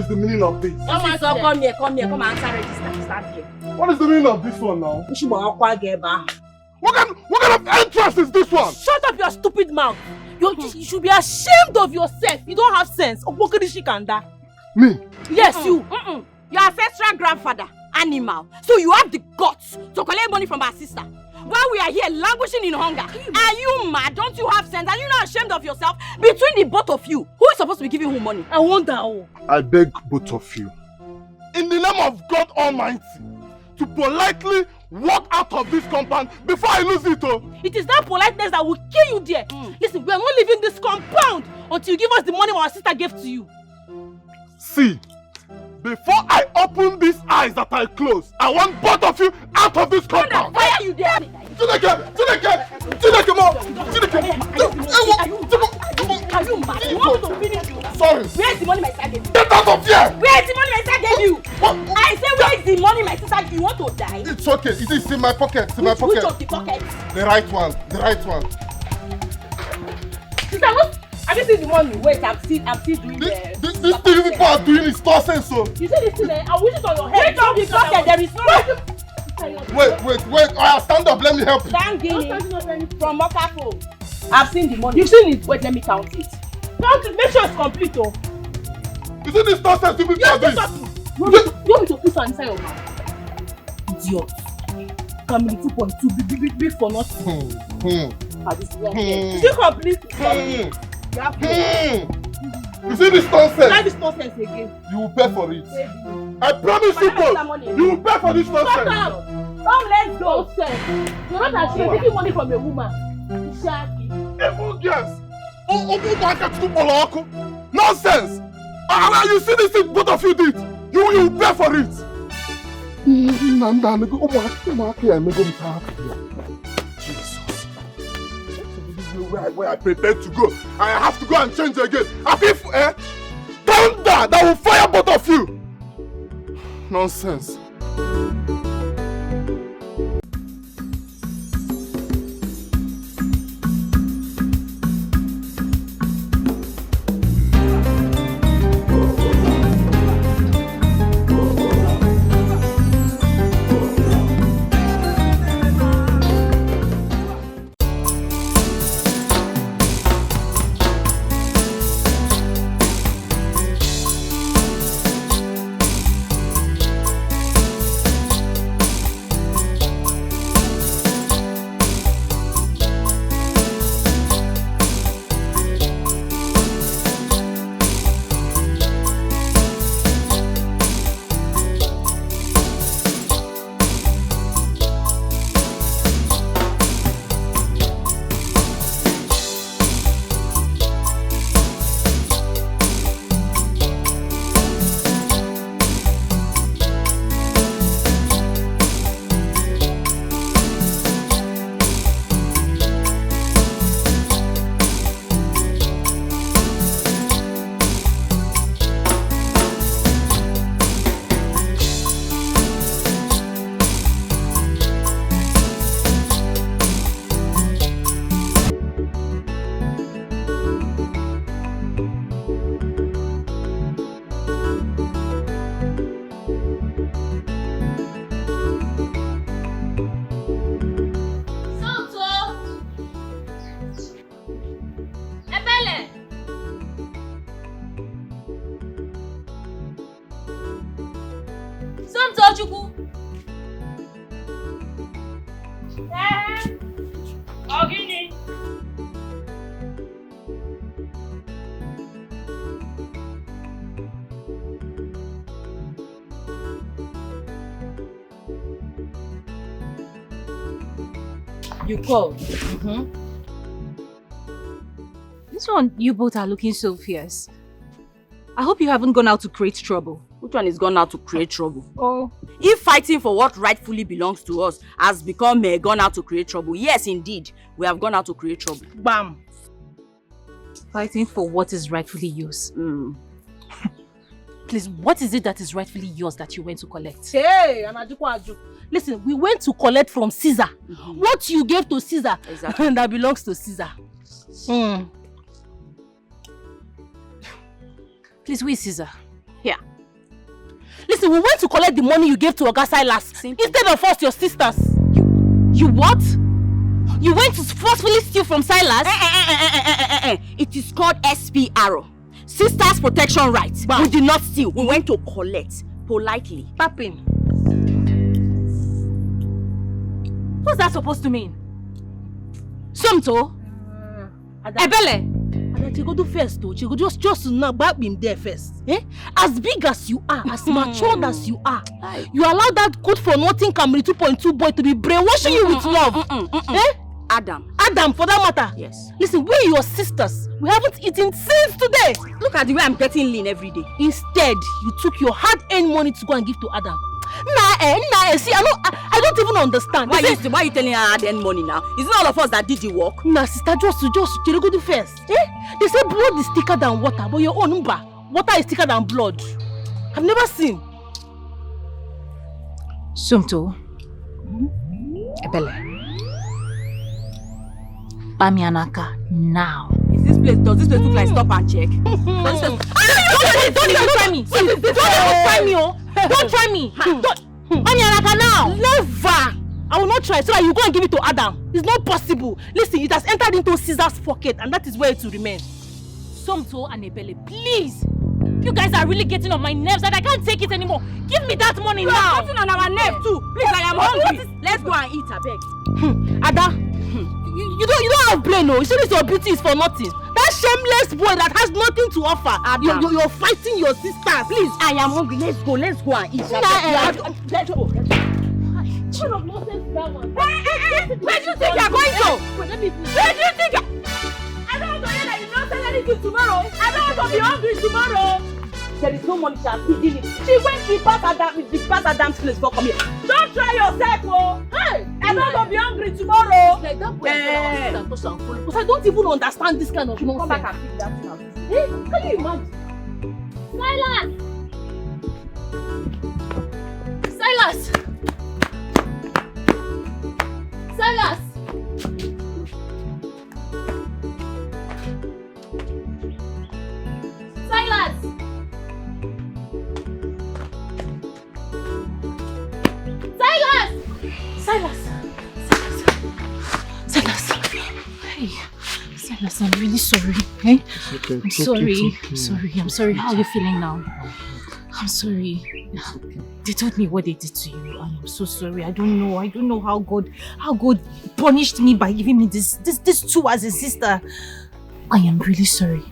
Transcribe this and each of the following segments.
is the meaning of this? Come here, come answer register. Stand here. What is the meaning of this one now? What kind of entrance is this one? Shut up your stupid mouth. You should be ashamed of yourself. You don't have sense. Me? Yes, you. Your ancestral grandfather, animal. So you have the guts to collect money from our sister. While we are here languishing in hunger. Are you mad? Don't you have sense? Are you not ashamed of yourself? Between the both of you, who is supposed to be giving who money? I wonder who. I beg both of you, in the name of God Almighty, to politely walk out of this compound before I lose it. Oh. It is that politeness that will kill you there. Listen, we are not leaving this compound until you give us the money our sister gave to you. See, before I open these eyes that I close, I want both of you out of this compound. Why are you there? Are you mad? You want me to finish you? Sorry. Where's the money my sister gave you? Get out of here! Where's the money my sister gave you? What? I say where's the money my sister gave you? You want to die? It's okay. It is in my pocket. It's in my pocket. Which of the pockets? The right one. The right one. Sister, what? Have you seen the money? Wait, I'm still doing this thing people are doing is nonsense. So. You see this thing there? I wish it on your head. Which of the pocket? There is no. Wait. Stand up. Let me help you. Thank you. From Mokafo. I've seen the money. You've seen it? Wait, let me count it. Count it. Make sure it's complete, oh. You see this nonsense you people are doing? You want me to put some inside your mouth? Idiot. Family 2.2 big for nothing. This one. Is it complete? You see this nonsense? Try this nonsense again. You will pay for it. I promise you both. You will pay for this nonsense. Shut up! Come, let's go, sir. You're not ashamed taking money from a woman. Evil girls. Nonsense! You see this thing both of you did. You will pay for it. Jesus. Where I prepared to go. I have to go and change again. I feel thunder that will fire both of you. Nonsense. You called? This one, you both are looking so fierce. I hope you haven't gone out to create trouble. Which one is gone out to create trouble? Oh. If fighting for what rightfully belongs to us has become gone out to create trouble, yes, indeed, we have gone out to create trouble. Bam! Fighting for what is rightfully yours. Please, what is it that is rightfully yours that you went to collect? Hey, listen, we went to collect from Caesar. What you gave to Caesar, exactly. That belongs to Caesar. Please, who is Caesar? Here. Listen, we went to collect the money you gave to Oga Silas. Simple. Instead of us, your sisters. You what? You went to forcefully steal from Silas? It is called SPRO. Sisters Protection Rights. We did not steal. We went to collect. Politely. Papping. What's that supposed to mean? Tonto? Ebele? And you go do first though. You go just now back him there first. As big as you are, as matured as you are, you allow that good for nothing Camry 2.2 boy to be brainwashing you with love. Adam, for that matter. Yes. Listen, we your sisters. We haven't eaten since today. Look at the way I'm getting lean every day. Instead, you took your hard-earned money to go and give to Adam. Nah, see, I don't even understand. Why are you telling her I had money now? Isn't all of us that did the work? Nah, sister, just you go do first. They say blood is thicker than water, but your own water is thicker than blood. I've never seen. Tonto. Ebele. Bamianaka now. Does this place look like stop and check? Don't even try me. Don't try me. Bamianaka now. Never. I will not try so that you go and give it to Adam. It's not possible. Listen, it has entered into Caesar's pocket and that is where it will remain. Tonto and Ebele, please. You guys are really getting on my nerves and I can't take it anymore. Give me that money now. You're getting on our nerves too. Please, I am hungry. Let's go and eat, I beg. Ada, you don't have brain, no. You see this your beauty is for nothing. That shameless boy that has nothing to offer. You're fighting your sister. Please, I am hungry. Let's go and eat. Let's go. Where do you think you're going to? Where do you think I don't want to hear that you not sell anything tomorrow. I don't want to be hungry tomorrow. There is no money she has eaten it. She went to pass Adam's place for come here. Don't try yourself, oh. Hey, I don't want to be hungry tomorrow. Like that boy but I don't even understand this kind of nonsense. Come back and pick that thing out. Hey, can you imagine? Silas! Silas! Silas! Hey, Silas, I'm really sorry. Hey? Okay, I'm sorry. I'm sorry. How are you feeling now? I'm sorry. They told me what they did to you. I am so sorry. I don't know how God punished me by giving me this too as a sister. I am really sorry.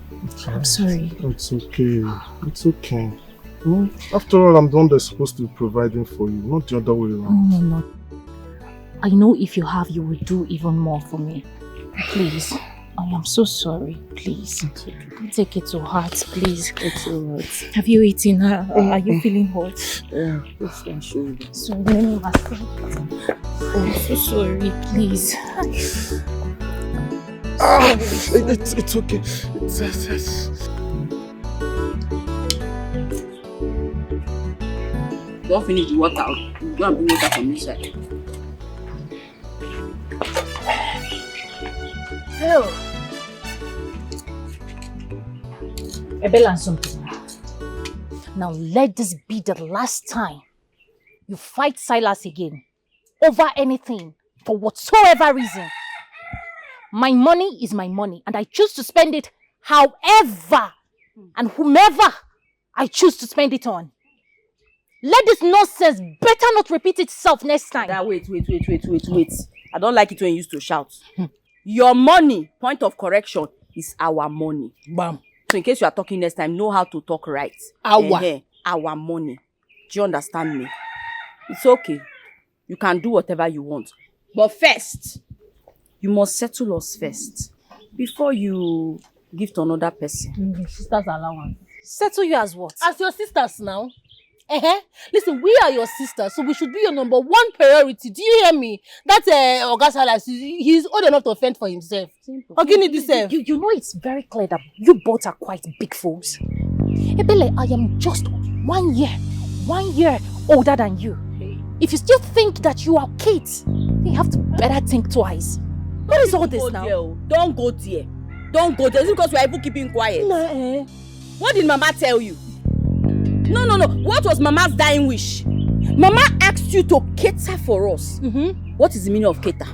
I'm sorry. It's okay. It's okay. After all, I'm the one that's supposed to be providing for you, not the other way around. No. I know if you have, you will do even more for me. Please. I am so sorry. Please. Don't take it to heart, please. It's alright. Have you eaten? Are you feeling hot? Yeah, it's not sure. So let me ask you. I'm so sorry, please. It's okay. It's Don't finish the water. Go and bring water from inside. Ebele and something. Now let this be the last time you fight Silas again over anything for whatsoever reason. My money is my money and I choose to spend it however and whomever I choose to spend it on. Let this nonsense better not repeat itself next time. Wait. I don't like it when you used to shout. Your money, point of correction, is our money. Bam. So in case you are talking next time, know how to talk right. Our money. Do you understand me? It's okay. You can do whatever you want. But first, you must settle us first. Before you give to another person. Sister's allowance. Settle you as what? As your sisters now. Listen, we are your sisters, so we should be your number one priority. Do you hear me? That Oga Silas, he's old enough to fend for himself. Ogini deserve. You know it's very clear that you both are quite big fools. Ebele, I am just 1 year older than you. If you still think that you are kids, you have to better think twice. What is all this now? Don't go there. Don't go there. Is it because we are even keeping quiet? Nah, What did Mama tell you? No. What was Mama's dying wish? Mama asked you to cater for us. What is the meaning of cater?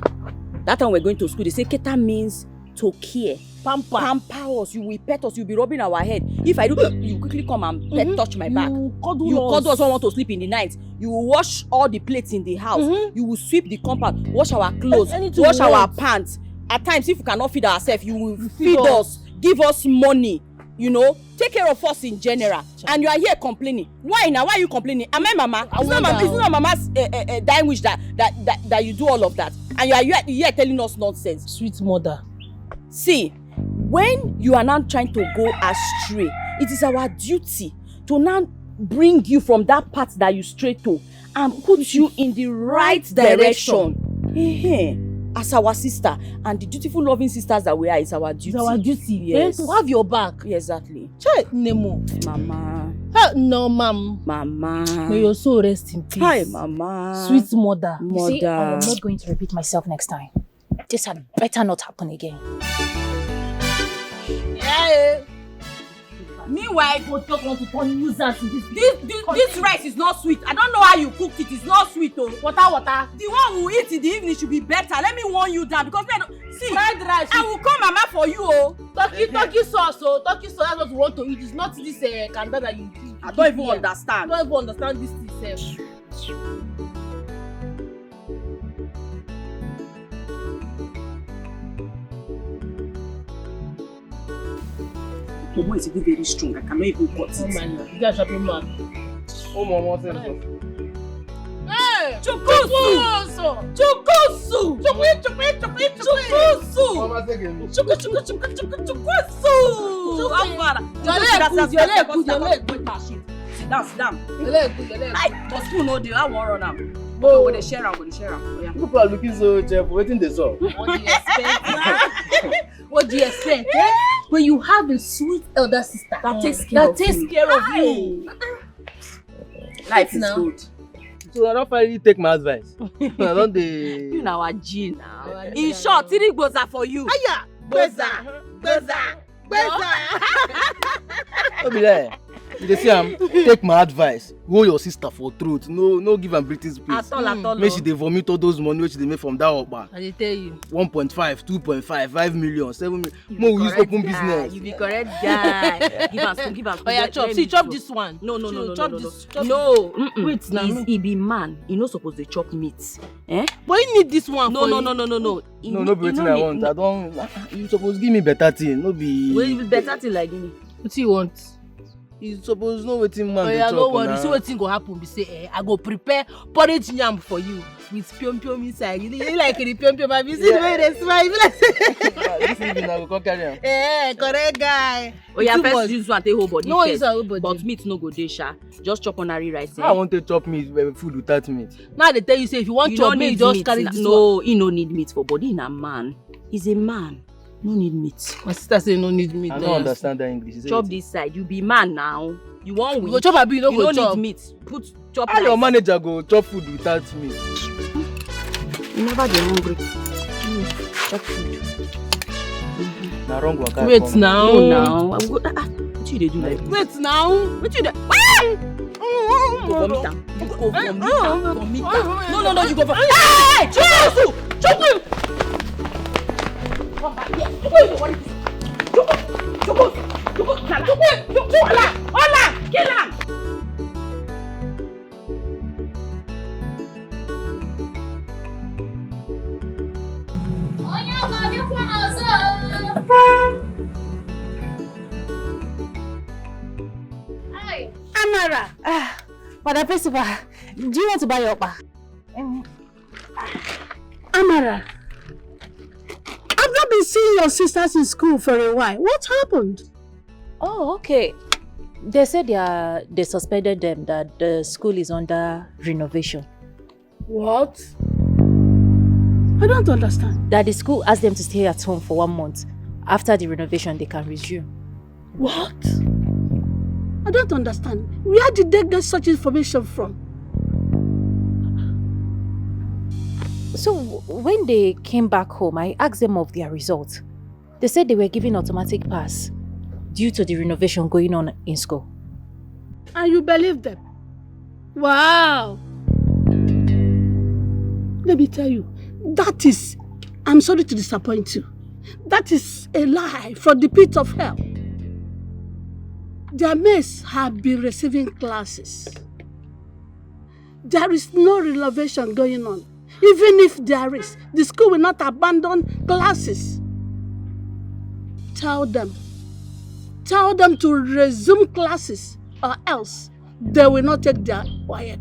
That time we're going to school, they say cater means to care. Pamper us. You will pet us. You'll be rubbing our head. If I do, you quickly come and touch my back. You cuddle us when we want to sleep in the night. You will wash all the plates in the house. You will sweep the compound, wash our clothes, wash our pants. At times, if we cannot feed ourselves, you will feed us, give us money, you know, take care of us in general. And you are here complaining. Why now? Why are you complaining? Am I Mama? It's not Mama's dying wish that you do all of that. And you are here telling us nonsense. Sweet mother. See, when you are now trying to go astray, it is our duty to now bring you from that path that you strayed to and put you in the right direction. As our sister and the dutiful loving sisters that we are, it's our duty. It's our duty, yes. To have your back. Exactly. Nemo. Mama. No, ma'am. Mama. May your soul rest in peace. Hi, Mama. Sweet mother. You see, I am not going to repeat myself next time. This had better not happen again. Yeah. Meanwhile, go talk want to turn nuisance in this rice is not sweet. I don't know how you cooked it. It's not sweet, though. Water. The one we eat in the evening should be better. Let me warn you that because see, fried rice. I will call Mama for you, oh. Turkey sauce, oh. Turkey sauce. That's what we want to eat. It's not this kanda that you eat. I don't even understand. I don't even understand this itself. Momo is even very strong. I cannot even cut it. Oh my God, you guys are being mad. Oh, Mama, thank you. Hey! Chukusu! Mama, thank you. Chukusu! Your leg good. Sit down. Your leg good. But school no dey. I wan run am. Oh. Go dey share am. Oh, yeah. People are looking so cheerful. Waiting they saw. What do you expect? What do you expect? When you have a sweet elder sister That takes care of you. Life is good. So I don't finally take my advice. I don't dey. You na our G now. In short, three gboza for you. Aya! Gboza. Don't be there. You see, take my advice. Hold your sister for throat. No give am breathing space. At all. Make she dey vomit all those money which they make from that okpa. I dey tell you. 1.5, 2.5, 5 million, 7 million. More we use open business. You be correct guy. Give us. Oh yeah, chop. See, chop this one. No. Chop this. No. Wait, now. He be man. He no suppose dey chop meat. But you need this one. No. No, be wetin I want. I don't. You suppose give me better thing. No be. Well, better thing like me. What you want? You suppose know wetin man dey yeah, chop. No worry. See wetin go happen. Be say, I go prepare porridge yam for you with piom inside. You like the piom? I be see the way they smile. This evening I go come carry am. Correct guy. Oh yeah, first use one take whole body. No, use whole body. But meat no go dey sha. Just chop ordinary rice. I want to chop meat, food without meat. Now they tell you say if you want chop meat, just carry this one. No, he no need meat for body. He a man. He's a man. No need meat. My sister say no need meat. I don't understand that English. Chop this side. You be man now. You want we go chop abi, you no go chop. You don't need meat. Chop. How your manager go chop food without meat? You never get hungry. Chop food. Na wrong waka. Wait now. No now. What you dey do like this? Wait now. What you dey? Vomit am. No, you go vomit. Hey! Chop him! Come back here. Hola! Kill him! Amara! Madam Principal, do you want to buy your okpa? Amara, I've not been seeing your sisters in school for a while. What happened? Oh, okay. They said they suspended them that the school is under renovation. What? I don't understand. That the school asked them to stay at home for 1 month. After the renovation, they can resume. What? I don't understand. Where did they get such information from? So, when they came back home, I asked them of their results. They said they were given automatic pass due to the renovation going on in school. And you believe them? Wow. Let me tell you, that is, I'm sorry to disappoint you, that is a lie from the pit of hell. Their mates have been receiving classes. There is no renovation going on. Even if there is, the school will not abandon classes. Tell them to resume classes, or else they will not take their work.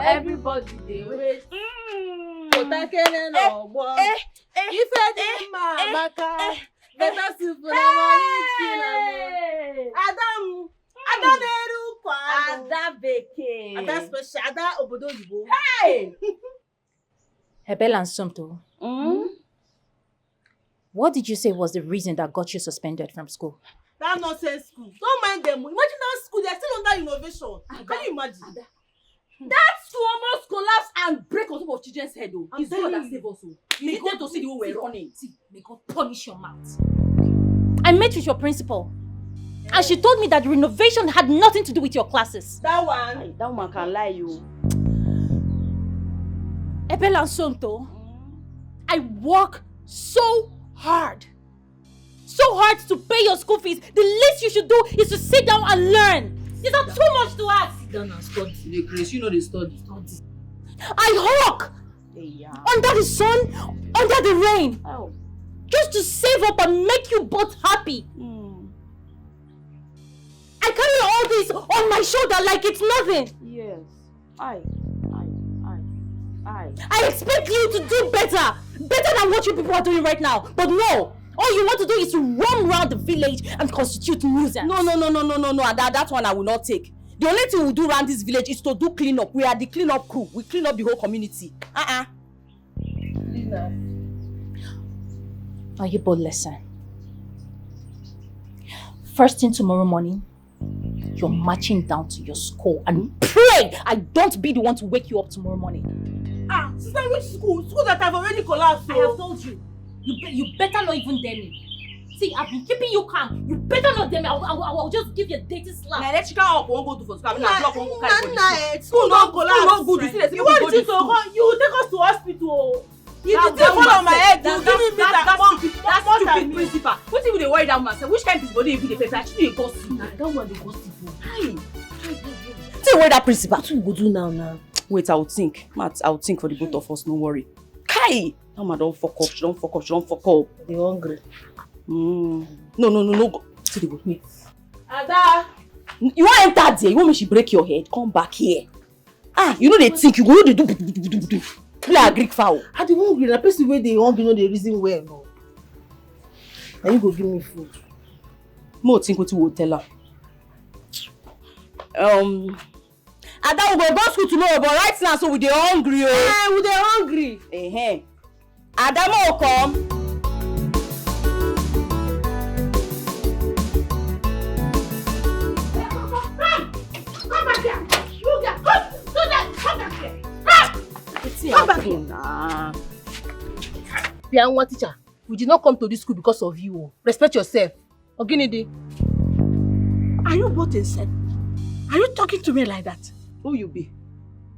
Everybody dey wait. Otakene no ogbo. Ife dị mma amaka. Better soup na morning kill. Adam na-eru kwa. Ada bekee. Ada special. Ada obodo oyibo. Hey! Hebel and Tonto. What did you say was the reason that got you suspended from school? That nonsense school. Don't mind them. Imagine that school, they're still under innovation. Can you imagine? That school almost collapsed and break on top of children's head. It's God that saved us. You need to see the way we're running. See, may God punish your mouth. I met with your principal. And she told me that renovation had nothing to do with your classes. That one can lie you. Hebel and Tonto, I work so hard to pay your school fees. The least you should do is to sit down and learn. Is that too much to ask? sit down and study. The grace, you know they study. I hawk under the sun, under the rain, just to save up and make you both happy. I carry all this on my shoulder like it's nothing. Yes, I expect you to do better than what you people are doing right now. But no, all you want to do is to roam around the village and constitute nuisance. No, that one I will not take. The only thing we do around this village is to do clean up. We are the clean up crew. We clean up the whole community. Now you both listen. First thing tomorrow morning, you're marching down to your school and pray I don't be the one to wake you up tomorrow morning. Sister, which school? School that I've already collapsed. I have told you. You better not even dare me. See, I've been keeping you calm. You better not dare me. I'll just give you a dirty slap. My electrical work won't go to for school. School don't collapse. School good. You want to go? You take us to hospital. You take fall on my head. You give me that stupid principal. What if they worry that man? Which kind of body even the paper? Actually, you gossip. That one they gossip. Hi. Say worry that principal. What we go do now? Wait, I'll think. Matt, I'll think for the both of us. No worry. Kai. That man don't fuck up. She don't fuck up. They hungry. No. Go. See the boat. Me. Ada. You want to enter there? You want me to break your head? Come back here. You know they think you go. They do. Play a Greek foul. I the hungry. The person where they hungry, know the reason well. No. Now you go give me food. More think what you will tell her. Ada we go school tomorrow, but right now so we dey hungry. We dey hungry. Ada mo come. Come back here. You get come back here. Come back here. Pianwa teacher, we did not come to this school because of you. Respect yourself. Oginidi. Are you both insane? Are you talking to me like that? Who you be?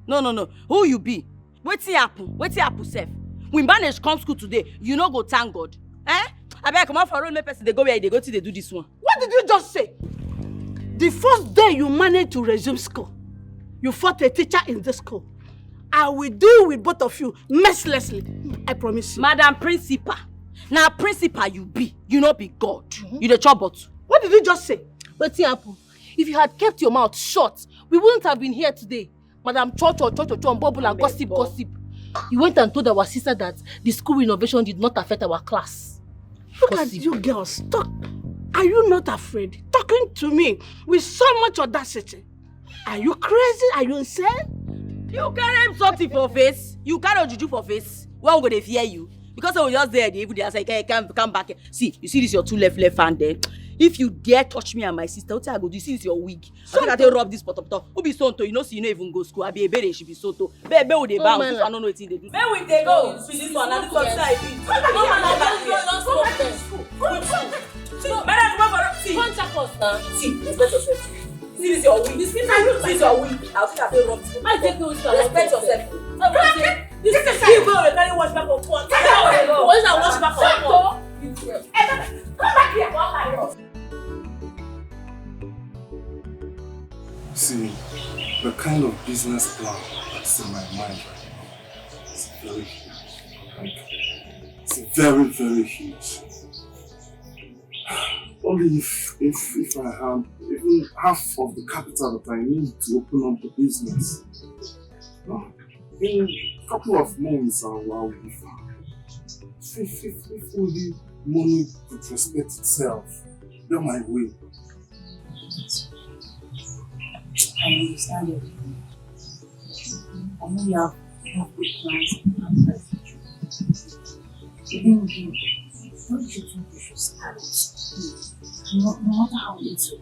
No. Who you be? Wetin happen sef? We manage come school today. You no go thank God. Abeg come out for road make person dey go where they go till they do this one. What did you just say? The first day you managed to resume school, you fought a teacher in the school. I will deal with both of you mercilessly. I promise you. Madam Principal. Now principal you be. You no be God. You the chop bottle. What did you just say? Wetin happen? If you had kept your mouth shut, we wouldn't have been here today. Madam Cho, and bubble and gossip. You went and told our sister that the school renovation did not affect our class. Look at you girls. Talk. Are you not afraid? Talking to me with so much audacity. Are you crazy? Are you insane? You carry something for face. You carry juju for face. One go dey fear you. Because I was just there, even they say, come back. See, you see this your two left hand there. If you dare touch me and my sister, what I go do? You see this your wig. I think I take rub this pot. Who be Tonto? You know, see, you don't even go school. I be a baby, she be Tonto. Baby, who they bounce? I don't know what they do. Where will they go? See this one, and this one side. No man, see, contact us now. See, respect yourself. See this your wig. This is your wig. I'll take a rub this pot. I take no respect yourself. This is the you go and carry wash back on pot. Wash back on pot. Come back here. See, the kind of business plan that's in my mind right now is very huge. Like, it's very, very huge. Only if I have even half of the capital that I need to open up the business. In a couple of months, I'll be fine. If only money could respect itself, go my way. I understand your feeling. I know you have good plans and plans. Even with you, don't you think you should start it? No matter how little.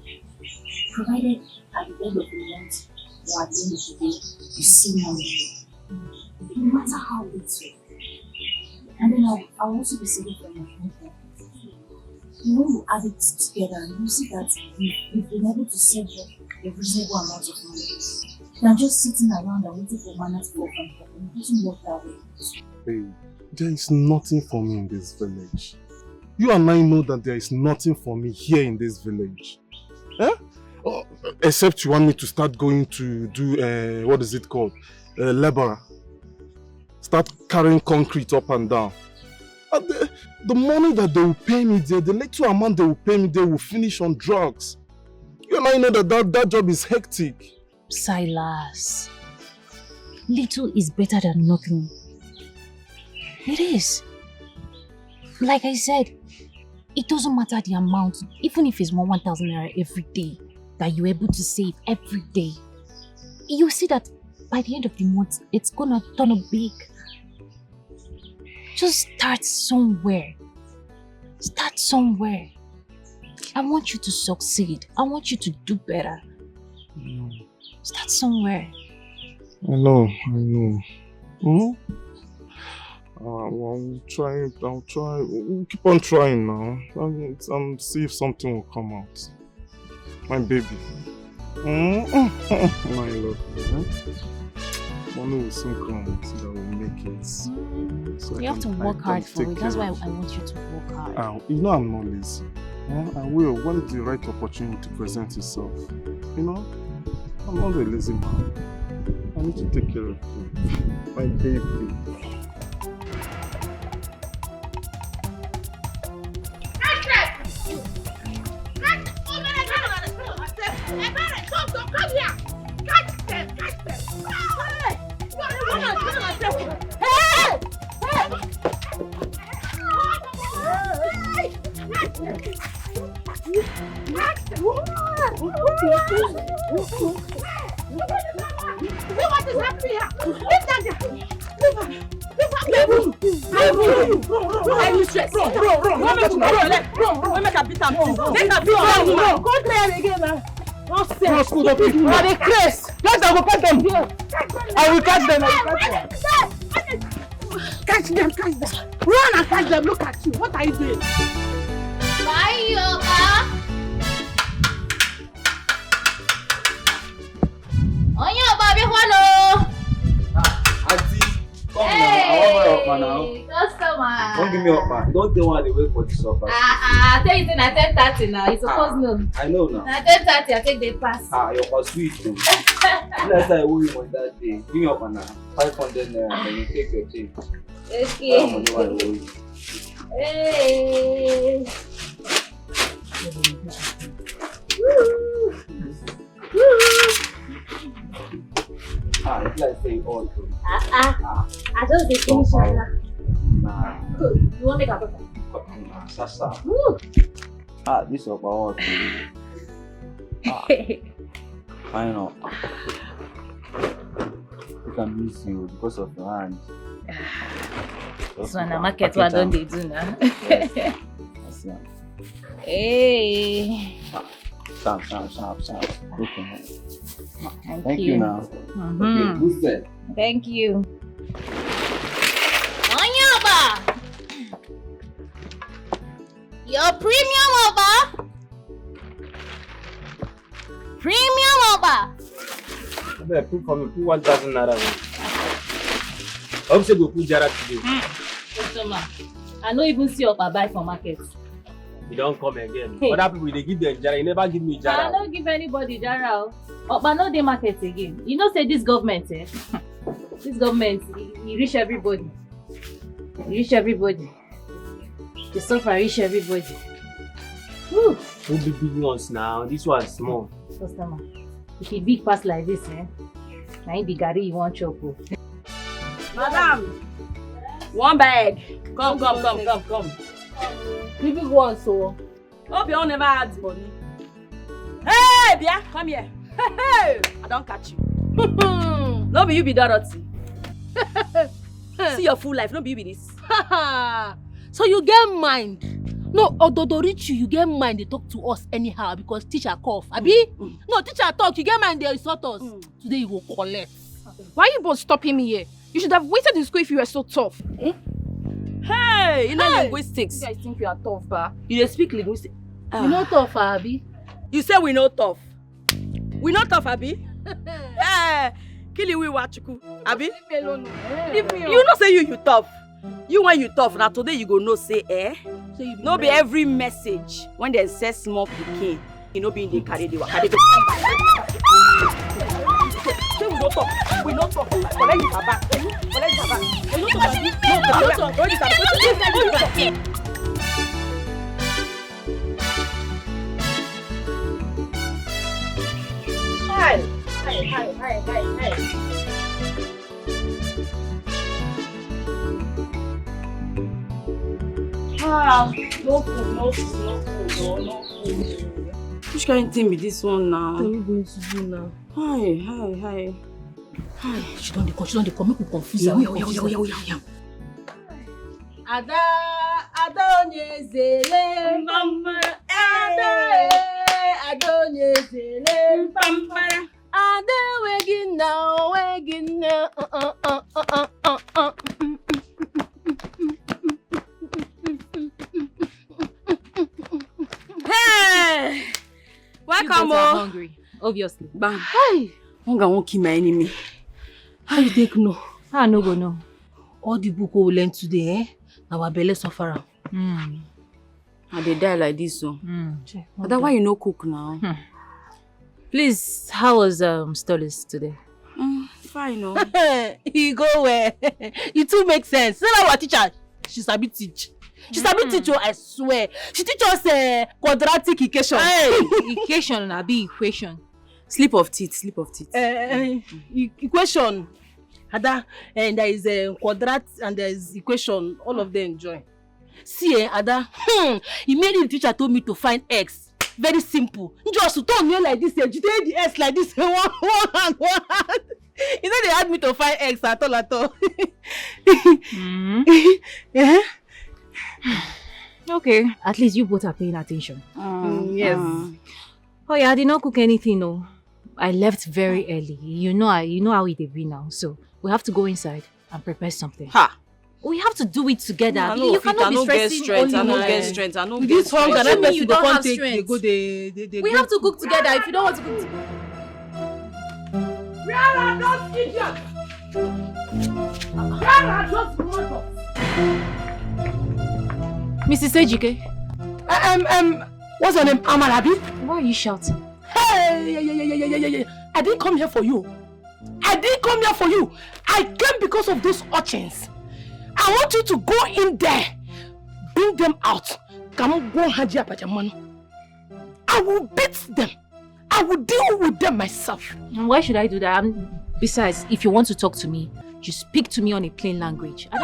Provided at the end of the month or at the end of the day, you see money. No matter how little. And then I'll also be saving from my home. When you add it together, you see that we've been able to save a reasonable amount of money. Than just sitting around and waiting for money to go from heaven. It doesn't work that way. Hey, there is nothing for me in this village. You and I know that there is nothing for me here in this village. Eh? Oh, except you want me to start going to do, what is it called? Laborer. Start carrying concrete up and down. And the money that they will pay me there, the little amount they will pay me there will finish on drugs. You and I know that job is hectic. Silas, little is better than nothing. It is. Like I said, it doesn't matter the amount, even if it's 1,000 naira every day that you're able to save every day. You see that by the end of the month, it's gonna turn up big. Just start somewhere. Start somewhere. I want you to succeed. I want you to do better. Start somewhere. I know. I'll try. We'll keep on trying now. And see if something will come out. My baby. My love. Money will soon come so that we'll make it. So you have to work hard for it. That's why I want you to work hard. You know I'm not lazy. I will when the right opportunity presents itself. You know? I'm not a lazy man. I need to take care of you. My baby. What is happening here? Leave that guy! Are you stressed? Run! Make a beat am too. Make a beat am too. Go try am again now. No school, no people. Are they crazy? Let them go catch them. I will catch them. Catch them. Run and catch them. Look at you. What are you doing? Bye, Yoga. Oh, yeah, Bobby, hello. Auntie, come now. I want my upper now. Customer. Don't give me upper. Don't tell one they wait for this upper. I tell you it's at 10:30 now. It's supposed no. I know now. At 10:30, I take the pass. Your pass sweet. Last I owe you on that day. Give me upper now. 500 naira. Then you take your change. Okay. Hey. say all true. I just dey finish now. Nah. You want make a butter? Sasa. This is about I know. We can miss you because of your hand. This one a market what don't they do now? Yes. Hey. Sharp. Okay. Thank you now. Okay, who's that? Thank you. Onyaba! Your premium over! Premium over! Put for me, put 1,000 naira. I hope you go put Jara today. Customer, I don't even see Opa buy for market. You don't come again. Hey. Other people, they give them Jara. You never give me Jara. I don't give anybody Jara. Opa no dey market again. You know say this government, this government, he reach everybody. He reach everybody. The suffer reach everybody. Whew. Who be big ones now? This one small. Customer, if he big pass like this, now he be Gary you want chop. Madam, one bag. Come. The big one, so. Hope you all never had money. Hey, Bia, come here. Hey, I don't catch you. No be you be Dorothy. See your full life, no be you be this. So you get mind. No, Ododo reach you get mind, they talk to us anyhow because teacher cough. Abi? No, teacher talk, you get mind, they insult us. Today you will collect. Why are you both stopping me here? You should have waited in school if you were so tough. Hey, you know linguistics. You guys think you are tough, ba? You dey speak linguistics. You know tough, Abi? You say we know tough. We know tough, Abi? Hey, kill you, we wachuku, Abi? Leave me alone. Leave me You know say you tough. You when you tough, now today you go know say So you no be every message when they say small pikin, you know be in the carry the waka. They go say we don't talk. We don't talk. Collect it back. Collect it back. We don't talk. No talk. Hi. No food. Which kind of thing be this one now? What are you going to do now? Hi. She don't come, make we confuse her. Ada onye zele mpampara. Ada onye zele mpampara. Ada wegi na. Hey! Welcome, You guys are hungry, obviously. Bam. Hi. Hunger won't kill my enemy. How you think no? I no go know. All the book we learn today, our belly suffer. I dey die like this, so. That's why you no cook now. Please, how was studies today? Fine, no. You go where? It too makes sense. See our teacher, she sabi teach. She sabi teach you, I swear. She teach us quadratic equation. Equation, abi equation. Sleep of teeth. Equation. Ada, and there is a quadrat and there is equation. All of them join. See, Ada, immediately the teacher told me to find x. Very simple. Just to turn me like this, you take the x like this, one hand. You know they had me to find x at all. Yeah. Okay, at least you both are paying attention. Yes. Oh yeah, I did not cook anything, no. I left very early. You know how it be now. So we have to go inside and prepare something. Ha! We have to do it together. I You cannot be stressing only I one. get strength. I no With get this hunger, strength. that mean person you go don't come have take, strength? they go, they We go. have to cook together if you don't want to cook together. Where are those idiots? Where are those mortals? Mrs. Ejike, What's your name? Amarabi? why are you shouting? Hey, I didn't come here for you. I came because of those urchins. I want you to go in there, bring them out. Come go Haji Apajamano. I will beat them. I will deal with them myself. Why should I do that? Besides, if you want to talk to me, you speak to me on a plain language. So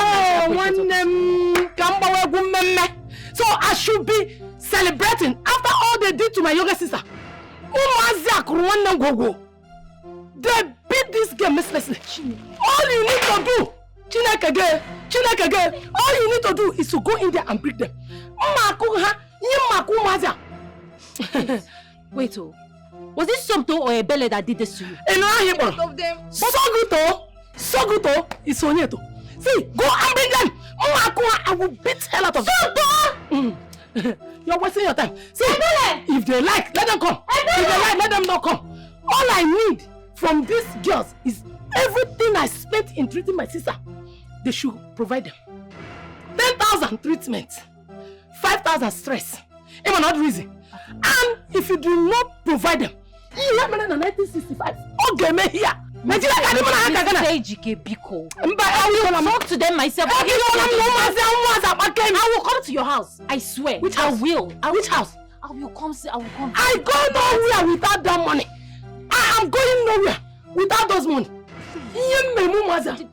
I should be celebrating after all they did to my younger sister. They beat this girl mercilessly. All you need to do, all you need to do is to go in there and beat them. Wait, was it Tonto or Ebele that did this to you? Both of them. Soguto is Sonyeto. See, go and bring them. I will beat hell out of them. You're wasting your time. See, if they like, let them come. If they like, let them not come. All I need from these girls is everything I spent in treating my sister. They should provide them. 10,000 treatment, 5,000 stress. Even not reason. And if you do not provide them, you have 1965. Okay, me here. I will talk to them myself. I will come to your house. I swear. Which house? I will. Which house? I will come. I go nowhere without that money. I am going nowhere without those money.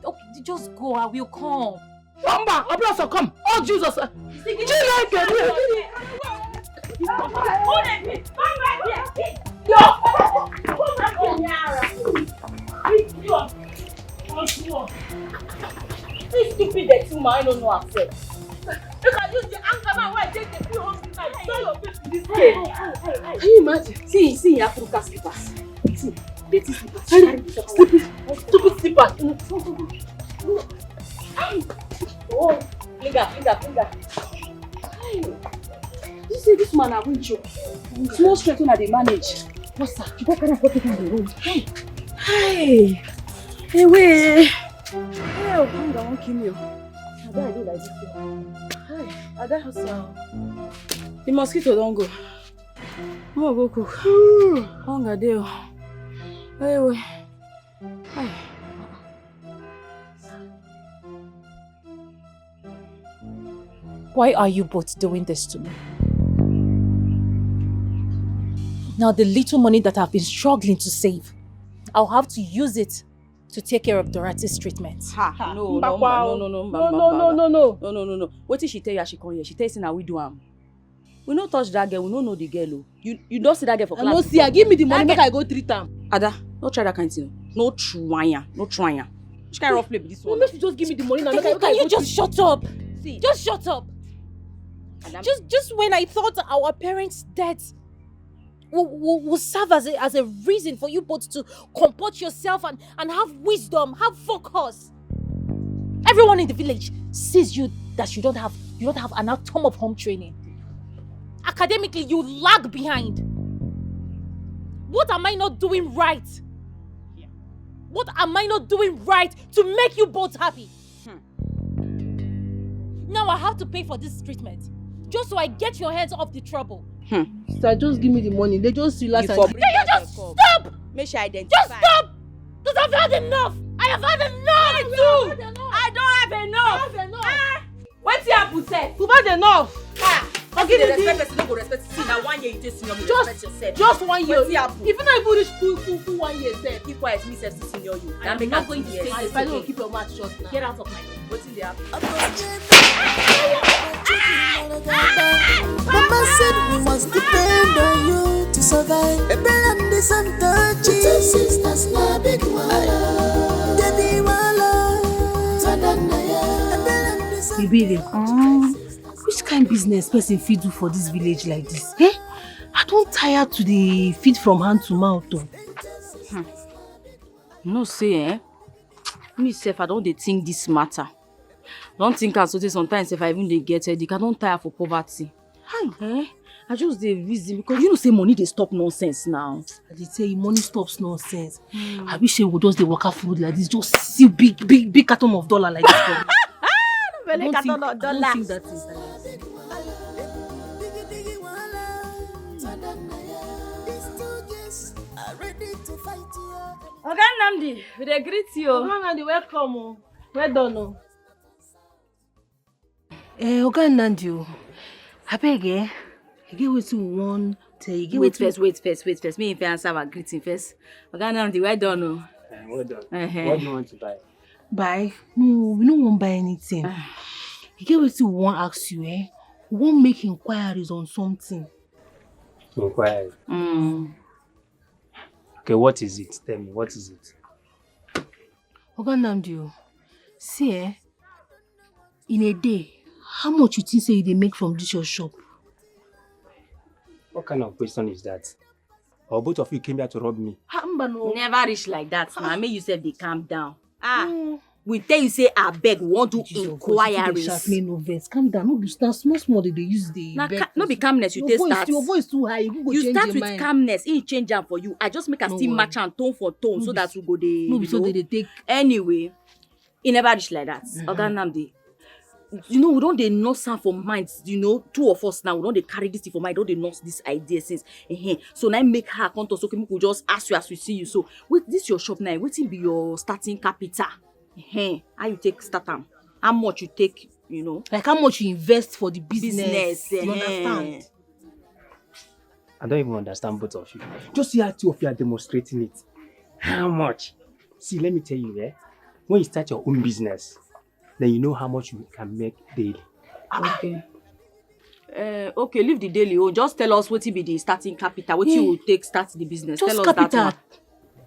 Okay, just go. I will come. Mamba, Abrasa, come. Oh, Jesus. This stupid dirty man, I don't know herself. You can use the anchor man where I take the few hospital and show your face to this way. Can you imagine? See, Africa slippers. See, dirty slippers. Stupid slippers. Oh, finger. You see, this man I win you. Small straight when they manage. What's that? You can't put it in the room. Hey, wait. Hey, Okunga won't kill you. Ada, I do like this. Hi, Ada, the mosquito don't go. No, go cook. Hunger there. Hey, wait. Hi. Why are you both doing this to me? Now the little money that I've been struggling to save, I'll have to use it to take care of Dorothy's treatment. No. What did she tell you? She come here. She tell you now we do am. We no touch that girl. We no know the girl. You don't see that girl for class. No see her. Give me the money. Make I go treat am. Ada, no try that kind of thing. No trying. Which kind of rough play with this one? Make you just give me the money now. Can you just shut up? See. Just shut up. Just when I thought our parents' death will serve as a reason for you both to comport yourself and have wisdom, have focus. Everyone in the village sees you that you don't have an atom of home training. Academically, you lag behind. What am I not doing right? What am I not doing right to make you both happy? Now I have to pay for this treatment. Just so I get your heads off the trouble. Sister, just give me the money. They just relax and... You just stop! Make sure I identify. Just stop! Because I've had enough! I have had enough! I don't have enough! What's your pussy? You've had enough! Okay, the respect person don't go respect. See, now 1 year you take senior, you respect yourself. Just 1 year. What's your If you not even reach full 1 year, sir. Keep quiet, me self senior you. I'm not going to say this If I don't keep your mouth shut now. Get out of my way. What's in the app? Mama said we must depend on you to survive. Ebelandi Santachi, sisters na big wala, Debbie wala, Tadanaya. Ibile, which kind of business person fit do for this village like this? Eh? I don't tire to the feed from hand to mouth though. No say, me self, I don't think this matter. Don't think I so sometimes if I even they get it, I don't tire for poverty. Hi, I just the reason because you know say money they stop nonsense now. I did say money stops nonsense. I wish they would just the worker food like this, just see big carton of dollar like this. I don't think that is like Oga Nnamdi, we dey greet you. Oga Nnamdi, welcome. Well done. Oga Nnamdi, I beg you get wetin we wan tell you. Wait first. Me if I answer our greeting first. Oga Nnamdi, well done. Well done. What do you want to buy? Buy? No, we don't want buy anything. You get what you want ask you, eh? We want make inquiries on something. Inquiry? Okay, what is it? Tell me, what is it? Oganamdio, see, in a day, how much you think say they make from this your shop? What kind of question is that? Or both of you came here to rob me? Never reach like that. Now, make yourself they calm down. We tell you say I beg, we want to inquiries. No vex. Calm down. No be start small. They use the. No be calmness. You take start. Your voice too high. You start with calmness. He change am for you. I just make a still match and tone for tone so that we go dey. No be so they take. Anyway, it never reach like that. Oganamdi. We don't dey know sound for minds. Two of us now, we don't dey carry this thing for mind. Don't dey know this idea since. So now make her come to so we could just ask you as we see you. So wait, this your shop now. Waiting be your starting capital. How you take start am? How much you take? Like how much you invest for the business. You understand? I don't even understand both of you. Just see how two of you are demonstrating it. How much? See, let me tell you, when you start your own business, then you know how much you can make daily. Okay. Okay, leave the daily. Just tell us what will be the starting capital. What you will take start the business. Just tell capital. us that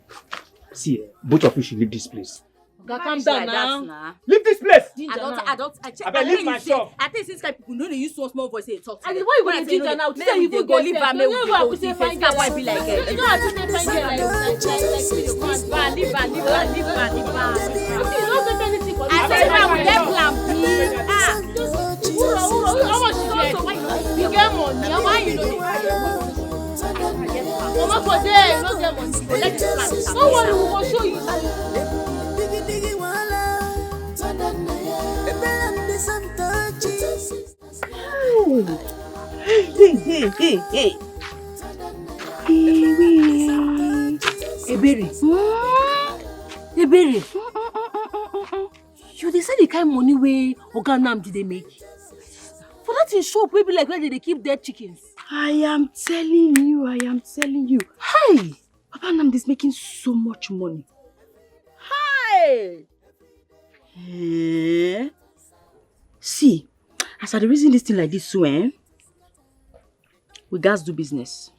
one. See, both of you should leave this place. Calm down now. Leave this place! I leave my shop. I think since people know they use small voice say talk to And them. why you gonna ginger now? Maybe you go leave her, maybe we go see fine first. Why be like it? You know how to say fine girl Leave her. You don't get anything for I said now we get plan B. How much you get money? Why you know? Mama for there, you don't get money. Let the plan. No worry, we will show you. Hey. Ebere. You dey say the kind money wey Oga Nnamdi dey make? For that in shop wey be like where they keep dead chickens. I am telling you. Hi! Papa Nnamdi is making so much money. Hi! See, as I reason this thing like this, so we gats do business.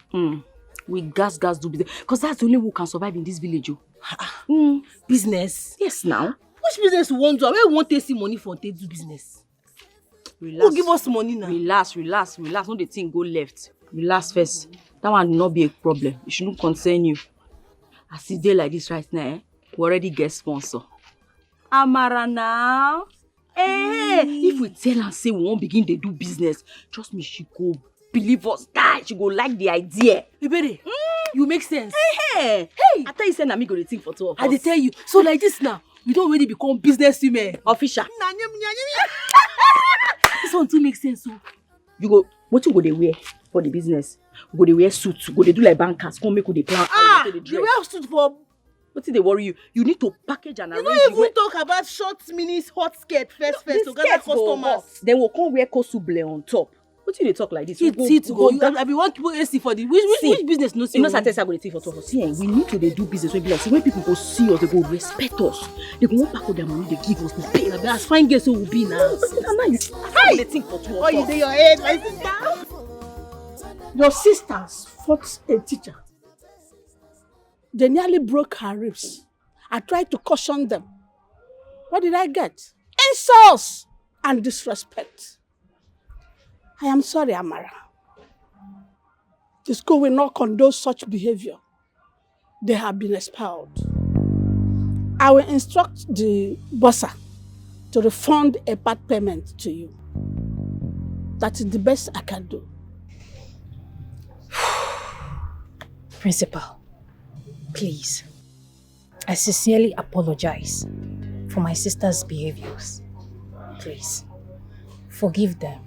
We gats do business. Because that's the only way we can survive in this village. Business? Yes, now. Which business we want to? Where we want to see money for to do business? Relax. Who give us money now? Relax. No the thing go left. Relax first. That one will not be a problem. It shouldn't concern you. As it's day like this right now, we already get sponsor. Amara now. If we tell her say we won't begin to do business, trust me, she go believe us. Die. She go like the idea. Ibere, you make sense. Hey! I thought you said na me go to think for two of us. I dey tell you. So like this now, we don't already become business women. Official. This one too makes sense. So you go, what you go dey wear for the business? Go dey wear suits. Go dey do like bankers. Come make we dey plan. The wear suit for. What did they worry you? You need to package and arrange. You don't even talk about short minis, hot skirt first to gather customers. Then we'll come wear kosuble on top. What did they talk like this? It go. I be one people AC for the which business no see. You know Saturday I go dey think for talk. See, we need to do business wey be like when people go see us, they go respect us. They go want pack their money, they give us the pay. As fine girls so will be now. Now you they think for two of us. Oh, you dey your head, my sister. Your sisters fought a teacher. They nearly broke her ribs. I tried to caution them. What did I get? Insults and disrespect. I am sorry, Amara. The school will not condone such behavior. They have been expelled. I will instruct the bursar to refund a part payment to you. That is the best I can do. Principal, please, I sincerely apologize for my sister's behaviors. Please, forgive them.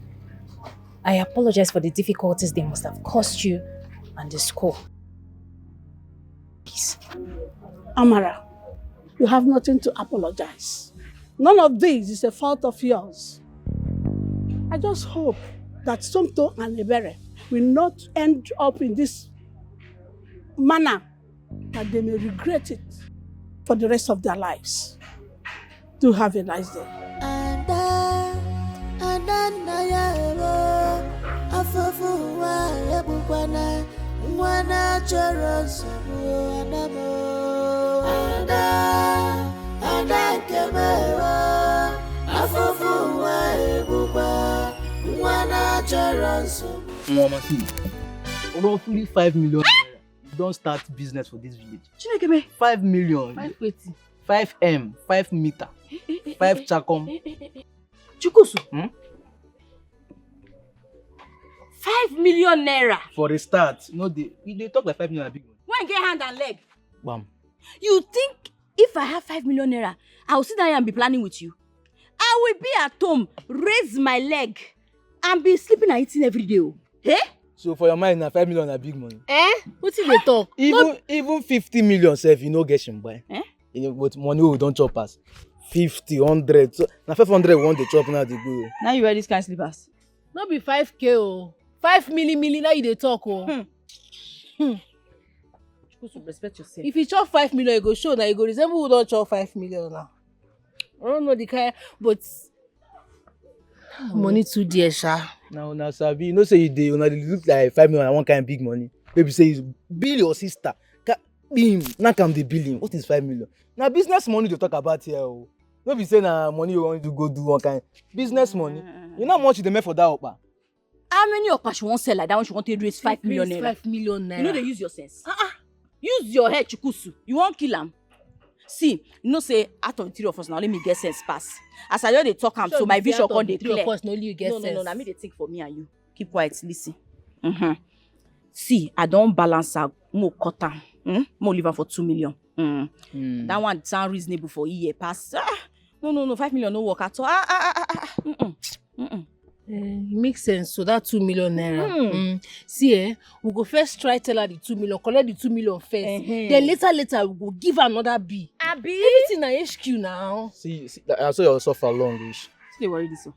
I apologize for the difficulties they must have caused you and the school. Please. Amara, you have nothing to apologize. None of this is a fault of yours. I just hope that Tonto and Ebere will not end up in this manner, that they may regret it for the rest of their lives. Do have a nice day. Roughly 5 million. Don't start business for this village. 5 million. 5 M, 5 meter, 5 chakom. Chukusu. 5 million naira. For a start, they talk like 5 million a big one. When get hand and leg. Bam. You think if I have 5 million naira, I will sit down and be planning with you? I will be at home, raise my leg, and be sleeping and eating every day. Eh? So for your mind, 5 million a big money. What if they talk? Even 50 million self, you know get him by. But money we don't chop us. 50, 100. So now 500 want to chop now they go. Now you wear this kind of slippers. Not be 5K oh. 5 milli now you dey talk oh. Respect yourself. If you chop 5 million, you go show now you go resemble who don't chop 5 million now. I don't know the kind, but money too dear, sha. Now Sabi, you know say you look like 5 million and one kind of big money. Baby say you bill your sister. Him, now come the billing. What is 5 million? Now business money to talk about here. Oh. Don't be saying money you want to go do one kind. Business money. You know how much they make for that opa? How many opa she won't sell like that when she want to raise 5 million naira? 5 million naira. You know they use your sense. Use your head, Chukusu. You won't kill him. See, you know say out of the three of us now, let me get sense pass. As I know they talk so my vision can dey clear. No, you get sense. No, I mean they think for me and you. Keep quiet, listen. See, I don't balance out more quarter. More live for 2 million. That one sound reasonable for a year pass. No, 5 million no work at all. It makes sense. So that 2 million naira. See, we go first try tell her the 2 million, collect the 2 million first. Then later we go give her another B. Everything na HQ now. See, I saw your suffer long, Ish. Stay worried this one.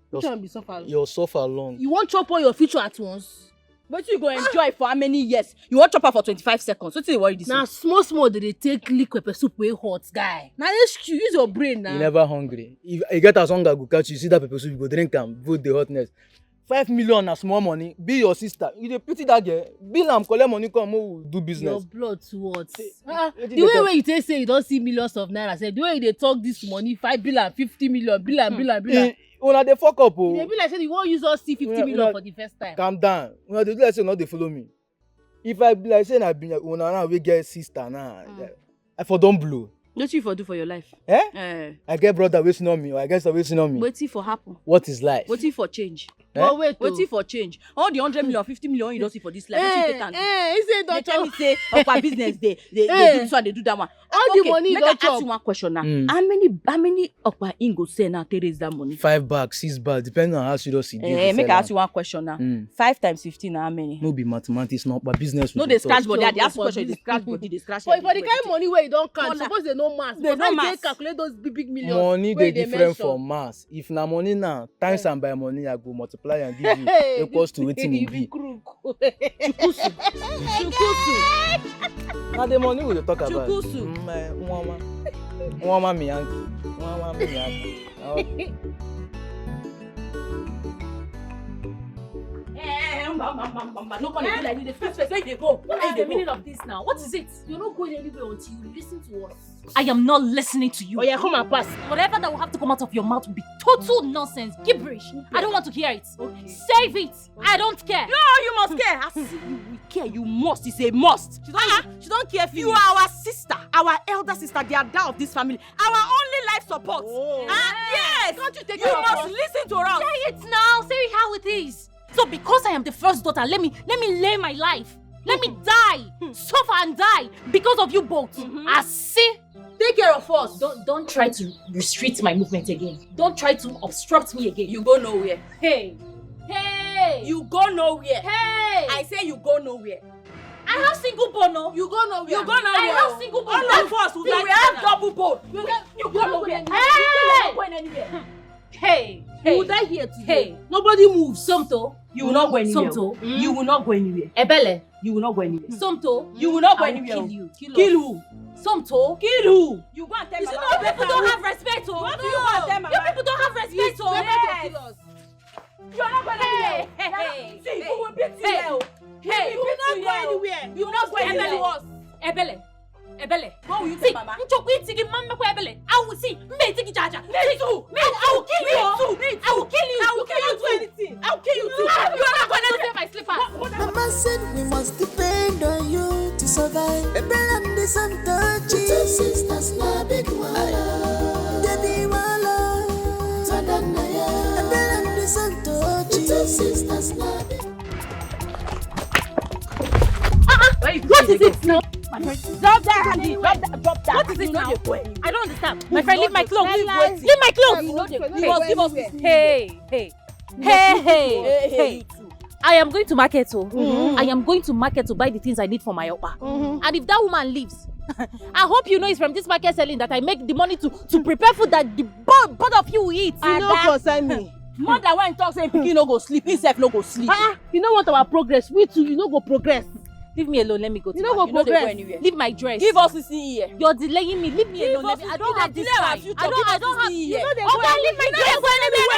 Which one be suffer long? Your suffer long. You want chop all your future at once? But you go enjoy for how many years? You want chop her for 25 seconds. What's the worry this now, small they take liquid pepper soup way hot, guy. Now HQ, use your brain now. You never hungry. If you get as hunger go catch you, see that pepper soup, you go drink and vote the hotness. 5 million na small money. Be your sister. You dey pity that girl. Bill am collect money come we do business. Your blood towards. The way you take say you don't see millions of naira. Say the way they talk this money 5 billion, 50 million, billion. Una dey fuck up oh. They be like say you won't use us see 50 million for the first time. Calm down. Una dey do like say una dey follow me. If I be like say na be una now we get sister now. I for don't blow. What you for do for your life? I get brother waiting on me or I get sister waiting on me. Waiting for happen. What is life? Waiting for change. But waiting for change. All the 100 million, 50 million you don't see for this life. He say they tell me say our business they do this one, they do that one. All the money you don't chop. Ask you one question now. How many Okpa Ingo say now to raise that money? 5 bags, 6 bags, depending on how serious it is. Make I ask you one question now. 5 times 15 now how many? No be mathematics, not but business. No, they scratch body. They ask question, they scratch body, they scratch. But for the kind of money where you don't count, suppose they know mass. They know mass. Calculate those big millions. Money they different from mass. If na money now, times and by money I go multiply and give you equals to wetin e be. Chukusu. Na the money we dey talk about. Chukusu. Nwama mi yanki. Nobody be like you. The first place where you go. What is the meaning of this now? What is it? You're not going anywhere until you listen to us. I am not listening to you. Oh yeah, come and pass. Whatever that will have to come out of your mouth will be total nonsense, gibberish. I don't want to hear it. Okay. Save it. I don't care. No, you must care. I see you will care. You must. It's a must. She don't care for you. You are our sister, our elder sister, the adult of this family, our only life support. Yes. Don't you take care of us? You must listen to us. Say it now. Say it how it is. So because I am the first daughter, let me lay my life. Let me die, suffer and die because of you both. I see. Take care of us. Don't try to restrict my movement again. Don't try to obstruct me again. You go nowhere. Hey. You go nowhere. Hey. I say you go nowhere. I have single bone, no? You go nowhere. You go nowhere. I have single bone. All of us we have double bone. You go nowhere. Hey. You go anywhere. Hey. You will die here today. Hey. Nobody moves. Tonto. You will not go anywhere. Tonto. You will not go anywhere. Ebele. You will not go anywhere. Somto, You will not go I will anywhere. kill you. Kill who? Somto, Kill who? You go and tell you Mama. know people don't have respect, oh. What do you go and tell Mama? You people don't have respect, oh. Yes. You are not going anywhere. Hey, See, you will beat you here. Hey, You will not go anywhere. You will not go anywhere. Ebele. What will you See, tell Mama? I will see. Me tiki jaja. Me too. I will kill you. I will kill you. I will kill you. Do anything. I will kill you too. You are not going to save my slippers. Mama said we must depend on you to survive. Baby, and this and touchy. Two sisters, na big wala. Debbie wala. Tadanaya. Baby, and this and touchy. Two sisters, na big. What is it now? Drop that, Andy. Drop that. What is it now? I don't understand. My Move friend, on leave my to clothes. Leave Leave waiting. my clothes. You must give us this. Hey. I am going to market, I am going to market to buy the things I need for my oppa. And if that woman leaves, I hope you know it's from this market selling that I make the money to prepare food that the both of you will eat. You no concern me. Mother when talk say pikin no go sleep, himself no go sleep. You know what our progress? We too, you no go progress. Leave me alone. Let me go to You no market. go progress. anywhere. Leave my dress. Give us this here. You're delaying me. Leave me alone. I don't have this time. I don't have. You know they go go leave my dress. You know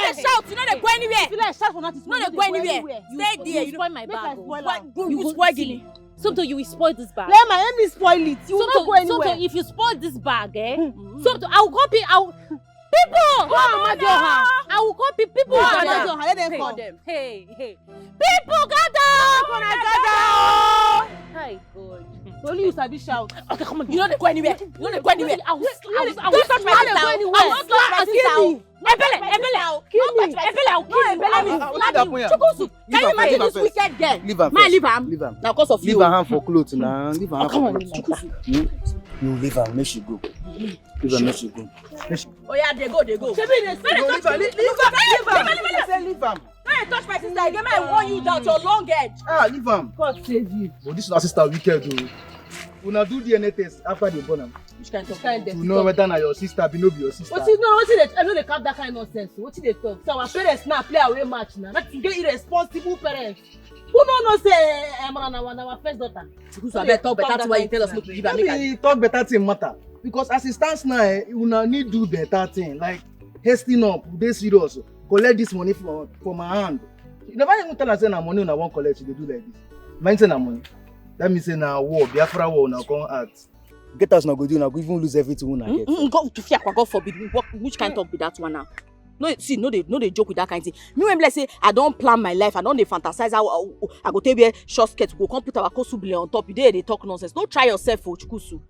they shout. You know they go anywhere. You like shout for nothing. You know they go anywhere. Stay there. You spoil my bag. You spoil Guinea. Sometimes you will spoil this bag. Let me spoil it. You will not go anywhere. Sometimes if you spoil this bag, sometimes I will copy. People! I will call people. Let them call them. Hey. People gather! Hi, God. Only you sabi shout. Okay, come on. You know they go anywhere. I will touch my sister. I will touch my sister. Ebele. Can you imagine this wicked girl? Leave her. Leave her. Now because of you. Leave her hand for clothes now. Leave her hand for clothes. You leave her, make she go. Leave her, make she go. Oh yeah, they go. Leave her. Leave her. When I touch my sister again, I warn you that your long edge. Leave her. God save you. But this is our sister wicked though. Una do DNA test after they born am. Which kind of Kind To know whether na your sister be no be your sister. What you know? What they? I know they have that kind of nonsense. What they talk? So our parents now play away match now. That's get irresponsible parents. Who no say our first daughter? So I better talk better why you tell us not to give her make Maybe talk better thing matter. Because as it stands now, una need do better thing. Like hastening up, dey serious. Collect this money from my hand. You never even tell us say na money una wan collect, you dey do like this. Mind say na money. That means say na war, Biafra war una come act. Get us na go do, una go even lose everything una get. God to fear, God forbid. Which kind talk be that one now? No, see, no they joke with that kind of thing. Me when like say I don't plan my life, I don't fantasize how I go take a short skirt, go come put our kosu on top. They talk nonsense. Don't try yourself for chukusu.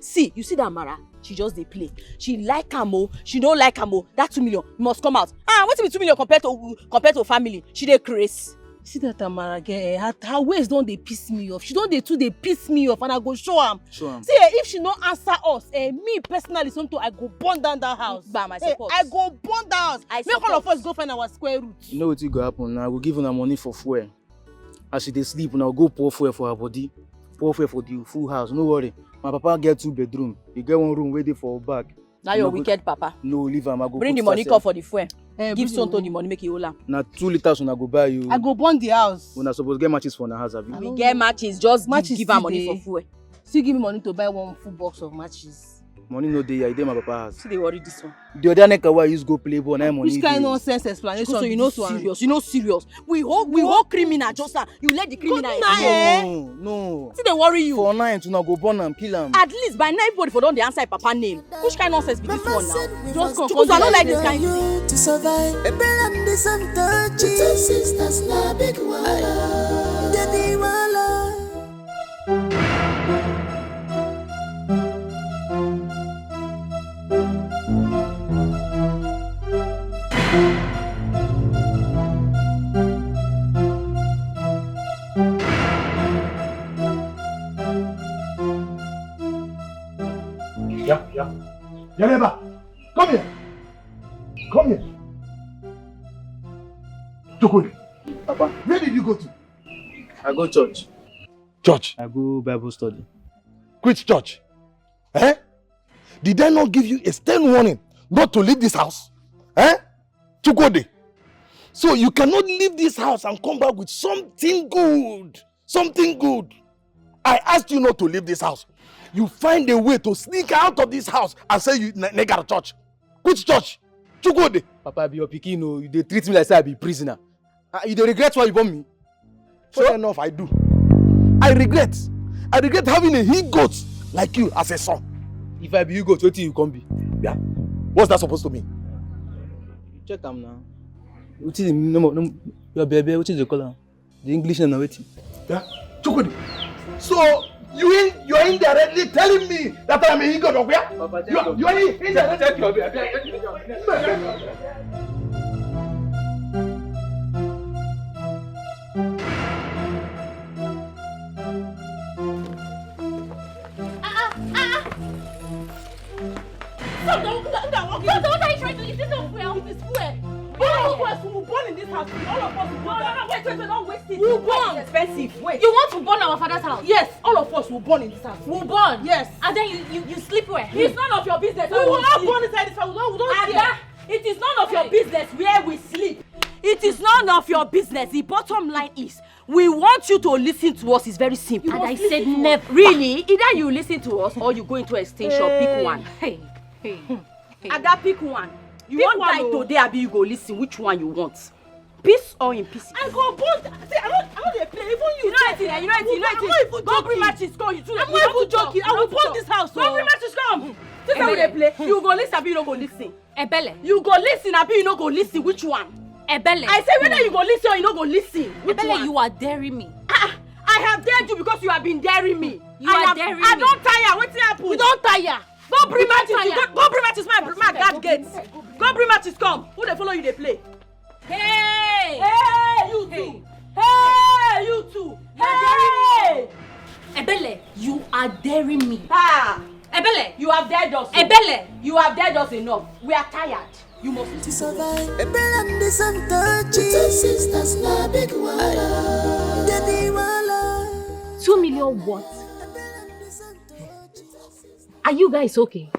See, you see that Mara? She just they play. She like Camo, she don't like Camo. That 2 million must come out. What's be 2 million compared to family? She dey craze. See that Tamara girl, her ways don't they piss me off. She don't they too they piss me off, and I go show am. See, if she no answer us, me personally, something I go burn down that house. By my support. I go burn down house. Make all of us go find our square root. You know what will go happen now? We'll give her money for fuel. As she dey sleep, now go pour fuel for her body. Pour fuel for the full house. No worry. My papa get 2 bedroom. He get 1 room waiting for her back. Now you're wicked, Papa. No, leave am. I go bring the money, call for the fuel. Give Tonto the money, make it all up. Now 2 liters when I go buy you. I go burn the house. When I suppose get matches for the house, have you? We get matches, just give her money for fuel. Still give me money to buy 1 full box of matches. Money no dey, I dey my papa house. See they worry this one. The other neck why use go play ball, now money. Which kind of nonsense explanation? So you know serious, you know serious. We hold criminal just now. You let the criminal. No. See they worry you. For 9 to now go burn and kill him. At least by 9 everybody for don't answer Papa name. Which kind of nonsense be this one now? Just because I don't like this kind of thing. To survive, a and this and touchy. Two sisters na big wala. Debbie wala. Yeah, neighbor, come here. Come here. Chukwu, Papa, where did you go to? I go church. Church. I go Bible study. Which church? Eh? Did I not give you a stern warning not to leave this house? Eh? Chukwu. So you cannot leave this house and come back with something good. Something good. I asked you not to leave this house. You find a way to sneak out of this house and say you got a church. Which church? Chukode. Papa, be your pikin, no. You dey treat me like say I be prisoner. You dey regret why you born me? Sure enough, I do. I regret having a he-goat like you as a son. If I be you goat, what you can be? Yeah. What's that supposed to mean? Check them now. What is no your baby? What is the color? The English and waiting. Yeah. Chukudi. So you're indirectly telling me that I'm a he-goat of where? You're indirectly. What are you trying to do? Is this not fuel? It is fuel. All of us will burn in this house. All of us will burn. No, wait, don't waste it. We'll burn. It's expensive. Wait. You want to burn our father's house? Yes, all of us will burn in this house. We'll burn? Yes. And then you sleep where? It's none of your business. We will not burn inside this house. We don't care. It is none of your business where we sleep. It is none of your business. The bottom line is, we want you to listen to us. It's very simple. And I said never. Really? Either you listen to us or you go into extension. Pick one. Hey. Ada, pick one. You pick want one die today, Abi, you go listen. Which one you want? Peace or in peace? I go both. See, I don't play. Even you. You know it. Go bring matches. Go. I'm not even joking. I will burn this house. Go bring matches. Come. This is how they play. You go listen, Abi, you no go listen. Ebele. You go listen, Abi, you no go listen. Which one? Ebele. I say whether you go listen or you no go listen. Which Ebele, one? you are daring me. I have dared you because you have been daring me. Daring me. I don't tire. What's happened? You don't tire. Go bring matches. Go bring matches. My guard gates. Go bring matches. Come. Who they follow you? They play. Hey, you two. Hey, you two. Hey, Ebele, you are daring me. Ebele, you have dared us. Ebele, you have dared us enough. We are tired. You must survive. Ebele and the Santo sisters na big wala. Daddy wala. 2 million what? Are you guys okay?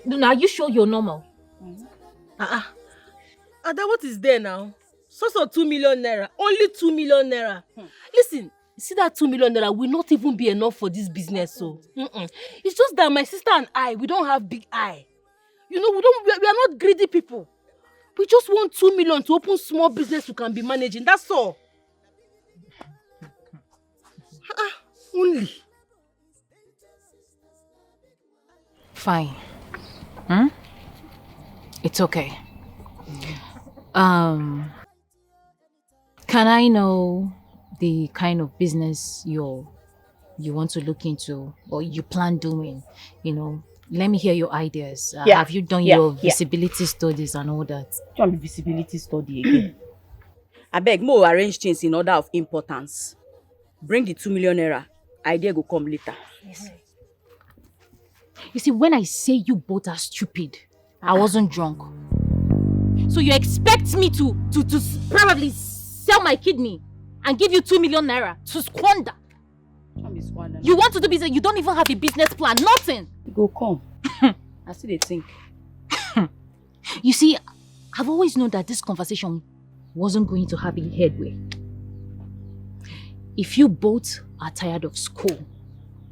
No, are you sure you're normal? Ada, what is there now? So 2 million naira. Only 2 million naira. Listen, see that 2 million naira will not even be enough for this business. So, it's just that my sister and I, we don't have big eye. You know, we are not greedy people. We just want 2 million to open small business we can be managing. That's all. Only. Fine. It's okay. Can I know the kind of business you want to look into or you plan doing? You know, let me hear your ideas. Have you done your visibility studies and all that? Don't visibility study again. I beg, more arrange things in order of importance. Bring the 2 million naira. Idea go come later. Yes. You see, when I say you both are stupid, I wasn't drunk. So you expect me to probably sell my kidney and give you 2 million naira to squander? You want to do business, you don't even have a business plan, nothing. You go come. I still think. You see, I've always known that this conversation wasn't going to have a headway. If you both are tired of school,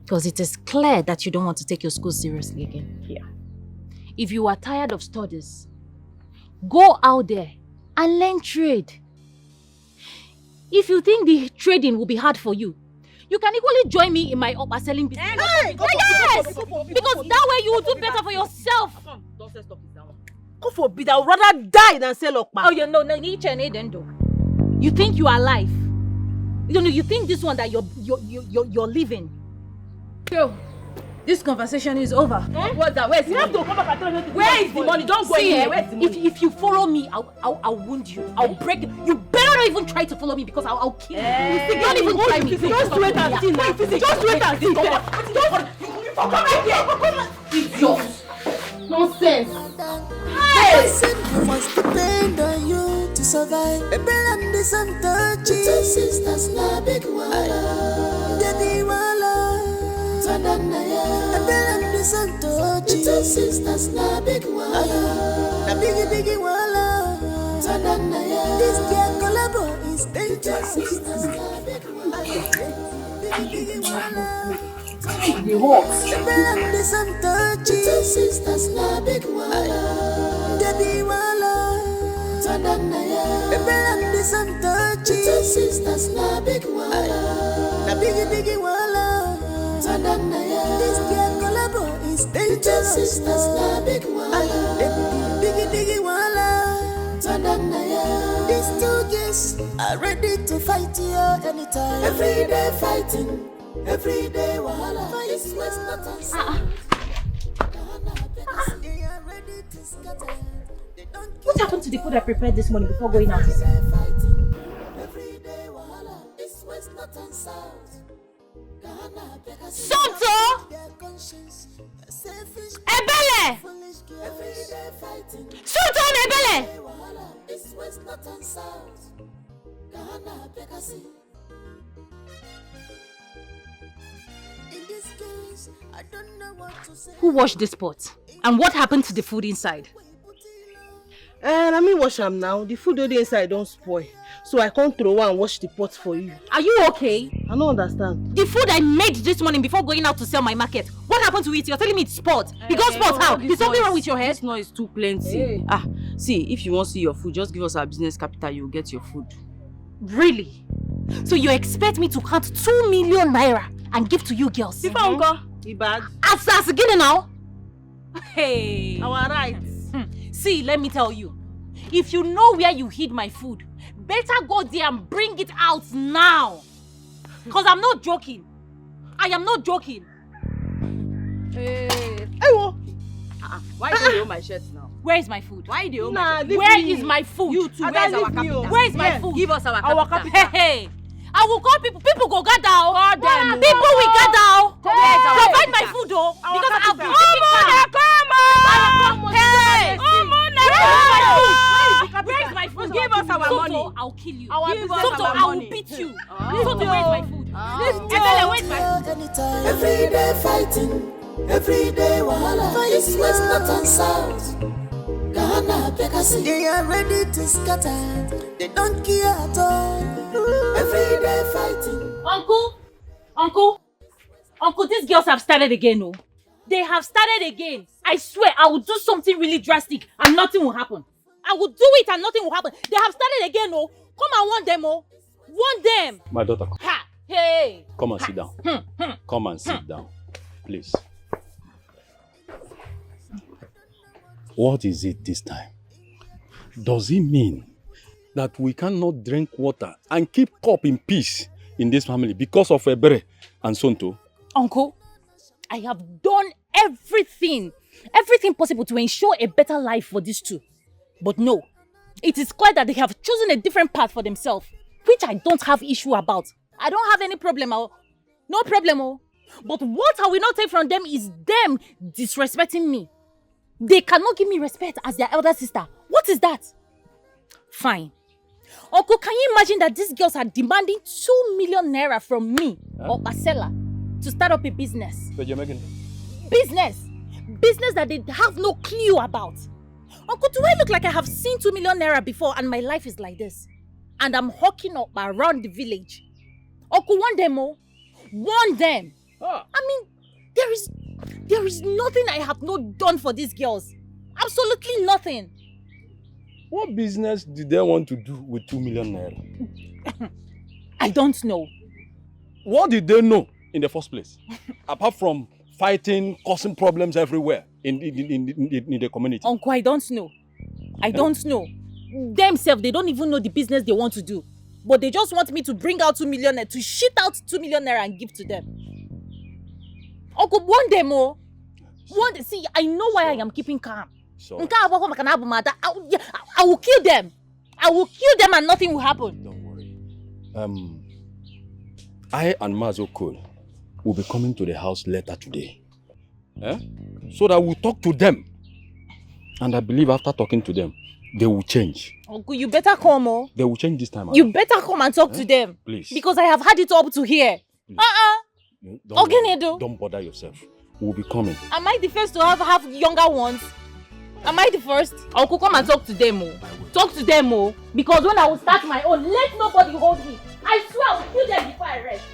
because it is clear that you don't want to take your school seriously again. Yeah. If you are tired of studies, go out there and learn trade. If you think the trading will be hard for you, you can equally join me in my upper selling business. Yes! Because that way you will do better for yourself. Don't say stop this down. God forbid, I would rather die than sell okpa. Oh, you know, you think you are alive. You think this one that you're living. Yo, this conversation is over. What's that? Where's the money? Come back and tell me Where is the money? Don't go in here. Where's the money? If you follow me, I'll wound you. I'll break you. You better not even try to follow me because I'll kill you. Don't even try me. Just wait and see now. Just wait and see. You come right here. Idiot. Nonsense. Listen, you must depend on you to survive. Ebele and the Santo sisters na big wala. Daddy wala. Ebele and the Santo sisters na big wala. Na biggie wala. This girl collabo is dangerous. Sisters na big wala. The hot. Two sisters na big wala. Debbie wala. Tadannaya. Ebelandi santochi. Two sisters na big wala. Na biggie wala. Tadannaya. This girl collabo is dangerous. Two sisters na big wala. Biggie wala. Tadannaya. These two girls are ready to fight you anytime. Every day fighting. Every day wahala. This was not answer. What happened to the food I prepared this morning before going out to sell? Tonto! Ebele! Tonto and Ebele! Who washed this pot? And what happened to the food inside? And I mean wash them now. The food already inside don't spoil. So I can't throw one and wash the pot for you. Are you okay? I don't understand. The food I made this morning before going out to sell my market. What happened to it? You're telling me it's spoiled. You got spoiled how? Is something wrong with your head? This noise is too plenty. Hey. See, if you want to see your food, just give us our business capital, you'll get your food. Really? So you expect me to count 2 million naira and give to you girls? If uncle, he bad. As again now? Hey. Our rights. See, let me tell you. If you know where you hid my food, better go there and bring it out now. Because I'm not joking. I am not joking. Hey. Why do you own my shirt now? Where is my food? Why do you own my Nah, shirt? leave Where me. is my food? You too, where's our capital? Where is my Yeah. food? Give us our Our capital. capital. Hey, I will call people. People go gather. Call them. People will gather. Where's our Provide my capital? food, though. Our Because I've capital. been taking Hey! Where is my food? Give us our money. Tonto, I'll kill you. Give us Tonto, our I will money. beat you. Oh. Tonto, where is my food? Ebele, where is my food? Every day fighting, every day wahala. This was not answered. Ghana Pekasi, they are ready to scatter. They don't care at all. Every day fighting. Uncle, these girls have started again, oh. They have started again. I swear, I will do something really drastic and nothing will happen. I will do it and nothing will happen. They have started again, oh. Come and warn them, oh. Warn them. My daughter, Ha! Hey! come and sit down. Come and sit down, please. What is it this time? Does it mean that we cannot drink water and keep cup in peace in this family because of Ebere and Sonto? Uncle, I have done everything possible to ensure a better life for these two. But no, it is clear that they have chosen a different path for themselves, which I don't have issue about. I don't have any problem, oh. No problem, oh. But what I will not take from them is them disrespecting me. They cannot give me respect as their elder sister. What is that? Fine. Uncle, can you imagine that these girls are demanding 2 million naira from me or Marcella to start up a business? So you're making... Business that they have no clue about. Uncle, do I look like I have seen 2 million naira before and my life is like this? And I'm hawking up around the village. Uncle, warn them, oh. Warn them. I mean, there is nothing I have not done for these girls. Absolutely nothing. What business do they want to do with 2 million naira? I don't know. What did they know in the first place? Apart from fighting, causing problems everywhere in the community. Uncle, I don't know. I don't know. Themselves, they don't even know the business they want to do. But they just want me to bring out 2 million naira, to shit out 2 million naira and give to them. Uncle, warn them, oh. See, I know why I am keeping calm. Sorry. I will kill them. I will kill them and nothing will happen. Don't worry. I and Mazo Cole will be coming to the house later today. So that we'll talk to them. And I believe after talking to them, they will change. Uncle, you better come, oh. They will change this time around. You better come and talk to them. Please. Because I have had it up to here. Don't bother yourself. We'll be coming. Am I the first to have younger ones? Am I the first? Uncle, come and talk to them, oh. Talk to them, oh. Because when I will start my own, let nobody hold me. I swear I will kill them before I rest.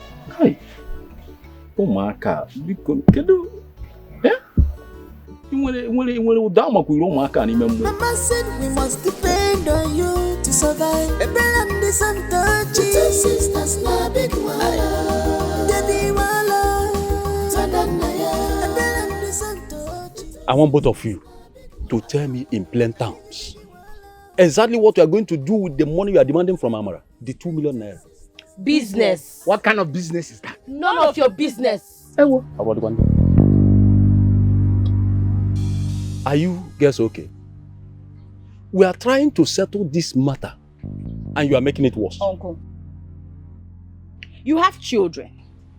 ụmụaka biko kedu nwere ụda maka iri ụmụaka n'ime mmụọ. Mama said we must depend on you to survive. Ebelandi Santochi, two sisters na big wala. Debi wala, Tadanaya. Ebelandi Santochi. I want both of you to tell me in plain terms exactly what you are going to do with the money you are demanding from Amara, the 2 million naira. Business. What kind of business is that? None of your business. How about the one? Are you guys okay? We are trying to settle this matter and you are making it worse. Uncle, you have children.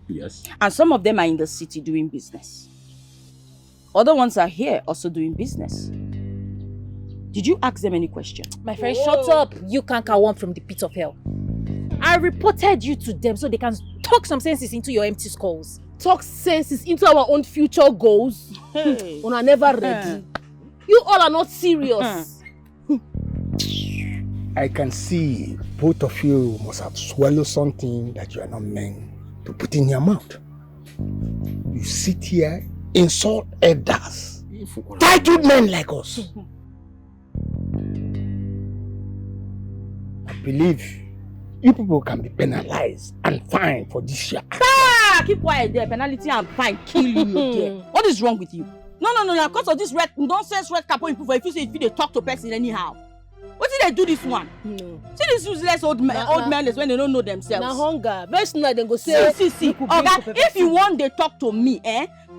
Yes. And some of them are in the city doing business. Other ones are here also doing business. Did you ask them any question? My friend, shut up. You can't count one from the pit of hell. I reported you to them so they can talk some senses into your empty skulls. Talk senses into our own future goals. Hey. Una never ready. You all are not serious. I can see both of you must have swallowed something that you are not meant to put in your mouth. You sit here, insult elders, titled men like us. I believe you people can be penalized and fined for this year. Keep quiet there. Penalty and fine kill you there. What is wrong with you? No. Because of this red nonsense red cap people, if you they talk to person anyhow. What did they do this one? No. See this useless old men when they don't know themselves. Na hunger. Very soon they go say. See. Okay, if you want they talk to me,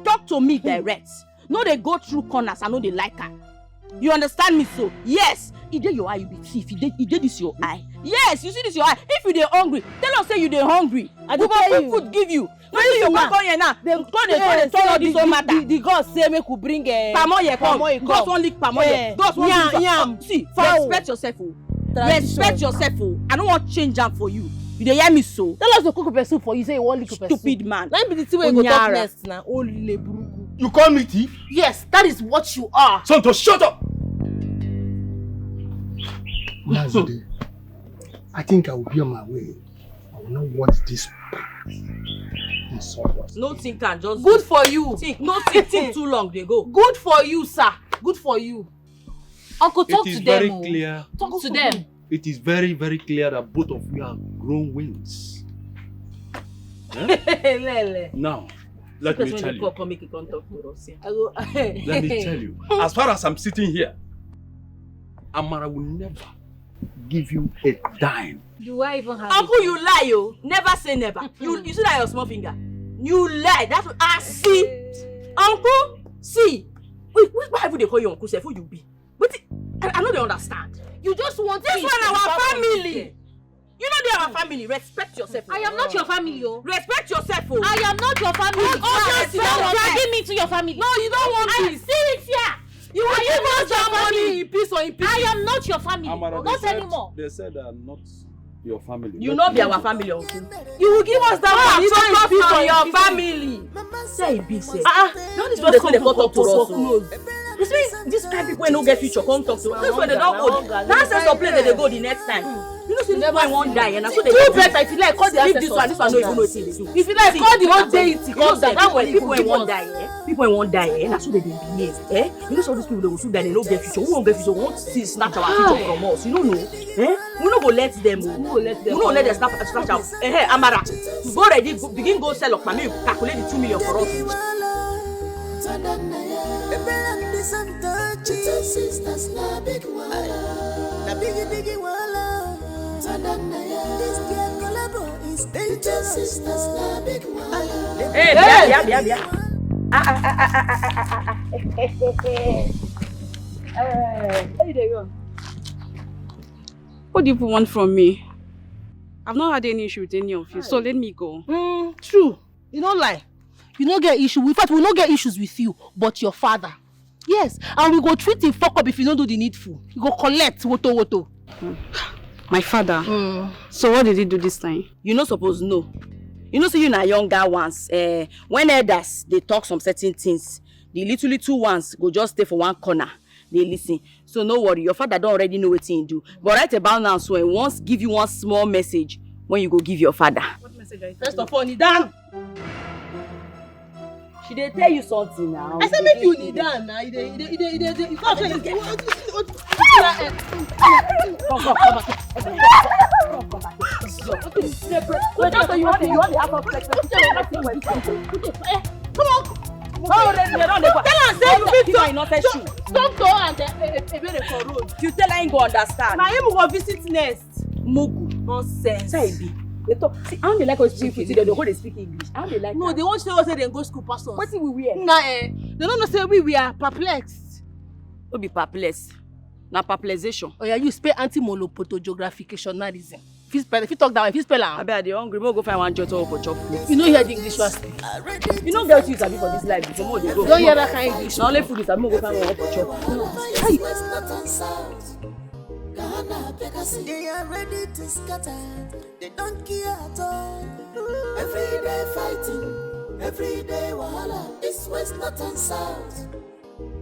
talk to me direct. No, they go through corners. I know they like her. You understand me so? Yes. He did your eye, you be thief. He did this your eye. Yes, you see this your eye. If you dey hungry, tell us say you dey hungry. I go put food give you. No, you come here now. They turn all this whole matter. The God say make we bring Pamoye come. God won't lick Pamoye. God won't see. Respect yourself, oh. Respect yourself, oh. I don't want change am for you. You dey hear me so? Tell us to cook pepper soup for you. Say you want lick pepper soup. Stupid man. Let me be the thing where you go talk next now. Ole buruku. You call me thief? Yes, that is what you are. Tonto, shut up! Mazude, I think I will be on my way. I will not watch this. No think and just good for you. Think too long they go. Good for you, sir. Good for you. Uncle, talk to them. It is very clear. Talk to them. It is very, very clear that both of you have grown wings. Now, let me tell you. Let me tell you. As far as I'm sitting here, Amara will never give you a dime. Do I even have Uncle, you lie, yo. Never say never. You see that your small finger? You lie. That's what I see. Uncle, see. Why would they call you Uncle? Say who you be? But I know they understand. You just want this one our family. You know they are our family. Respect yourself. I am not your family, oh. Respect yourself, oh. I am not your family. Yes, you are dragging me to your family. No, you don't want to. See it here. You will give us your money in peace or in peace. I am not your family. Amara, not anymore. They said they are not your family. You not be our family, uncle. You will give us that money in peace or your family. Say it be said. That is what they talk to us. You see, this kind of people when no get future come talk to us. That's why they don't go. That's the place that they go the next time. You know, see, never won't die, and so they do better. If you like, call the ancestors. This one no even know what they do. If you like, call the one deity. Cause that way people won't die. People won't die. That's what they behave. You know, some of these people they will soon die. They don't get future. We won't get future. We won't see snatch our future from us. You don't know. We not go let them. We not let them snatch out. Amara, go ready. Begin go sell up. Maybe calculate the 2 million for us. Hey, yeah. Hey, there you go. What do you want from me? I've not had any issue with any of you, so let me go. True. You don't lie. You don't get issue. In fact, we don't get issues with you, but your father. Yes, and we go treat him fuck up if you don't do the needful. You go collect woto. My father. So what did he do this time? You not supposed to know. You know, see you na younger ones. When elders they talk some certain things, the little ones go just stay for one corner. They listen. So no worry, your father don't already know what he do. But right about now, so he wants give you one small message when you go give your father. What message? First of all, kneel down. She dey tell you something now. I said make you kneel down now. You come say you come on. Oh, then you don't tell her say you fit do innocent shoe. Tonto and Ebere for road. You tell her ain't go understand. Na him go visit next. Mugu. Nonsense. Say be. They talk. See, I don't like us speak English. They don't speak English. I don't like. No, they won't say us say they go school pastors. What we wear? Nah, they don't know say we are perplexed. We be perplexed. Na perplexation. Oh yeah, you spell anti-monopotogeographicationalism. If you talk that way, if you spell am. I bet they hungry. Mo go find one jot for chop. You know hear the English one speak. You know get you sabi for this life. Before mo dey go. Don't hear that kind of English. Na only food is abi mo go find one for chop. They are ready to scatter. They don't care at all. Every day fighting, every day wahala. East, west, north and south.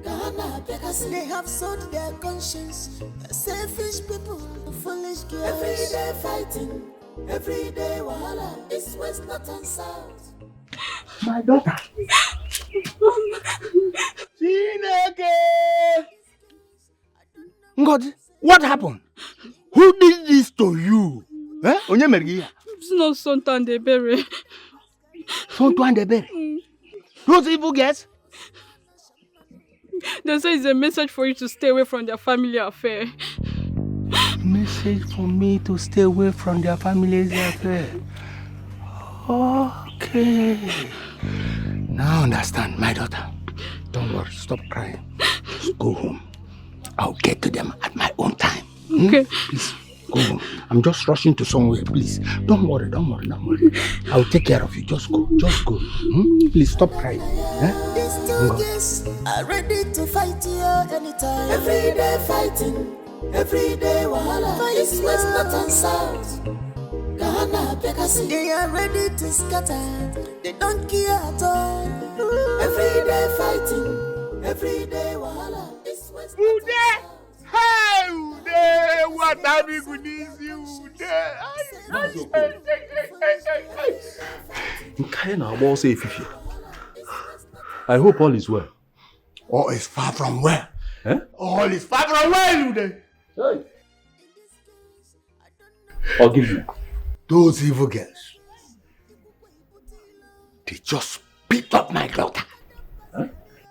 Ghana, Bekasi. They have sold their conscience. Selfish people, foolish girls. Every day fighting, every day wahala. East, west, north and south. My daughter. Chineke! God, what happened? Who did this to you? Eh? Onye mere gị? It's not Tonto and Ebere. Tonto and Ebere? Those evil girls? They say it's a message for you to stay away from their family affair. Message for me to stay away from their family's affair. Okay. Now I understand, my daughter. Don't worry, stop crying. Just go home. I'll get to them at my own time. Okay. Please, go home. I'm just rushing to somewhere, please. Don't worry. I'll take care of you. Just go. Please stop crying. These two girls are ready to fight you anytime. Every day fighting, every day wahala. East, west, north and south. Ghana, Bekasi. They are ready to scatter. They don't care at all. Every day fighting, every day wahala. East, west, north and south. Hey, Ude, what have you good is you, Ude? I hope all is well. All is far from well. Eh? All is far from well, Ude. Hey. I'll give you. Those evil girls, they just beat up my daughter. Huh?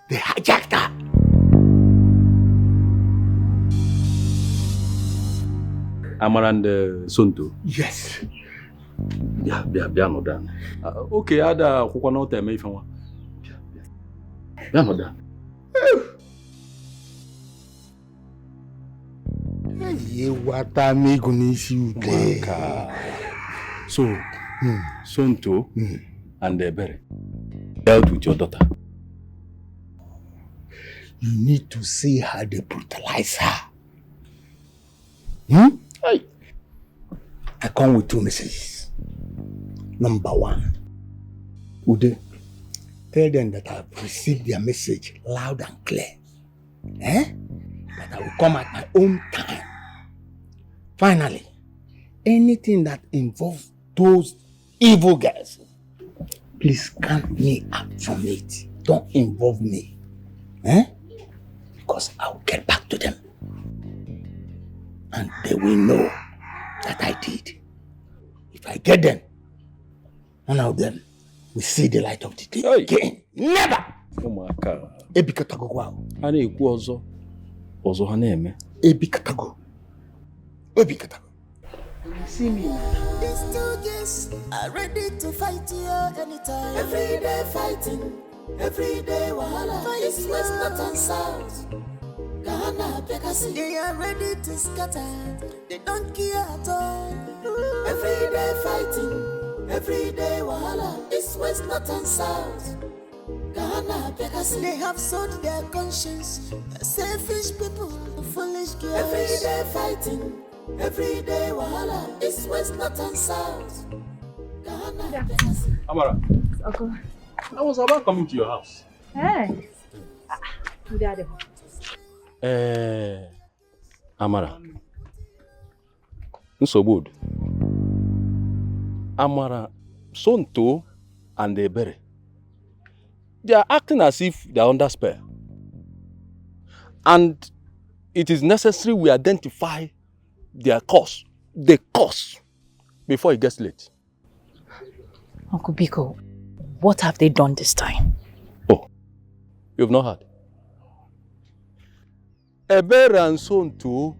They hijacked her. Amara and Tonto. Yes. Yeah, no done. Okay, ada akwụkwọ na ọta eme ife nwa. Bịa no done. Ye wata mego n'isi Ude. So, Tonto and Ebere dealt with your daughter. You need to see how they brutalize her. Hey. I come with two messages. Number one, Ude, tell them that I've received their message loud and clear. That I will come at my own time. Finally, anything that involves those evil guys, please count me out from it. Don't involve me. Because I'll get back to them. And they will know that I did. If I get them, none of them will see the light of the day again. Never! Ụmụaka. Ebikatago wow. Ha na-ekwu ọzọ ha na-eme. Ebikatago. See me. These two girls are ready to fight you anytime. Every day fighting, every day wahala. East, west, north and south. Ghana, Bekasi. They are ready to scatter. They don't care at all. Every day fighting, every day wahala. East, west, north and south. Ghana, Bekasi. They have sold their conscience. Selfish people, foolish girls. Every day fighting, every day wahala. East, west, north and south. Ghana, Bekasi. Amara. Okay. I was about coming to your house. Hey. Amara. Nsogbu. Amara, Tonto and Ebere They are acting as if they are under spell. And it is necessary we identify their cause, the cause, before it gets late. Uncle Biko, what have they done this time? Oh, you've not heard? Ebere and Tonto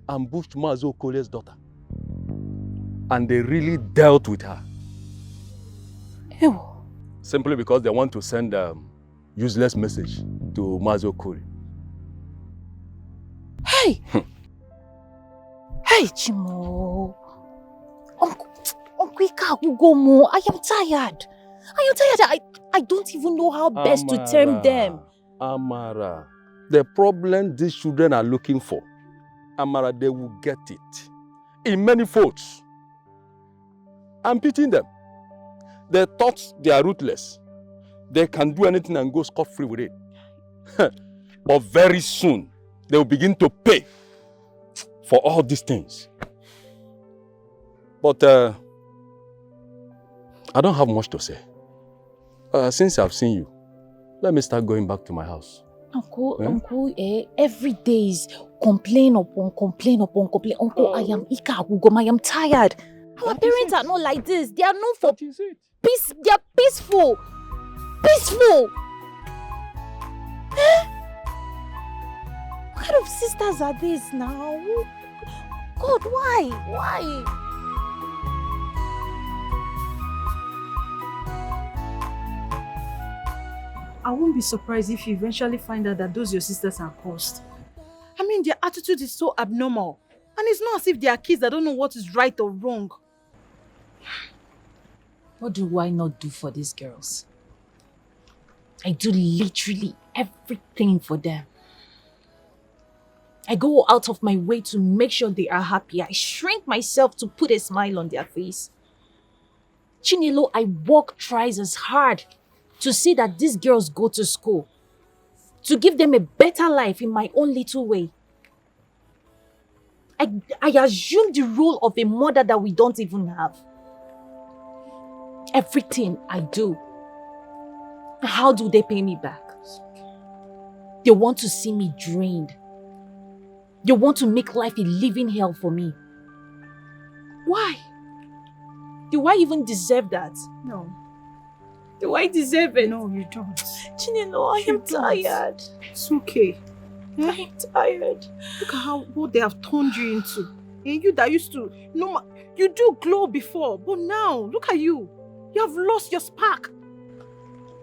ambushed Mazo Kole's daughter. And they really dealt with her. Ew. Simply because they want to send a useless message to Mazo Kole. Hey! Hey, Chimo. Uncle Ika Ugomo, I am tired. I don't even know how best to term them. Amara, the problem these children are looking for, Amara, they will get it. In many folds. I'm pitying them. They thought they are ruthless. They can do anything and go scot-free with it. But very soon, they will begin to pay for all these things. But I don't have much to say. Since I've seen you, let me start going back to my house. Uncle, every day is complain upon complain. Uncle, I am Ika Agugom, I am tired. Our parents are not like this. They are known for peace. They are peaceful. Peaceful. What kind of sisters are these now? God, why? Why? I won't be surprised if you eventually find out that those your sisters are cursed. I mean, their attitude is so abnormal. And it's not as if they are kids that don't know what is right or wrong. What do I not do for these girls? I do literally everything for them. I go out of my way to make sure they are happy. I shrink myself to put a smile on their face. Chinelo, I work twice as hard to see that these girls go to school, to give them a better life in my own little way. I assume the role of a mother that we don't even have. Everything I do. How do they pay me back? They want to see me drained. They want to make life a living hell for me. Why? Do I even deserve that? No. Do I deserve it? No, you don't. Chinelo, I am tired. It's okay. I am tired. Look at what they have turned you into. And you that used to, you do glow before, but now, look at you. You have lost your spark.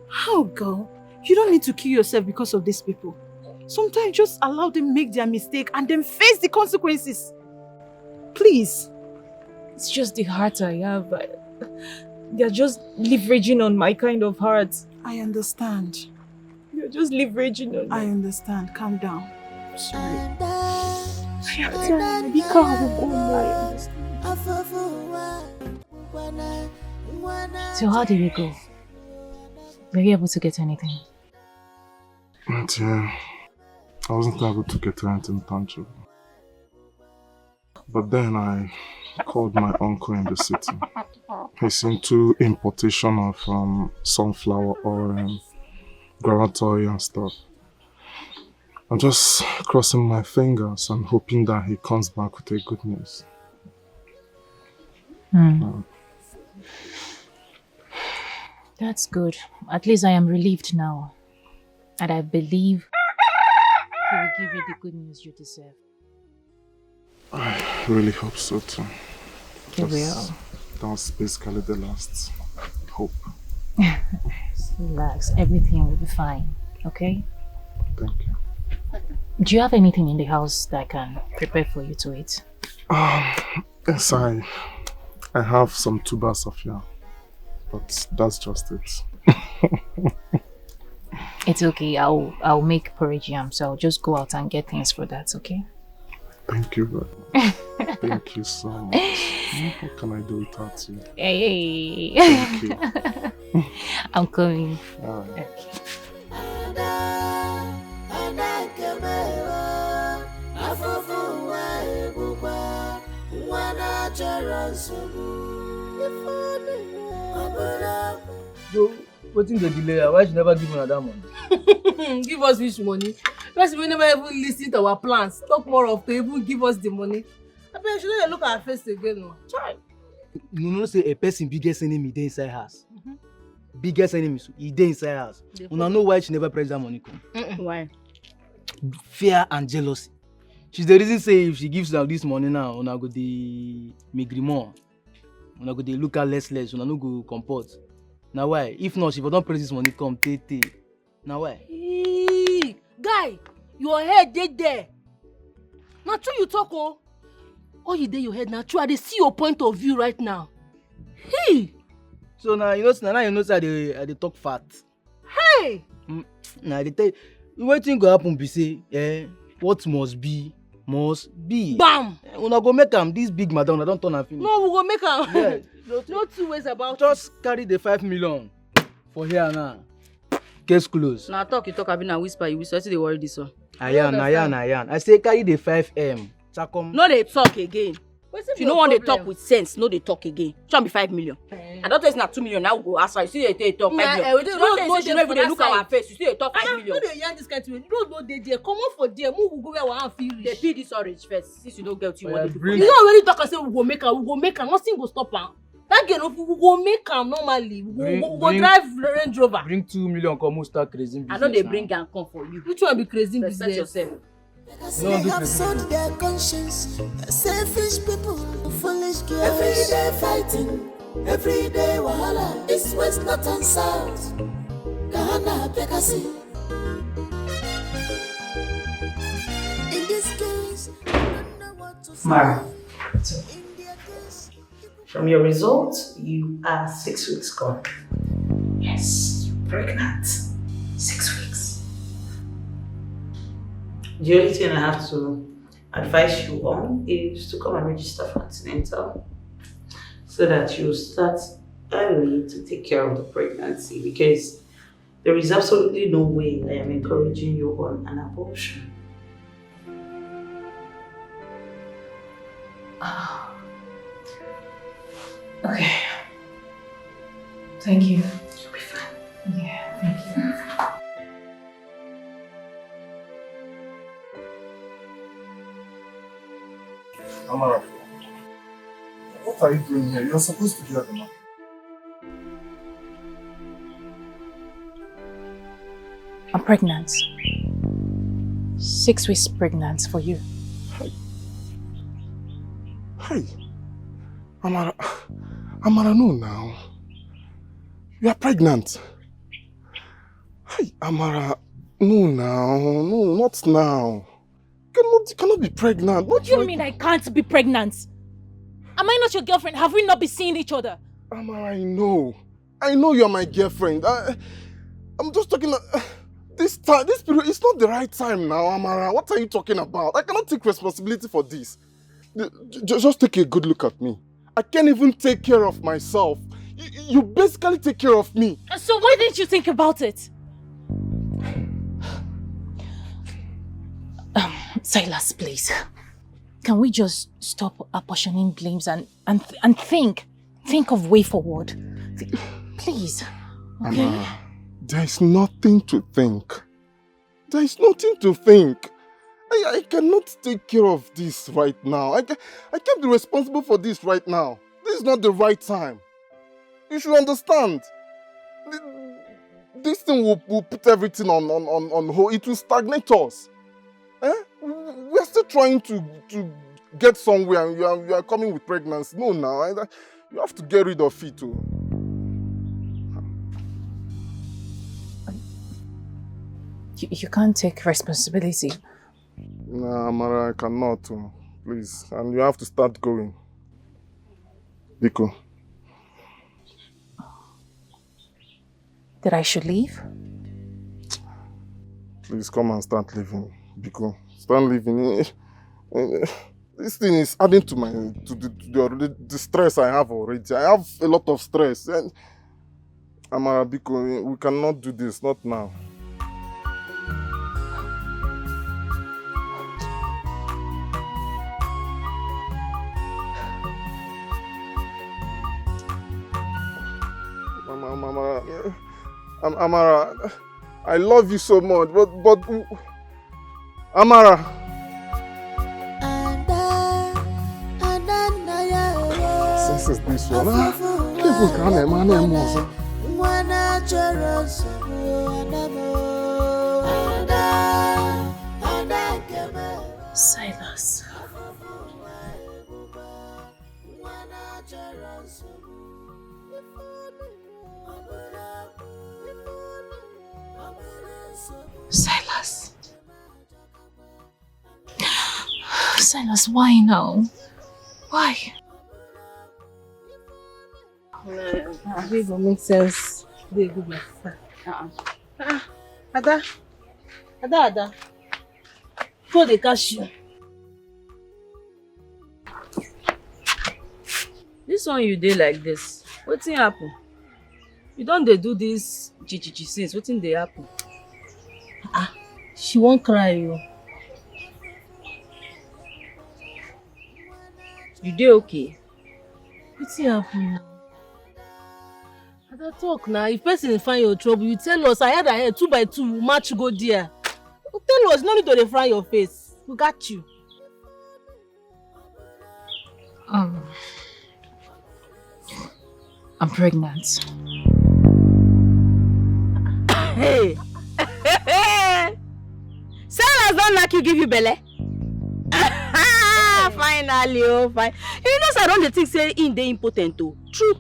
How, girl? You don't need to kill yourself because of these people. Sometimes just allow them make their mistake and then face the consequences. Please. It's just the heart I have. They're just leveraging on my kind of heart. I understand. You're just leveraging on me. I understand. Calm down. Sorry. So how did it go? Were you able to get anything? Yeah, I wasn't able to get anything tangible. But then I called my uncle in the city. He's into importation of sunflower oil, groundnut oil and stuff. I'm just crossing my fingers and hoping that he comes back with a good news. That's good. At least I am relieved now. And I believe he will give you the good news you deserve. I really hope so too. He will. That's basically the last hope. Relax, everything will be fine, okay? Thank you. Do you have anything in the house that I can prepare for you to eat? Yes, I have some tubers of yam, but that's just it. It's okay, I'll make porridge yam, so I'll just go out and get things for that, okay? Thank you very much. Thank you so much. What can I do without you? Hey. Thank you. I'm coming. Alright. Wetin dey delay her? Why she never give una that money? Give us which money? First, we never even listen to our plans. Talk more of to even give us the money. I mean, should I look at her face again? No. Try. You know say a person biggest enemy dey inside house. Biggest enemy, so he dey inside house. Una know why she never press that money come? Why? Fear and jealousy. She's the reason say if she gives her this money now, una go dey make more. Una go dey look her less. Una no go comport. Now why? If not, she for don't press this money come tete. Now why? Hey, guy, your head dey there. Now true you talk oh. All you dey your head now true. I dey see your point of view right now. Hey. So now you know say I dey talk fat. Hey. Now they tell you wetin go happen be say what must be must be. Bam. Una go make am this big madam. I don't turn am finish. No, we go make am. Yeah. No two ways about just carry the 5 million for here now. Case closed. Now talk you talk, I been a whisper, you whisper. I see they worry this one. Ayan. I say carry the 5M. Chakom. No, they talk again. If you don't want to talk with sense, no, they talk again. Should be 5 million. I don't think it's not 2 million. Now go ask her. You see they talk 5 million. You don't say they look at our face. You see they talk 5 million. No, they yarn this kind of thing. You don't know they there. Come on for there. Move, we go where we want feel. They pay this orange first. Since you don't get what you want. You don't already talk and say we go make her. Nothing go stop her. That girl, we go make her normally. We go drive Range Rover. Bring 2 million. Come start crazy business. I know they bring and come for you. Which one be crazy business? Respect yourself. They have sold their conscience. Selfish people, foolish girls. Every day fighting, every day wahala. East, west, north and south. Ghana, Bekasi. In this case, I don't know what to say. Mara, from your results, you are 6 weeks gone. Yes, pregnant. 6 weeks. The only thing I have to advise you on is to come and register for antenatal so that you start early to take care of the pregnancy, because there is absolutely no way I am encouraging you on an abortion. Okay. Thank you. You'll be fine. Yeah, thank you. Amara, what are you doing here? You're supposed to be at the market. I'm pregnant. 6 weeks pregnant for you. Hey, Amara, no now. You are pregnant. Hey, Amara, no now, no, not now. You cannot be pregnant. What do you mean I can't be pregnant? Am I not your girlfriend? Have we not been seeing each other? Amara, I know you're my girlfriend. I'm just talking. This period, it's not the right time now, Amara. What are you talking about? I cannot take responsibility for this. Just take a good look at me. I can't even take care of myself. You basically take care of me. So why didn't you think about it? Silas, please. Can we just stop apportioning blames and think of way forward? Please. Okay? Amara, there is nothing to think. There is nothing to think. I cannot take care of this right now. I can't be responsible for this right now. This is not the right time. You should understand. This thing will put everything on hold. It will stagnate us. We're still trying to get somewhere, and you are coming with pregnancy. No, now you have to get rid of it too. You can't take responsibility. Nah, Amara, I cannot. Please, and you have to start going. Biko. That I should leave? Please come and start living. Biko, start living. This thing is adding to the stress I have already. I have a lot of stress. And Amara, Biko, we cannot do this, not now. Mama, Amara, I love you so much, but Amara. Since it's this one, people can't man anymore. Silas. Silas. Silas, why now? Why? I think it makes sense. They go my friend. Ada. Before they catch you. This one you did like this. What's happen? You don't they do this since? What's they happen? She won't cry you. You did okay? What's happen now? Ada talk now. If person find your trouble, you tell us. I heard 2 by 2 match go there. Tell us, no need to fry your face. We got you. I'm pregnant. Hey! Silas don't like you give you belly. Finally, oh fine. You know, I don't think say in they impotent too. True.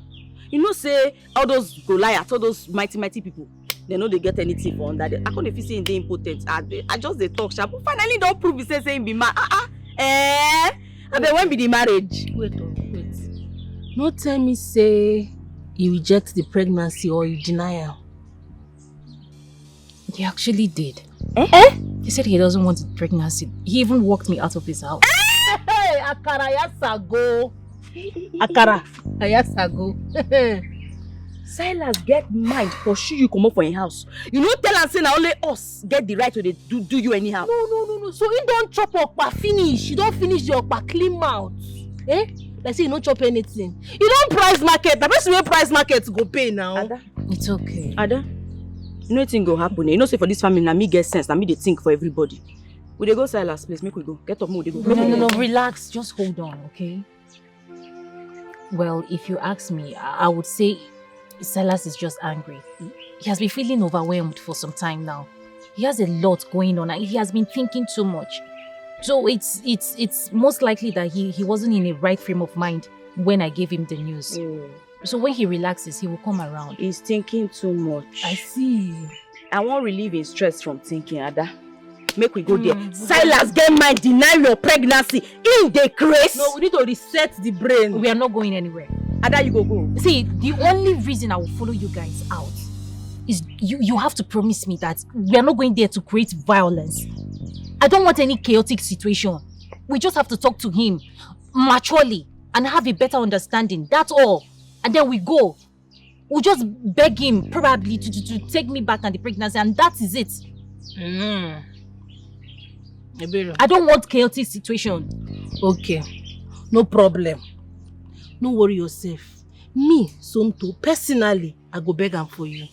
You know, say all those Goliaths, all those mighty people, they know they get anything for under them. I can't if you say in they impotent. I just they talk sharp. Finally, don't prove it say be mad. I bet when be the marriage? Wait. No tell me say you reject the pregnancy or you deny her. He actually did. Eh? He said he doesn't want the pregnancy. He even walked me out of his house. Hey, Akara yasago. Akara yasago. Silas get mind pursue you come up from your house. You know tell and say now only us get the right to do you anyhow. No. So you don't chop okpa finish. You don't finish your okpa clean mouth. Eh? Like say you don't chop anything. You don't price market. The best way price market go pay now. Ada. It's okay. Ada. You know nothing go happen. You know say for this family, na me get sense, na me they think for everybody. We dey go Silas, please, make we go. Get up, we dey go. No, relax. Just hold on, okay? Well, if you ask me, I would say Silas is just angry. He has been feeling overwhelmed for some time now. He has a lot going on and he has been thinking too much. So it's most likely that he wasn't in a right frame of mind when I gave him the news. So when he relaxes, he will come around. He's thinking too much. I see. I won't relieve his stress from thinking, Ada. Make we go there. Silas, get mind, deny your pregnancy. In the grace. No, we need to reset the brain. We are not going anywhere. Ada, you go. See, the only reason I will follow you guys out is you have to promise me that we are not going there to create violence. I don't want any chaotic situation. We just have to talk to him maturely and have a better understanding. That's all. And then we go. We'll just beg him probably to take me back and the pregnancy, and that is it. I don't want chaotic situation. Okay, no problem. No worry yourself. Me, Tonto, personally, I go beg him for you.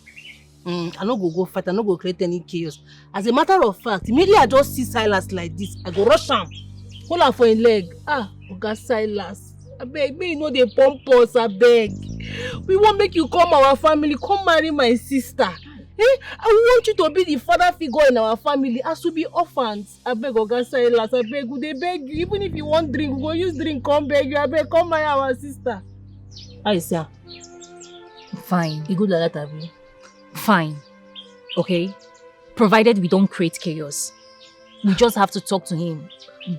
I no go fight, I no go create any chaos. As a matter of fact, immediately I just see Silas like this, I go rush him. Hold on for his leg. Oga Silas. I beg, me you know they pump us, I beg. We won't make you come our family, come marry my sister. I want you to be the father figure in our family as we be orphans. I beg Oga Silas, I beg you, they beg you. Even if you want drink, we go use drink, come beg you, I beg, come marry our sister. How is that? Fine. You good like that, Abi? Fine. Okay? Provided we don't create chaos. We just have to talk to him.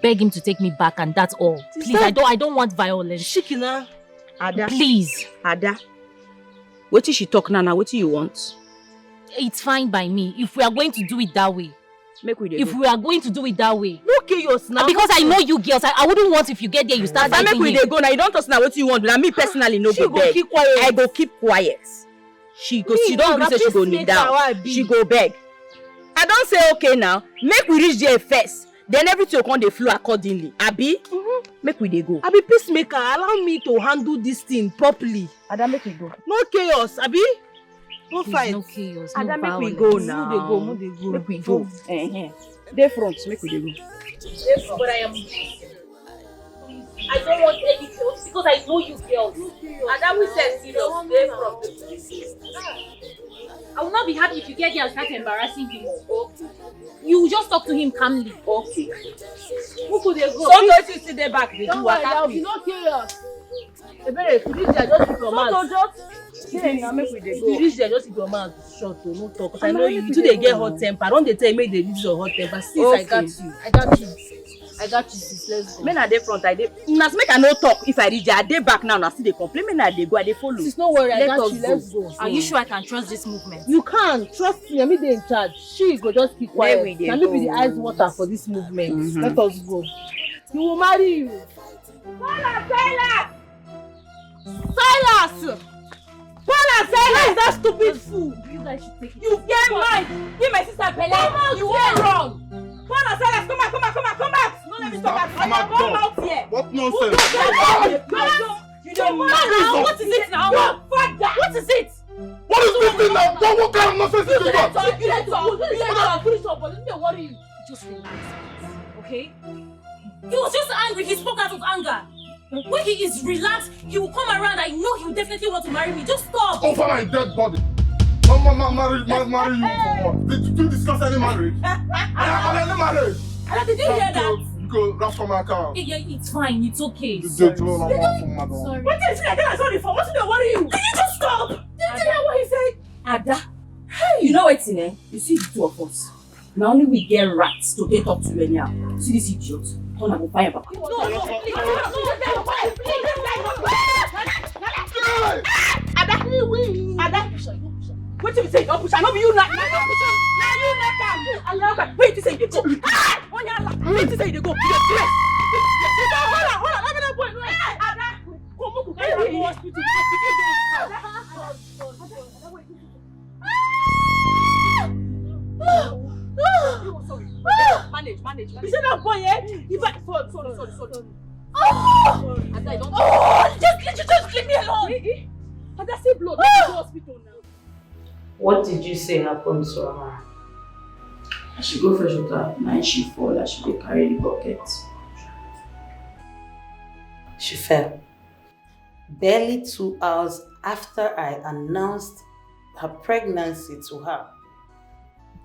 Beg him to take me back and that's all. Please, I don't want violence. Shikina. Ada. Please. Ada. What is she talk now? What do you want? It's fine by me if we are going to do it that way. Make we If we are going to do it that way. No chaos now. Because I know you girls. I wouldn't want if you get there, you start fighting. Make we go now. You don't trust now what you want. Now me personally no go beg. Keep quiet. I go keep quiet. She don't agree say she go kneel down. She go beg. I don't say okay now. Make we reach there first. Then everything will come dey flow accordingly. Abi? Make we dey go. Abi peacemaker, allow me to handle this thing properly. Ada, make we go. No chaos, Abi? No Please, fight. no chaos, no Ada, make we violence. go now. Move they go. Make we go. Dey front, make we dey go. But I am. I don't want any chaos because I know you girls. And that we said serious. Stay from the I will not be happy if you get here and start embarrassing him. Okay. You just talk to him calmly. Okay. Who could they go? Some don't you see the back, they do Don't worry, waka I'll be free. no chaos. Ebere, if you reach there, just keep your mouth. So just now make we dey If you go. reach there, just keep your mouth shut, oh, no talk. Cause I know you too dey get hot temper. Don't they tell you make they use your hot temper? Sis, I Okay. got you. I got you. I got you, sis. Let's go. Make na dey front, I dey. Na make I no talk. If I reach there, I dey back now. Na still dey complain. Make na dey go, I dey follow. Sis, no worry, I Let got us you. go. Let's go. Are you sure I can trust this movement? You can trust me. I'm in charge. She go just keep Where quiet. we dey Can you be the go? ice water for this movement? Mhm. Let us go. He will marry you. Silas! Silas, that stupid fool. You guys should take it. You get mind! Give my sister Bella! You went wrong! Silas, come back! No, let me talk. Come out, Come come. out here! What nonsense? You don't know. What is it now? Your father! What is it? What is this thing now? What kind of nonsense is this? You let talk. Finish up, but let me worry you. Just relax, okay? He was just angry. He spoke out of anger. When he is relaxed, he will come around. I know he will definitely want to marry me. Just stop. Over my dead body. Mama, marry you for what? Did you discuss any marriage? I any marriage? And did you hear that? You go that's from my account. Yeah, it's fine. It's okay. You don't know what from my door. Sorry. What is it again? Sorry for what's the worry you? Can you just stop? Did you hear what he said? Ada, you know what's in there? You see the two of us. Now only we get rats to get up to you anyhow. See this idiot. Turn and go fire back. No, please. Ada, what you say? Don't push. I know you not. Now you not come. Wait to say you go. Wait to say you go. You dress. Hold on. Let me not go. Ada, come carry me to hospital. Sorry. Manage. You said that boy, eh? Sorry. Ada, I don't. Just leave me alone. Ada, see blood. Let's go to hospital now. What did you say happened to her? I should go fetch water. Now she fall. I should carry the bucket. She fell. Barely 2 hours after I announced her pregnancy to her.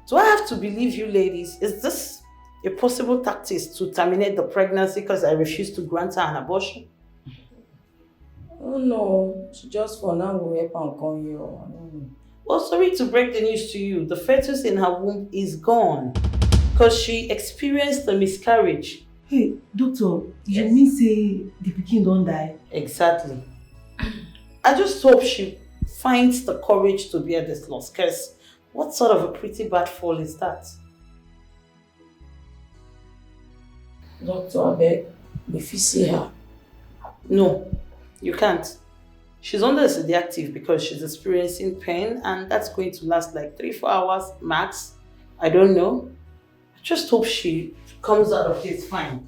Do I have to believe you ladies? Is this a possible tactic to terminate the pregnancy because I refuse to grant her an abortion? Oh no, she just for now will help and come here. Well, sorry to break the news to you. The fetus in her womb is gone because she experienced a miscarriage. Hey, doctor, you mean say the pikin don't die? Exactly. I just hope she finds the courage to bear this loss, because what sort of a pretty bad fall is that? Doctor, I beg, if you see her. No, you can't. She's under sedative because she's experiencing pain, and that's going to last like 3-4 hours max. I don't know. I just hope she comes out of this fine.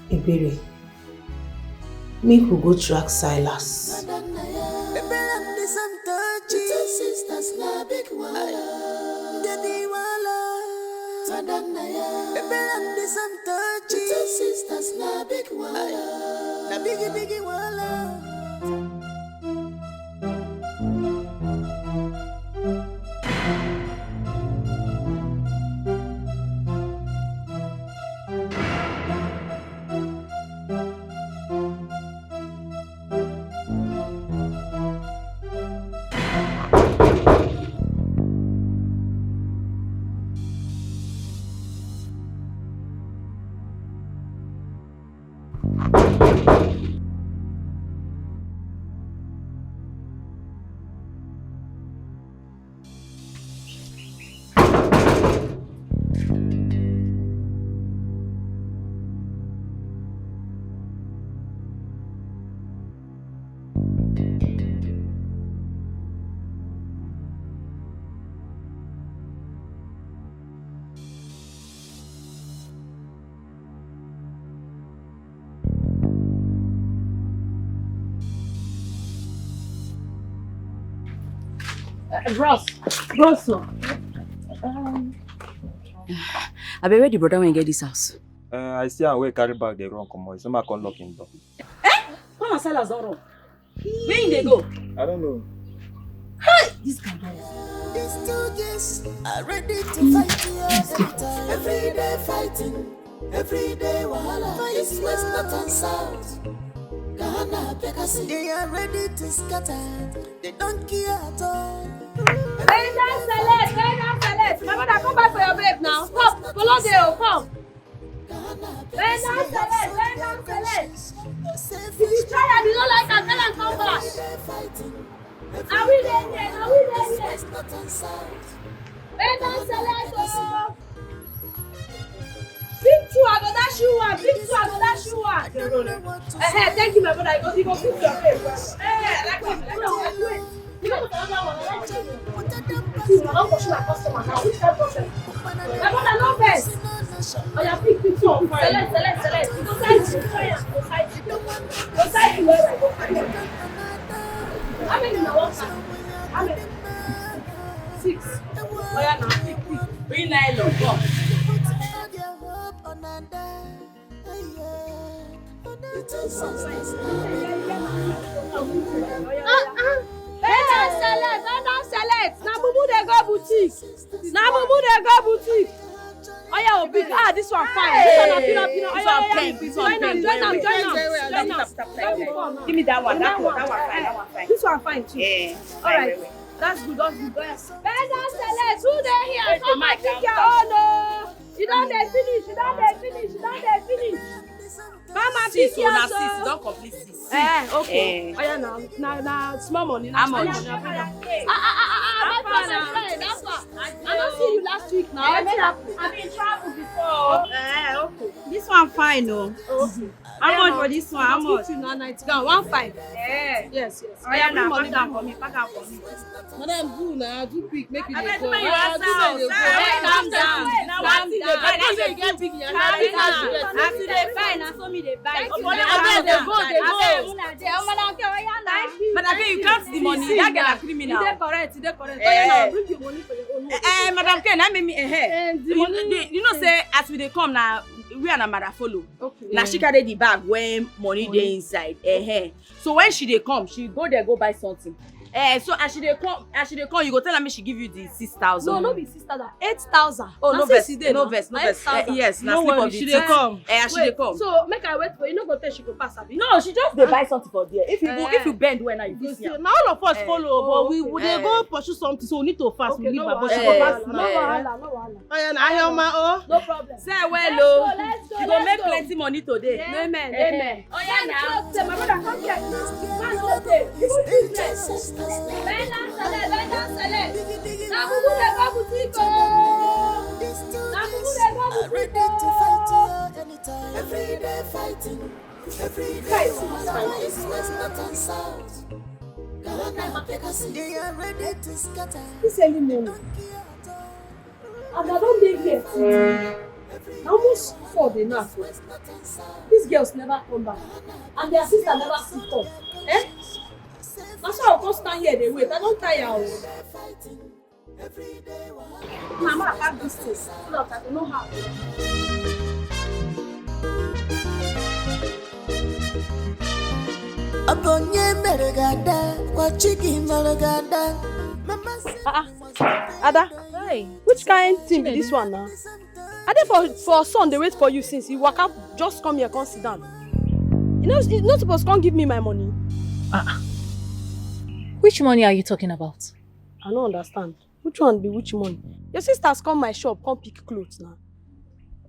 Ebere, make we go track Silas. Bros. I be ready, brother, when you get this house. I see how we carry back the wrong commode. So I can lock him door. Come on, Silas, don't run. Where they go? I don't know. Hey! This guy. These two guys are ready to fight you anytime. Every day fighting, every day wahala. East, west, north and south. Ghana, Pekasi. They are ready to scatter. They don't care at all. Hey, Celeste. My brother, come back for your babe now. Stop. Follow Deo, come. Hey, Celeste. If you try and you don't like her, tell her come back. Are we there? Hey, Celeste. Big two, I go dash you one. Thank you, my brother. You go fix your face. Like wait. You got another one. You don't push my customer now. Which kind of person? My brother, no best. Oh, yeah, pick two. Select. Go side to where I go. How many now? How many? 6. Oh, yeah, now pick. Bring 9 long. Come. Select. Na mumu dey go boutique. Oh yeah, big. This one fine. This one peanut. Join am. Give me that one. That one fine. This one fine too. Yeah. All right. That's good. Select. Who dey here? Come and pick your own. You don't finish. Come and pick your own. You don't complete 6. Okay. Oh yeah, now small money. How much? That's fine. I don't see you last week now. I've been travel before. Okay. This one fine, no. Okay. How much for this one? How much? 1.5. Yes. Oh yeah, now pack down for me. Madam, do now, do quick, make it I go. bet you your house. Calm down. Calm down. But I mean, you count the money. That girl a criminal. You correct. Bring your money for your own. Madam Ken, I me you know say as we dey come now, we and Amara follow. Okay. Now she carry the bag when money dey inside. So when she dey come, she go there go buy something. So as she dey come, you go tell her me she give you the 6,000. No be 6,000. 8,000. Oh, no verse. Yes, no slip of worry, the she tongue. dey come. She dey come. So make I wait for you. No go tell she go pass abi. No, she just dey buy something for there. If you bend when you You fit see, see am. now all of us follow, but we dey go pursue something, so we need to fast. We leave my but she go pass No now. wahala. Oh yeah, now hear my oh. No problem. Say well, Let's go. you go make plenty money today. Amen. Oh yeah, now. My brother, come here. Man, no dey. You go business. Select. Na mumu dey go boutique. Ready to fight you anytime. Every day fighting. Every day East, west, north and south. Ghana, Pekasi. They are ready to scatter. This early morning. And I don't dey here. Na almost 4 dey now. These girls never come back. And their sister never sit up. That's why I go stand here dey wait. I don't tire. Mama, I have this thing. So that I don't know how. Abonye mergada, wachiki mergada. Ada, which kind thing be this one now? I dey for son dey wait for you since you waka just come here, come sit down. You not supposed to come give me my money. Which money are you talking about? I don't understand. Which one be which money? Your sisters come my shop, come pick clothes now.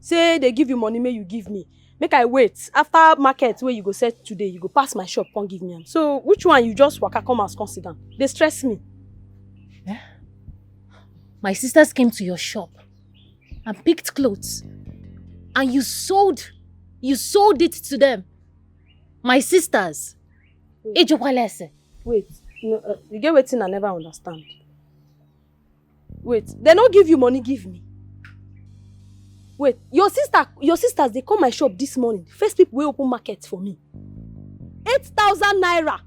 Say they give you money, may you give me. Make I wait. After market where you go set today, you go pass my shop, come give me am. So which one you just waka come as come sit down? They stress me. My sisters came to your shop and picked clothes. And you sold it to them. My sisters. Wait, no, you get waiting I never understand. Wait, they don't give you money, give me. Wait, your sisters, they come my shop this morning. First people will open market for me. 8,000 naira.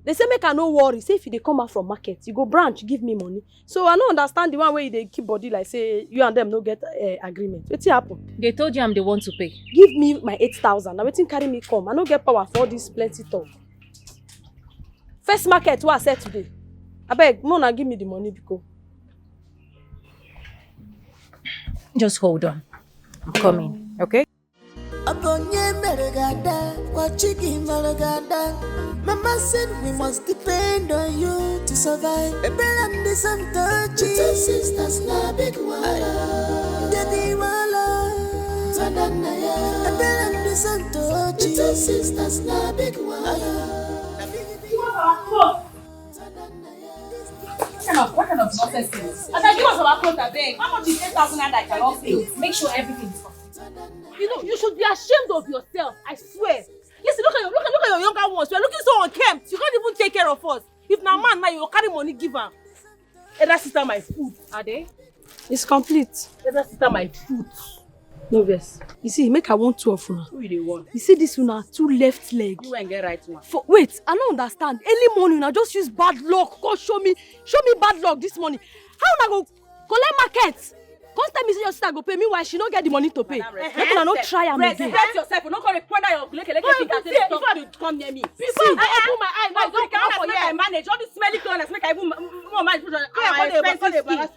They say make I no worry. Say if they come out from market, you go branch, give me money. So I don't understand the one way they keep body like say you and them no get agreement. What's happen? They told you I'm the one to pay. Give me my 8,000. Now waiting carry me come. I no get power for all this plenty talk. First market what I said today. I beg, Mona give me the money because. Just hold on. I'm coming, okay? Mama said we must depend on you to survive. Baby, and this I'm touching. Two sisters, na big wala. Daddy wala. Tadanaya. Baby, and this I'm touching. Two sisters, na big wala. What kind of nonsense is this? I said, give us our quote, I beg. How much is 8,000 and I cannot pay? Make sure everything is perfect. You know, you should be ashamed of yourself, I swear. Listen, look at your younger ones. You're looking so unkempt. You can't even take care of us. If now man, now you carry money, give her. And that sister my food. Are they? It's complete. And that sister my food. No verse. You see, make I want two of una. Who they want? You see this una two left leg. You ain't get right one. Wait, I don't understand. Early morning, I just use bad luck. Go show me bad luck this morning. How am I go collect market? Come tell me say your sister go pay me while she don't get the money to pay. Make una not try am again. Respect yourself. You don't call it point your before you come near me. Before I open my eye, now don't come for here. I manage all these smelly clothes. Make I even more manage.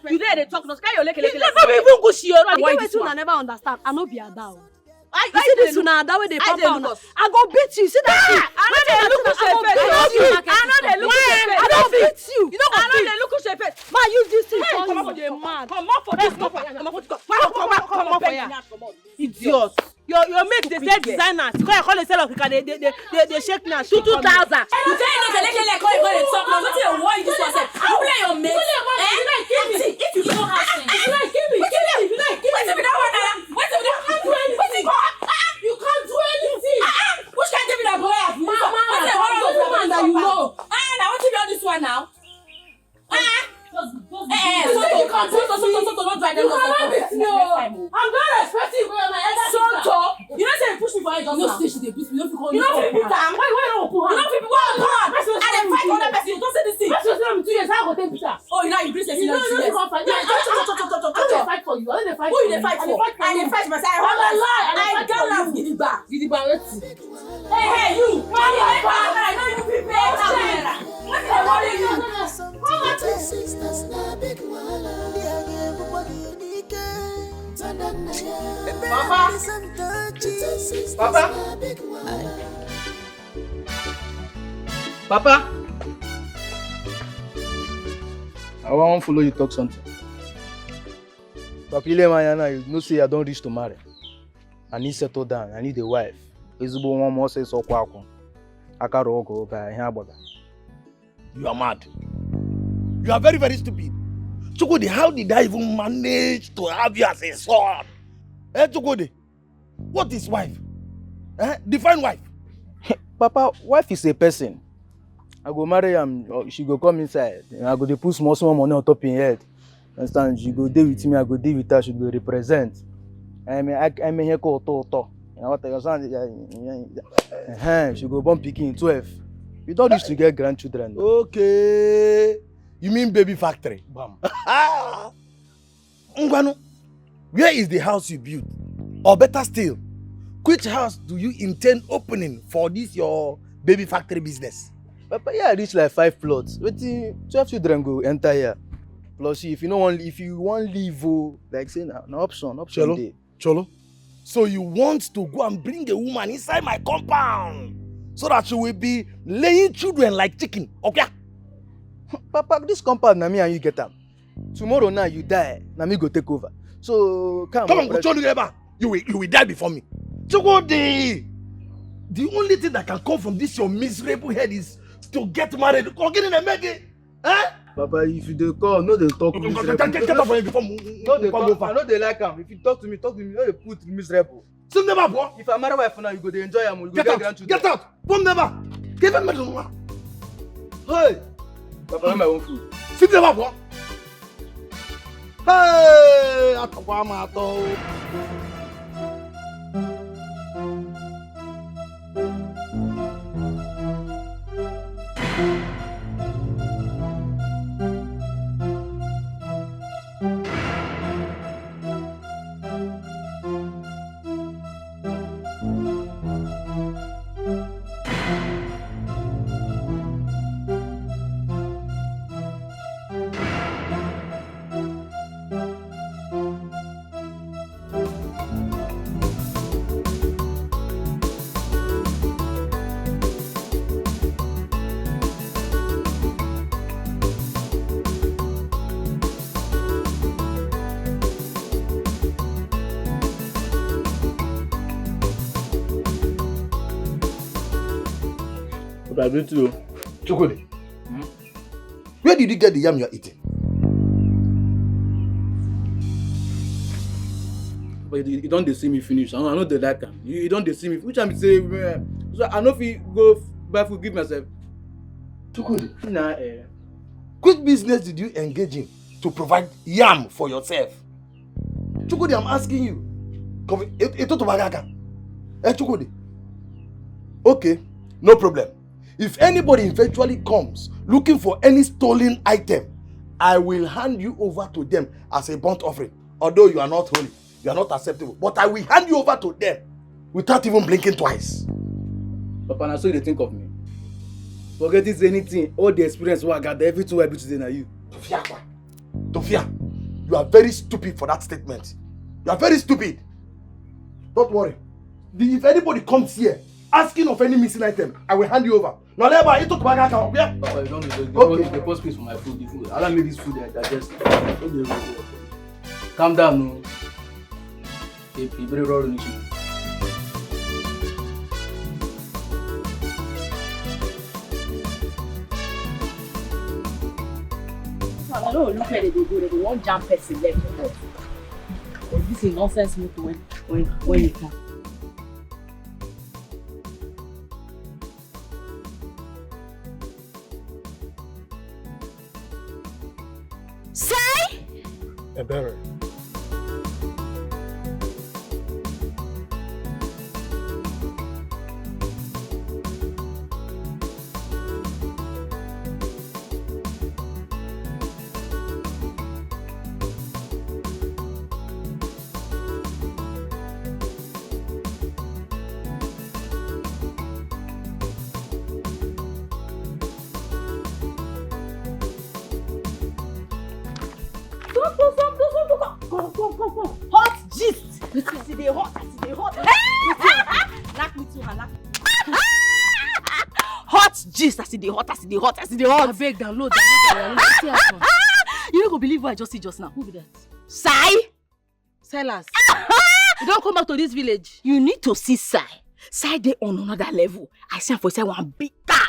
You there they talk. No, sky your leke. Not even go see your. Why this one I never understand. I no be a down. You see this one that way they pop on. I go beat you. See that? I know they look at your face. I know they look at your face. I don't beat you. I know they look at your face. Ma, use this thing. Come on for this man. Come on for this. Come on for here. Idiot. Your mate they sell designers. Call they sell they shake now. 2,000. You tell you call it talk. No, nothing you want this one. You play your mate. If you don't have sense. You can't do anything. Which can't give me that boy? Mama, that you know. Now what you do this one now? You I'm not expecting you my elder Tonto. You don't say you push me for it just now. You know people time. Why don't pull her? You know people want to and then fight other person. You don't say this thing. Let's just 2 years. How go take Peter? Oh, you know you bring the you can't fight. I don't fight for you. I don't fight for you. Who you fight for? I didn't fight myself. I don't love Gidigba. Let's see. Hey, you. I know you people. What is worry you? Papa, I want to follow you talk something. Papa, you know say I don't reach to marry. I need to settle down. I need a wife. One more says so kwako. Akaro go by here brother. You are mad. You are very, very stupid. Chukudi, how did I even manage to have you as a son? Chukudi, what is wife? Define wife. Papa, wife is a person. I go marry am, she go come inside. I go dey put small money on top in head. Understand? She go deal with me, I go deal with her, she go represent. I'm here called Tonto. You know what I understand? She go born pikin 12. You don't used to get grandchildren. Okay. You mean baby factory? Bam. Ngwanu, where is the house you built? Or better still, which house do you intend opening for this your baby factory business? Papa, yeah, I reach like 5 plots. But 12 children go enter here. Plus, if you want leave, like say, no option day. Cholo. So you want to go and bring a woman inside my compound so that she will be laying children like chicken, okay? Papa, this compound, na me and you get them. Tomorrow now you die, na me go take over. So come on, go Cholo, you will die before me. So go the only thing that can come from this your miserable head is to get married. Or get in a mega, eh? Papa, if you dey call, no dey talk miserable. Get up for you before no dey talk. I no dey like am. If you talk to me, no dey put miserable. Sing never, boy. If I marry wife now, you go dey enjoy am. You go get grandchildren. Get out. Boom never. Give him medicine. Hey. Papa, I my own food. Sing never, boy. Hey, atawamato. I do too. Chukudi, where did you get the yam you're eating? But you don't see me finish. I know they like them. You don't see me. Which time you say, so I know if you go buy food, give myself. Chukudi, Nah, which business did you engage in to provide yam for yourself? Chukudi, I'm asking you. Chukudi. Okay, no problem. If anybody eventually comes looking for any stolen item, I will hand you over to them as a burnt offering. Although you are not holy, you are not acceptable. But I will hand you over to them without even blinking twice. Papa, now so they think of me. Forget this anything, all the experience I got, everything I do today now you. Tofia, you are very stupid for that statement. You are very stupid. Don't worry. If anybody comes here asking of any missing item, I will hand you over. Now, Leba, you talk about that. Papa, you don't the first place for my food. The food. Allow me this food that I digest. Calm down, no. You better roll on it. I don't look like they do. They won't jump person left. This is nonsense motor when you come. Better. Hot gist. I see they hot. Knock me to her. Knock. Hot gist. I see the hot. I beg download. You don't go believe what I just see just now. Who be that? Silas. You don't come back to this village. You need to see Sai they on another level. I say for say one big car.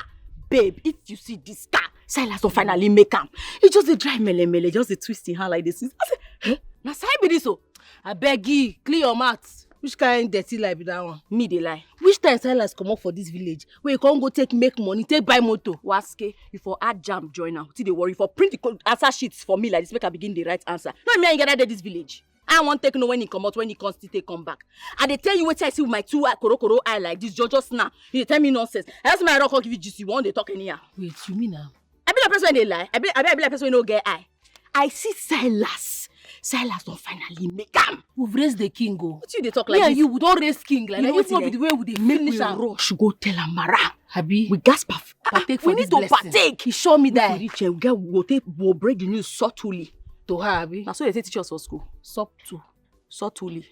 Babe, if you see this car, Silas will finally make him. He just a dry mele, just a twisting hand like this. I say, huh? Now Sai be this so. I beg you, clear your mouth. Which kind dirty lie be that one? Me they lie. Which time Silas come up for this village? Where you can't go make money, take buy motor. Waske, you for add jam join now. See they worry for print the answer sheets for me like this make I begin the right answer. No me I get this village. I won't take no when he come out, when he constantly come back. And they tell you what I see with my two koro eye like this, just now. You tell me nonsense. I ask my rock give you juicy one, they talk anyhow. Wait, you mean now? I be the person when they lie. I be the person when no get eye. I see Silas don't finally make him. We've raised the king, go. What you they talk like this? Yeah, you would not raise king like that. If not be the way we dey finish and rush go tell Amara. Habi, we gasp partake for we this need to blessing. Partake. He show me that. We reach here, we'll break the news subtly. To her, Abi. That's what they teach us for school. Subtly.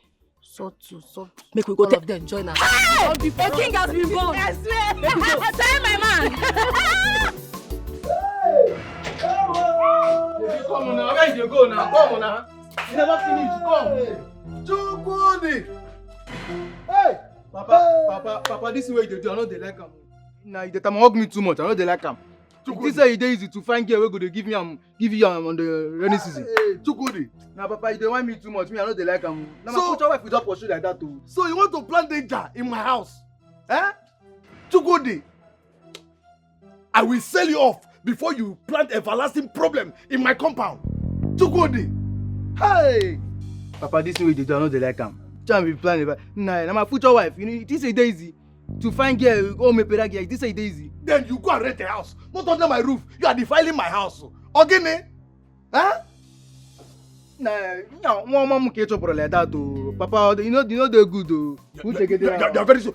Make we go all of them join us. Hey! The king has been born. I swear. Tell my man. Come on now, where you go now? Come on now. You never finish. Come. Chukudi. Hey, Papa, this is where you do. I know they like him. Nah, they hug me too much. I know they like him. This is easy to find girl. We go to give you on the rainy season. Hey, Chukudi. Now, Papa, you don't want me too much. Me, I know they like him. Now, my future wife will just pursue like that too. So you want to plant danger in my house? Eh? Chukudi. I will sell you off before you plant everlasting problem in my compound. Chukudi. Hey. Papa, this way they do. I know they like him. Try me plan. Nah, my future wife. You know, this is easy. to find girl, oh me pera girl. This is easy. Then you go and rent a house. Not under my roof. You are defiling my house. Okay, huh? Nah, one mom catch up like that too. Papa, you know they're good though. Who take it? They're very so.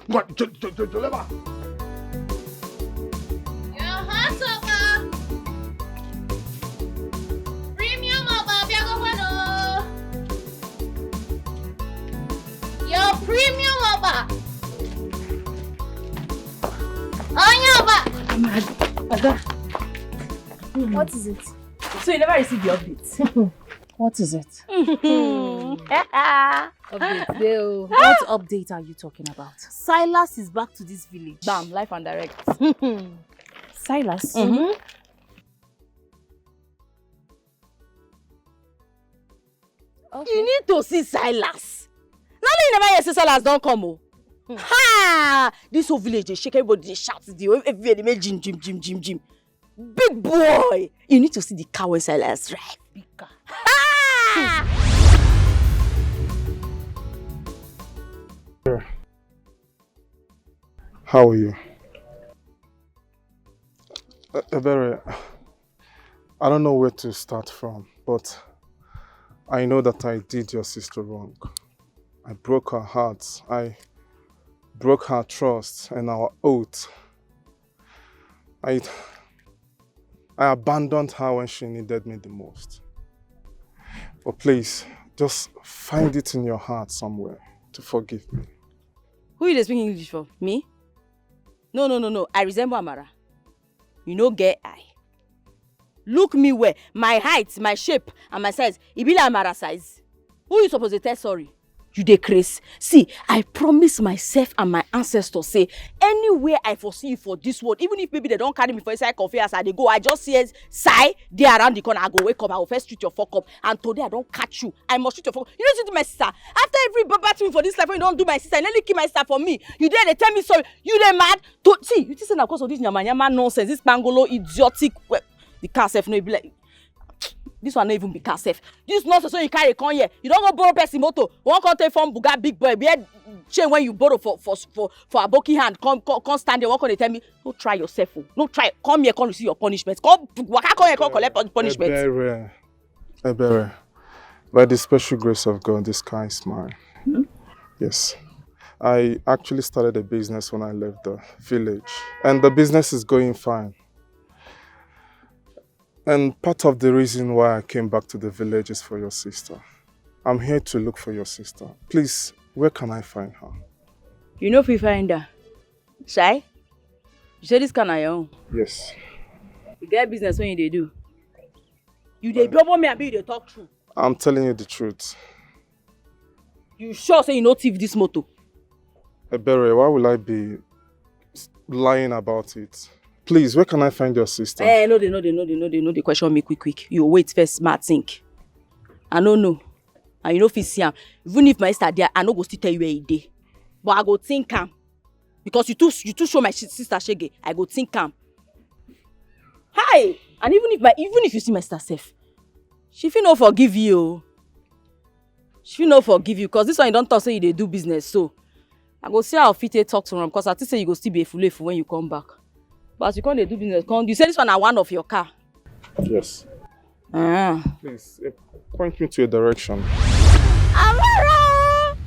Premium Oba. What is it? So you never received the updates? What is it? Update, Dale. What update are you talking about? Silas is back to this village. Bam, life and direct. Silas? Mm-hmm. Okay. You need to see Silas. Now you never hear say Silas don't come. Oh. Ha! This whole village they shake, everybody they shout, everybody make gym. Big boy! You need to see the car when Silas drive. Big car. Ha! How are you? Ebere, I don't know where to start from, but I know that I did your sister wrong. I broke her heart. I broke her trust and our oath. I abandoned her when she needed me the most. But please, just find it in your heart somewhere to forgive me. Who you speaking English for? Me? No. I resemble Amara. You know, get eye. Look me where my height, my shape, and my size. It be like Amara size. Who you supposed to tell sorry? You dey craze. See, I promise myself and my ancestors say, anywhere I foresee you for this world, even if maybe they don't carry me for inside coffee as I dey go, I just see Sai there around the corner. I go wake up, I will first treat your fuck up, and today I don't catch you. I must treat your fuck up. You don't do my sister. After every battle for this life, when you don't do my sister, and nearly kill my sister for me. You there they tell me sorry. You dey mad? See, you think na because of this nyama nonsense, this pangolo idiotic. Well, the car self no be like. This one not even be car safe. This nonsense so you carry come here. You don't go borrow person motor. One can't take from Buga big boy. Be chain when you borrow for a bulky hand. Come stand there. One can tell me, no try yourself. No try. Come here, come receive your punishment. Come here, come collect punishment. Ebere. By the special grace of God, the sky is mine. Yes. I actually started a business when I left the village. And the business is going fine. And part of the reason why I came back to the village is for your sister. I'm here to look for your sister. Please, where can I find her? You know if you find her? Shy? You say this can I own? Yes. You get business when you do. You dey double me and be you dey talk true. I'm telling you the truth. You sure say you no thief this motor? Ebere, why will I be lying about it? Please, where can I find your sister? No, they question me quick. You wait first, smart think. I don't know. And you know if you see him, even if my sister there, I no go still tell you where he dey. But I go think him. Because you too show my sister shege, I go think him. Hi! And even if you see my sister safe, she fit no forgive you. She fit no forgive you, because this one you don't talk say you dey do business, so I go see how fit talk to him, because I think say you go still be a fool when you come back. But you can't do business. You say this one are one of your car. Yes. Please, point me to a direction. Amara!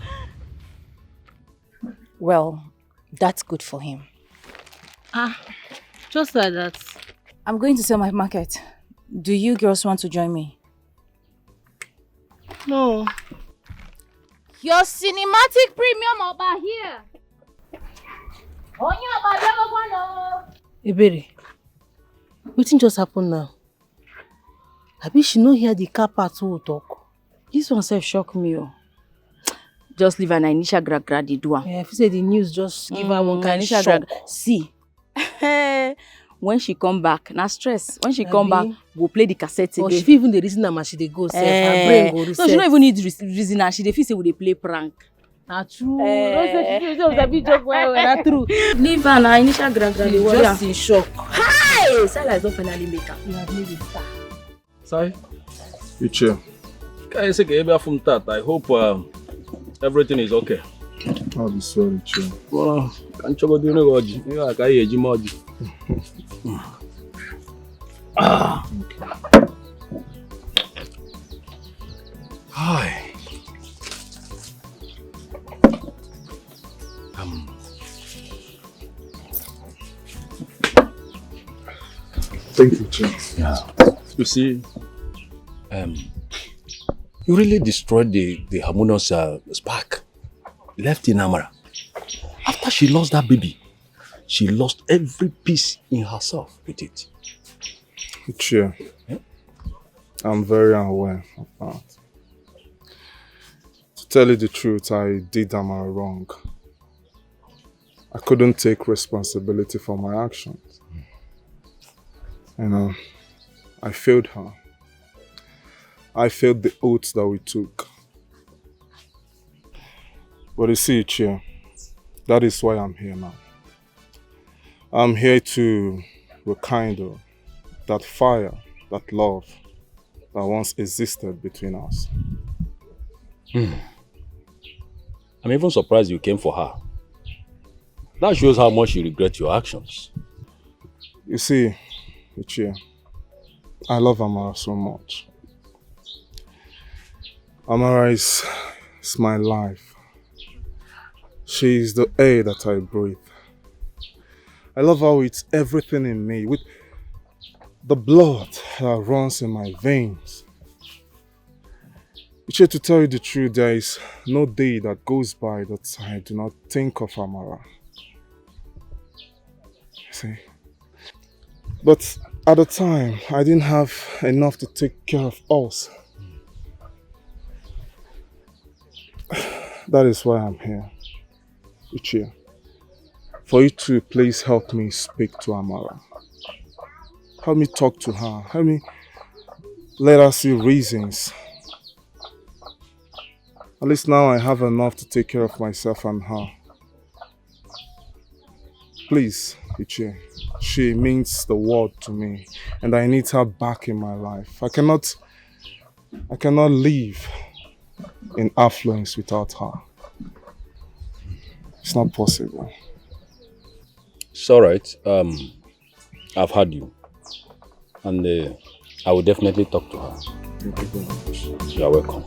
Well, that's good for him. Just like that. I'm going to sell my market. Do you girls want to join me? No. Your cinematic premium over here. Ebere, wetin just happen now? Abi she no hear the car part who talk. This one self shock me. Just leave an initial grad dey do am. Yeah, if you say the news just give her one kind of shock. See, when she come back, na stress. When she come back, go play the cassette again. She fit even dey reason am as she dey go. Her brain go reset. No, she don't even need reason. And she dey feel say we dey play prank. Na true. Don't say she just a bit joke well. Na true. Leave her na initial grad dey worry. Just in shock. Hi! Silas don finally make am. You have made it star. Sai? You chill. I hope everything is okay. I'll be sorry, Chill. Well, can't you go do no good? You are carry a Jimoji. Hi. Thank you, Chill. Yeah. You see, you really destroyed the harmonious spark left in Amara. After she lost that baby, she lost every piece in herself with it. Chill. Yeah? I'm very aware of that. To tell you the truth, I did Amara wrong. I couldn't take responsibility for my actions. I failed her. I failed the oaths that we took. But you see, Chia, that is why I'm here now. I'm here to rekindle that fire, that love that once existed between us. I'm even surprised you came for her. That shows how much you regret your actions. You see, Chia, I love Amara so much. Amara is my life. She is the air that I breathe. I love how it's everything in me, with the blood that runs in my veins. Chia, to tell you the truth, there is no day that goes by that I do not think of Amara. See? But at the time, I didn't have enough to take care of us. That is why I'm here, Uchia. For you to please help me speak to Amara. Help me talk to her. Help me let her see reasons. At least now I have enough to take care of myself and her. Please, Uchia. She means the world to me, and I need her back in my life. I cannot live in affluence without her. It's not possible. It's alright. I've heard you. And I will definitely talk to her. Thank you very much. You are welcome.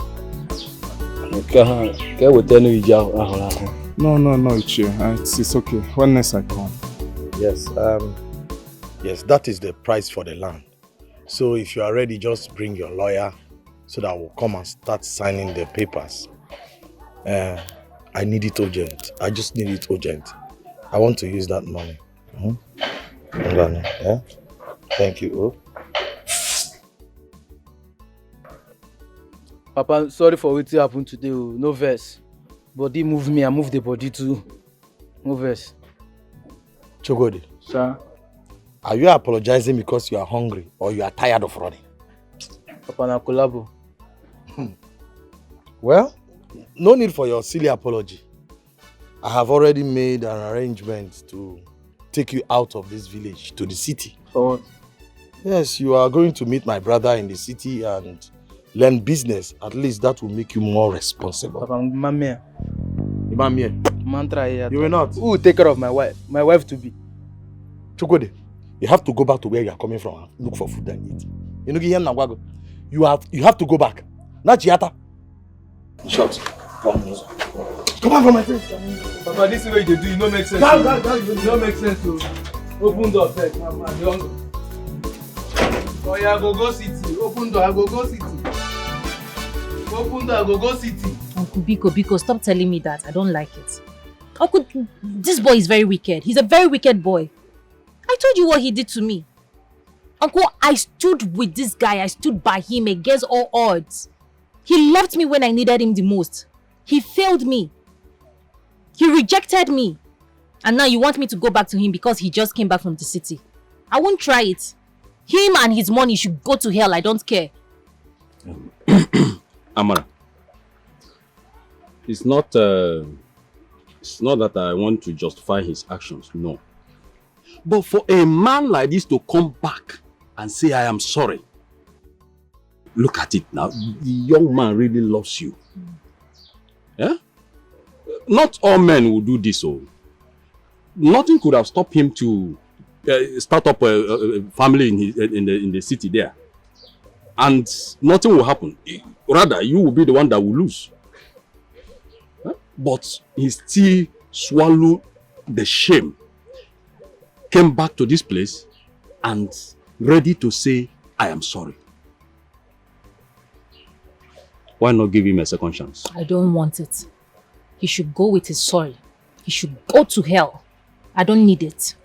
No, Ichie. It's okay. When next I come? Yes, yes, that is the price for the land. So if you are ready, just bring your lawyer so that we'll come and start signing the papers. I need it urgent. I just need it urgent. I want to use that money. Yeah? Thank you. Papa, sorry for what happened today. No verse. Body move me, I move the body too. No verse. Chogode. Sir? Are you apologizing because you are hungry or you are tired of running? Papa, na collabo. Well, no need for your silly apology. I have already made an arrangement to take you out of this village to the city. For what? Yes, you are going to meet my brother in the city and learn business. At least that will make you more responsible. Papa, Mamia. Mamia. Mantra. You will not. Who will take care of my wife? My wife to be. Chukode, you have to go back to where you are coming from and look for food and eat. You know, you have to go back. Not Chiata. Shut. Come on from my face. Papa, this is what you do. You don't make sense. You don't make sense to open door first. Oh yeah, go city. Open door, go city. Open door, go city. Uncle Biko, stop telling me that. I don't like it. Uncle, this boy is very wicked. He's a very wicked boy. I told you what he did to me. Uncle, I stood with this guy. I stood by him against all odds. He left me when I needed him the most. He failed me. He rejected me. And now you want me to go back to him because he just came back from the city. I won't try it. Him and his money should go to hell. I don't care. Amara, it's not that I want to justify his actions, no. But for a man like this to come back and say, I am sorry. Look at it now. The young man really loves you. Yeah? not all men will do this. So nothing could have stopped him to start up a family in the city there, and nothing will happen. Rather, you will be the one that will lose. But he still swallowed the shame, came back to this place, and ready to say, I am sorry. Why not give him a second chance? I don't want it. He should go with his sorry. He should go to hell. I don't need it.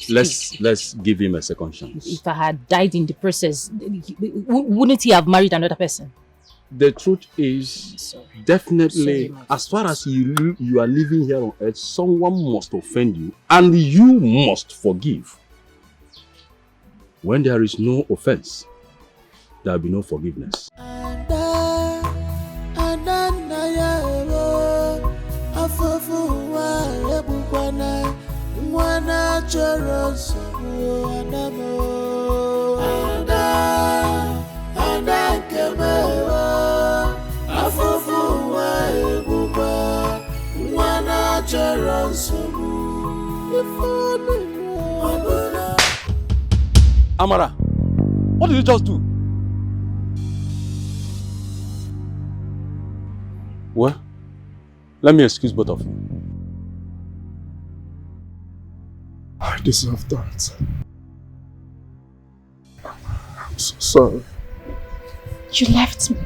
Let's give him a second chance. If I had died in the process, wouldn't he have married another person? The truth is, definitely, as far as you are living here on earth, someone must offend you and you must forgive. When there is no offense, there will be no forgiveness. Amara, what did you just do? Well, let me excuse both of you. I deserve that. I'm so sorry. You left me.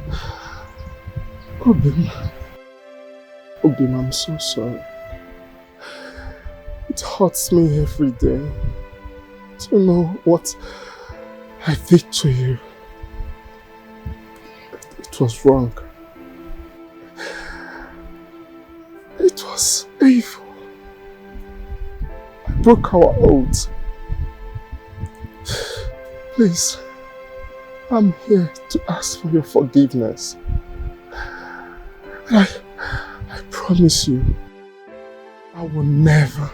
Obim, I'm so sorry. It hurts me every day to know what I did to you. It was wrong. It was evil. I broke our oath. Please, I'm here to ask for your forgiveness. And I promise you, I will never,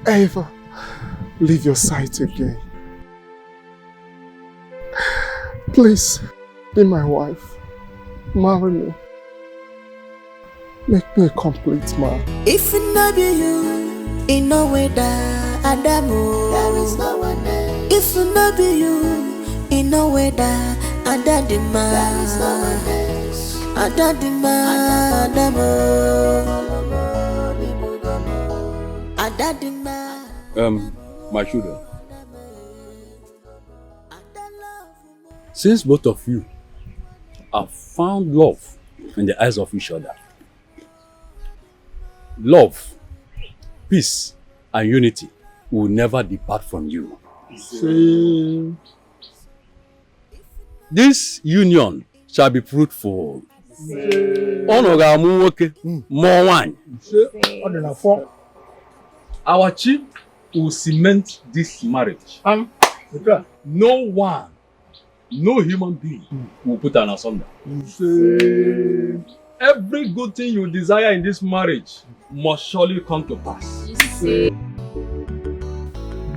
ever leave your side again. Please, be my wife. Marry me. Make me a complete man. If it not be you, in no way that Adamu, there is no one else. If it not be you, in no way that Adadima, there is no one else. Adadima, Adamu. My children. Since both of you have found love in the eyes of each other, love, peace, and unity will never depart from you. See. This union shall be fruitful. More wine. Our chief will cement this marriage. No one, no human being will put an asunder. Every good thing you desire in this marriage must surely come to pass.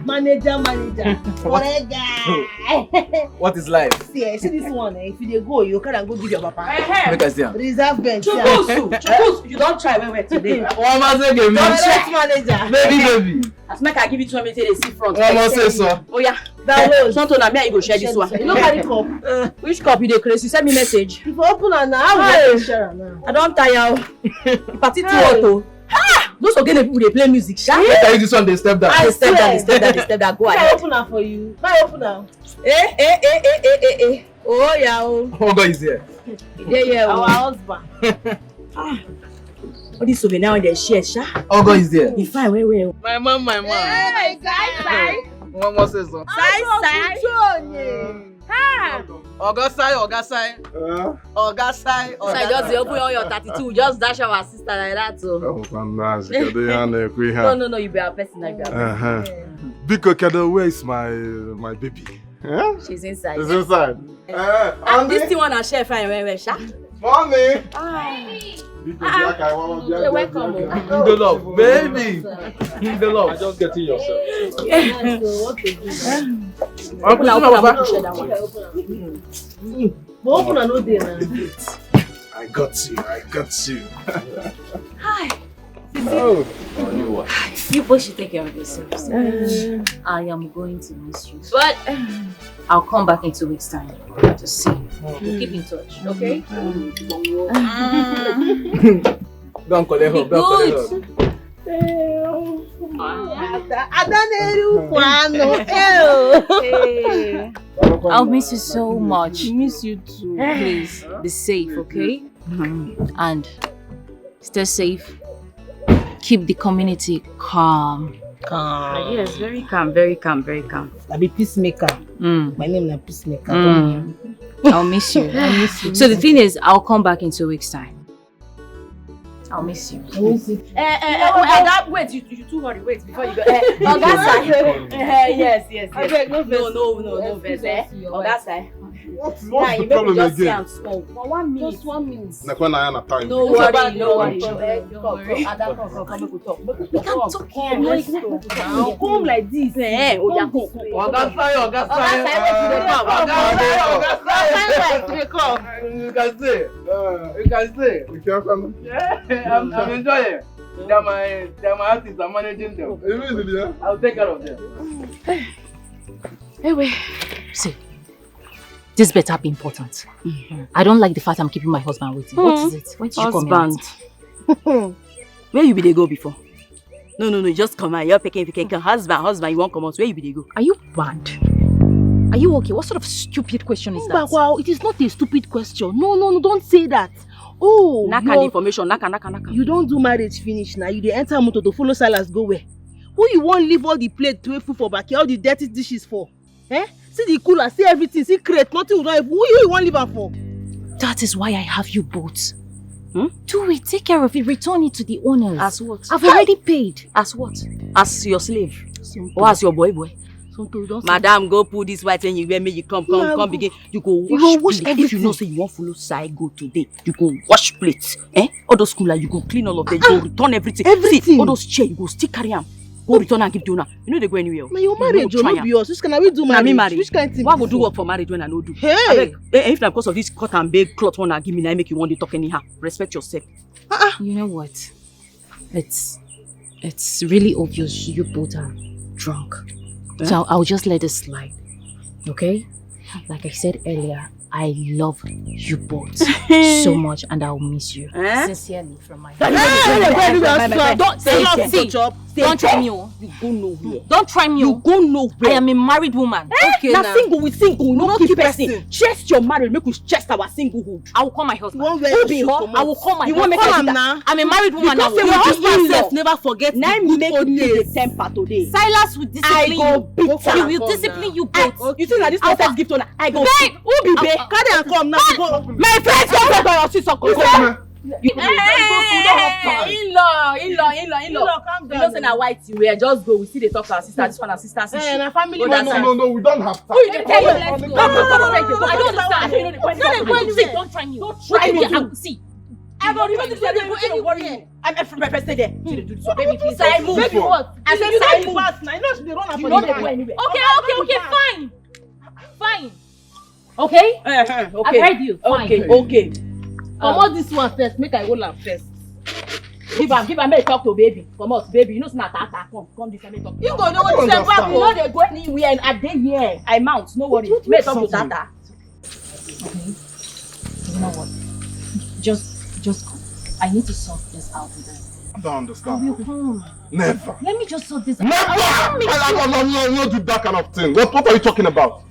Manager. What is life? See this one. If you go, you can't go give your papa. Make us see. Reserve bench. Chukus, you don't try when we're today. One man say give me. Manager. Baby. As make I give you 2 minutes, they see front. One man say so. Oh yeah. Tonto na me you go share this one. You know carry cup. Which cup you dey craze? You send me message. If you open am now, how will share am now? I don't tire. Party too hot oh. Those again people dey play music. Let me use this one. They step down. They step down. Go ahead. I open am for you. I open am. Eh. Oh yeah oh. Oh God is here. Yeah. Our husband. All these souvenir on their share, sha. Oh God is there. If I wait. My mom. Hey, guys. One more says so. Sai. Ha! Oga Sai. So just open all your 32, just dash our sister like that so. No, you be our person like that. Biko Kedo, where is my baby? Huh? She's inside. She's inside. And this thing one I share fine where sha. Mommy. You're welcome. The love, baby. The love. I just getting yourself. Open and no day now. I got you. Hi. Oh. You both should take care of yourselves. I am going to miss you. But I'll come back in 2 weeks' time to see you. We'll keep in touch, okay? Go and collect her. I'll miss you so much. Miss you too. Please be safe, okay? And stay safe. Keep the community calm. Yes, very calm, very calm, very calm. I be peacemaker. My name is Peacemaker. I'll miss you. So the thing is, I'll come back in 2 weeks' time. I'll miss you. Wait, you too worry. Wait before you go. On that side. Yes. No, vex. On that side. What's the problem again? For 1 minute. Just 1 minute. Time. No worry. We can't talk here. Come like this. You can say. I'm enjoying. They're my artists. I'm managing them. I'll take care of them. Anyway, see, this better be important. I don't like the fact I'm keeping my husband waiting. What is it? Why did you come Husband. Where you be they go before? No, just come out. You're picking husband, you won't come out. Where you be they go? Are you bad? Are you okay? What sort of stupid question is that? Wow, it is not a stupid question. No, don't say that. Oh, Naka information, naka. You don't do marriage finish now. You dey enter motor to follow Silas go where? Who you want leave all the plate to food for back here, all the dirty dishes for? See the cooler, see everything, see crate, nothing. Who you want leave her for? That is why I have you both. Do it, take care of it, return it to the owners. As what? I've already paid. As what? As your slave? Or as your boy? Madam, go pull this white and you wear me, you come begin. You go wash plate. If you know say you want follow side go today, you go wash plates. All those cooler, you go clean all of them, you go return everything. See, all those chair, you go still carry them. Go return and give to owner. You know they go anywhere. Now your marriage will not be yours. Which can we do marriage? Which kind of thing? Why go do work for marriage when I no do? Hey! If not because of this cut and bake cloth one I give me now make you want to talk anyhow. Respect yourself. You know what? It's really obvious you both are drunk. So I'll just let it slide. Okay? Like I said earlier, I love you both so much and I'll miss you. Sincerely from my heart. Don't try me. You go nowhere. Don't try me. You go nowhere. I am a married woman. Okay, now single with single, no keep person. Chest your marriage, make us chest our singlehood. I will call my husband. I will call my husband. You want me to call him now? I'm a married woman now. Your husband self never forget now the make good me old the days. temper today. Silas will discipline you. He will discipline you both. You think that this person gift on I go. Babe, who be babe? Carry and come now. My friends come to your sister. In-law, calm down. You know say na white you wear, just go. We see they talk to our sister. This one our sister. Na family No, we don't have time. Who you dey tell you? Let's go. I don't understand. Don't try me. Don't try me. See. I go remember to say they go anywhere. I'm from my first day there. Baby, please. Side move. Baby, what? I said side move. Now you know she dey run up You for know the they go line. anywhere. Okay, fine. Okay? Okay. I've heard you. Fine. Okay. Come on this one first. Make I hold am first. Give am, make talk to baby. Come on, baby. You know it's not tata. Come this make talk. You go know what this back. You know they go anywhere and I dey here. I mount. No worry. Make talk to tata. Okay. You know what? Just come. I need to sort this out with them. I don't understand. I will come. Never. Let me just sort this out. Never! I don't do that kind of thing. What are you talking about?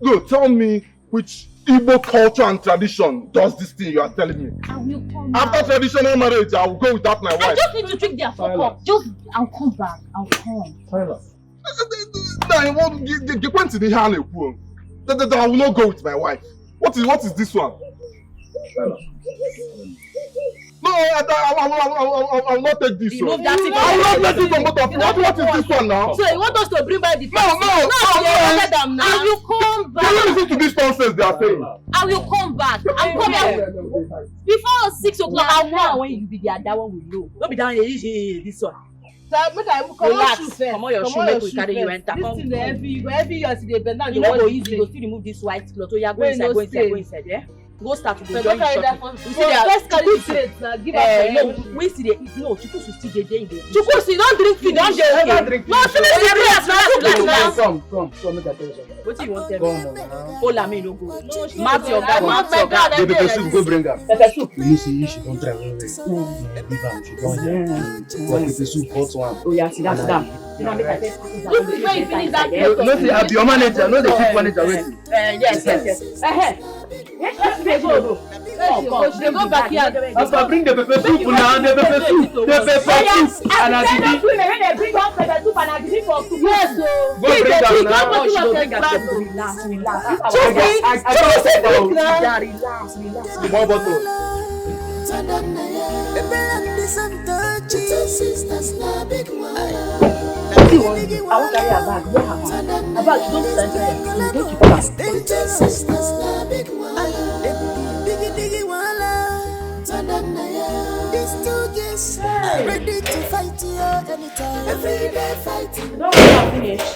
No, tell me which Igbo culture and tradition does this thing you are telling me. I will come After back. traditional marriage, I will go without my I wife. just need to drink their fuck up. I'll come back. I'll come. Silas. I will not go with my wife. What is this one? No, I will not take this one. I will not take it on both of you. What is this one now? So you want us to bring back the No. I will come back. Can you listen to this nonsense they are saying? I will come back. I'm coming before 6 o'clock. I'll Now come. when you be there, that one will know. Don't be down here. This one. So make I come on Relax. shoe first. Come on your shoe, make we carry you enter. This thing dey heavy. You go heavy yours dey bend down. You no go easy. You go still remove this white cloth. Oh yeah, go inside. Yeah. Go start to So join go carry the that shopping. for- You for see that first carry the plate, now give her no, for you. we see the no. Chukwusu still dey there in the. Chukwusu, you don't drink You don't finish. dey Okay. No, finish the plate now. Come, make I tell you something. Wetin you wan tell Come me? on. Hold am, make you no go. Mat your guy, mat your guy. The pepper soup, go bring am. Pepper soup. You see, she don't try well. Give am, she don't hear. But pepper soup hot one. Oh yeah, sit down, sit down. Look before you finish that plate. No, see, I be your manager. No, the chief manager waiting. Yes. Let's go. They go back here. After bring the pepper soup now, the pepper soup, and I Those women when they bring out pepper soup and agidi for food. Yes, so. Go bring am now. Relax. Relax. Small bottle. I won't carry a bag. Where am I? A bag, don't send it. Don't keep Ready to fight you anytime. Every day fighting. Don't finish.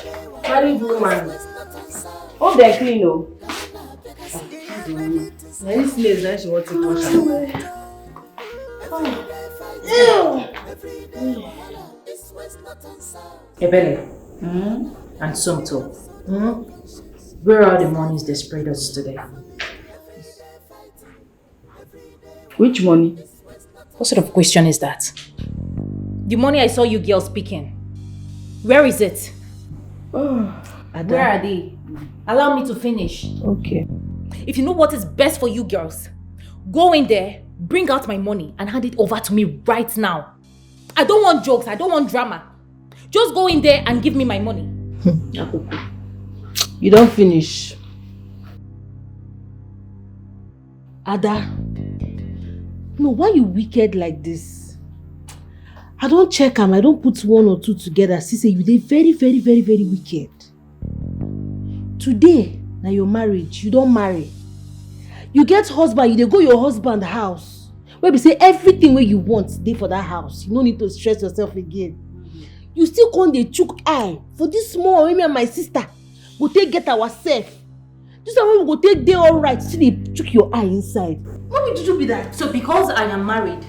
Married woman. Oh, they're clean, oh. Now this place, then she wants to wash her. Ebele and Tonto, where are the monies they sprayed us today? Which money? What sort of question is that? The money I saw you girls speaking. Where is it? Where are they? Allow me to finish. Okay. If you know what is best for you girls, go in there, bring out my money and hand it over to me right now. I don't want jokes, I don't want drama. Just go in there and give me my money. You don't finish. Ada. No, why you wicked like this? I don't check am, I don't put one or two together. See, say you dey very, very, very, very wicked. Today, na your marriage, you don't marry. You get husband, you dey go your husband house. Where we say everything where you want, dey for that house. You no need to stress yourself again. You still come dey chook eye for this small one wey me and my sister go take get ourselves. This one wey we go take dey alright, still dey chook your eye inside. What would you be that? So because I am married,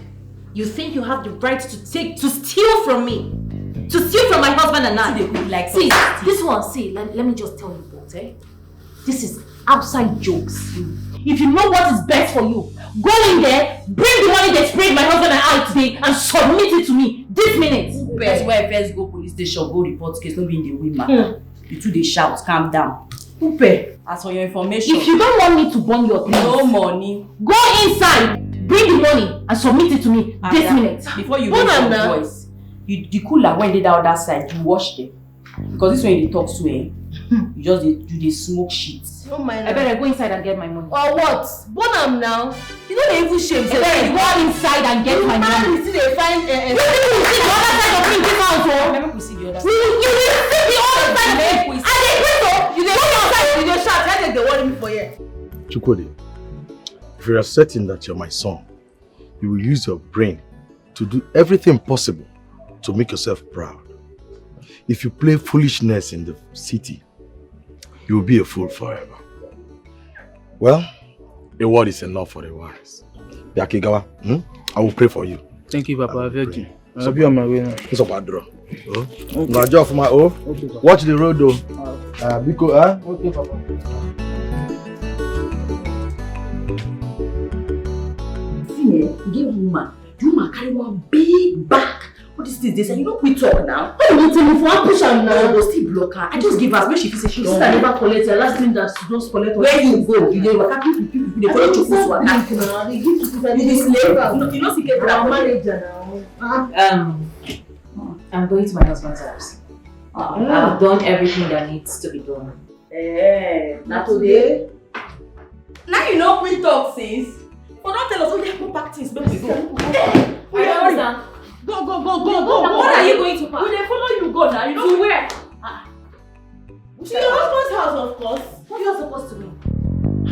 you think you have the right to steal from me? To steal from my husband and I? Like see, this one, let me just tell you both, eh? This is outside jokes. If you know what is best for you, go in there, bring the money they sprayed my husband and I today and submit it to me this minute. That's why first go police station, go report case, no be in the way matter. You two dey shout, calm down. Upe, as for your information. If you don't want me to burn your things, no money. Go inside, bring the money and submit it to me this minute. Before you raise your voice, the cooler when they the other side, you wash them. Because this one you talk to you just dey smoke shit. No mind. I better go inside and get my money. Or what? Burn am now. You know they even shame. I better go inside and get my money. You see they find. You will see the other side of me this house, oh. Never could see the other side. You will see the other side of me. I dey wait, oh. You dey go outside. You dey shout. Why they worry me for here? Chukwudi, if you are certain that you're my son, you will use your brain to do everything possible to make yourself proud. If you play foolishness in the city, you will be a fool forever. Well, a word is enough for the wise. Yakigawa, I will pray for you. Thank you, Papa. Thank you. I'll be on my way now. It's a bad draw. My job for my watch the road though. Because, Okay, Papa. Give woman. You woman carry one big bag. What is this? They say you don't quit talk now. Why you want tell me for one push am now? I go still block her. I just give her make she feel say she Sister never collect her. Last thing that she just collect. Where you go? You dey waka people dey follow Chukwusu waka. They give to people. You dey slave. You know see get our manager now. I'm going to my husband's house. I've done everything that needs to be done. Not today. Now you know quit talk since. But don't tell us, oh yeah, go pack things, make we go. I understand. Go. What are you going to pack? We dey follow you go now. You know where? To your husband's house, of course. What are you supposed to do?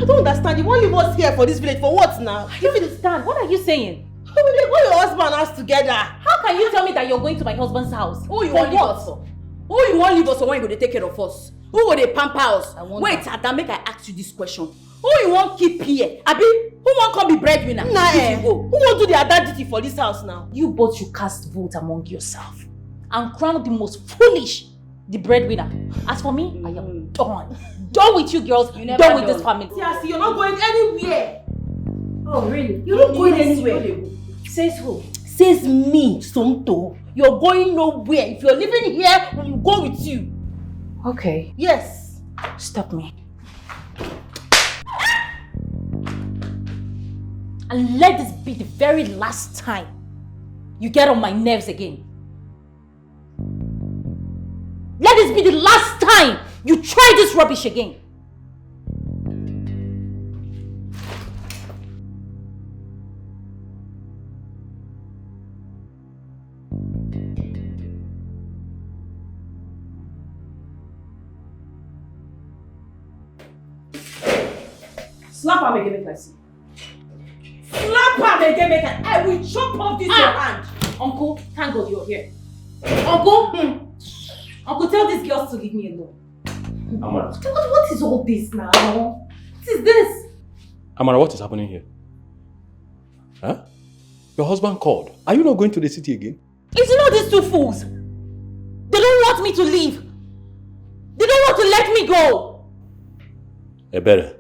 I don't understand. You want to leave us here for this village for what now? I don't understand. What are you saying? We dey go your husband house together. How can you tell me that you're going to my husband's house? Who you want leave us for? Who you want leave us for when you go to take care of us? Who go dey pamper us? Wait, Adam, make I ask you this question. Who you want keep here? Abi, who want come be breadwinner? Nah, who want do the other duty for this house now? You both should cast vote among yourself and crown the most foolish the breadwinner. As for me, I am done. Done with you girls, done with this family. See, you're not going anywhere. Oh, really? You're not going anywhere. Says who? Says me, Tonto. You're going nowhere. If you're living here, we will go with you. Okay. Yes. Stop me. And let this be the very last time you get on my nerves again. Let this be the last time you try this rubbish again. Slap him again, make I see. Slap him again, make I will chop off this your hand. Uncle, thank God you're here. Uncle, Uncle, tell these girls to leave me alone. Amara. What is all this now? What is this? Amara, what is happening here? Huh? Your husband called. Are you not going to the city again? It's not these two fools. They don't want me to leave. They don't want to let me go. Ebere.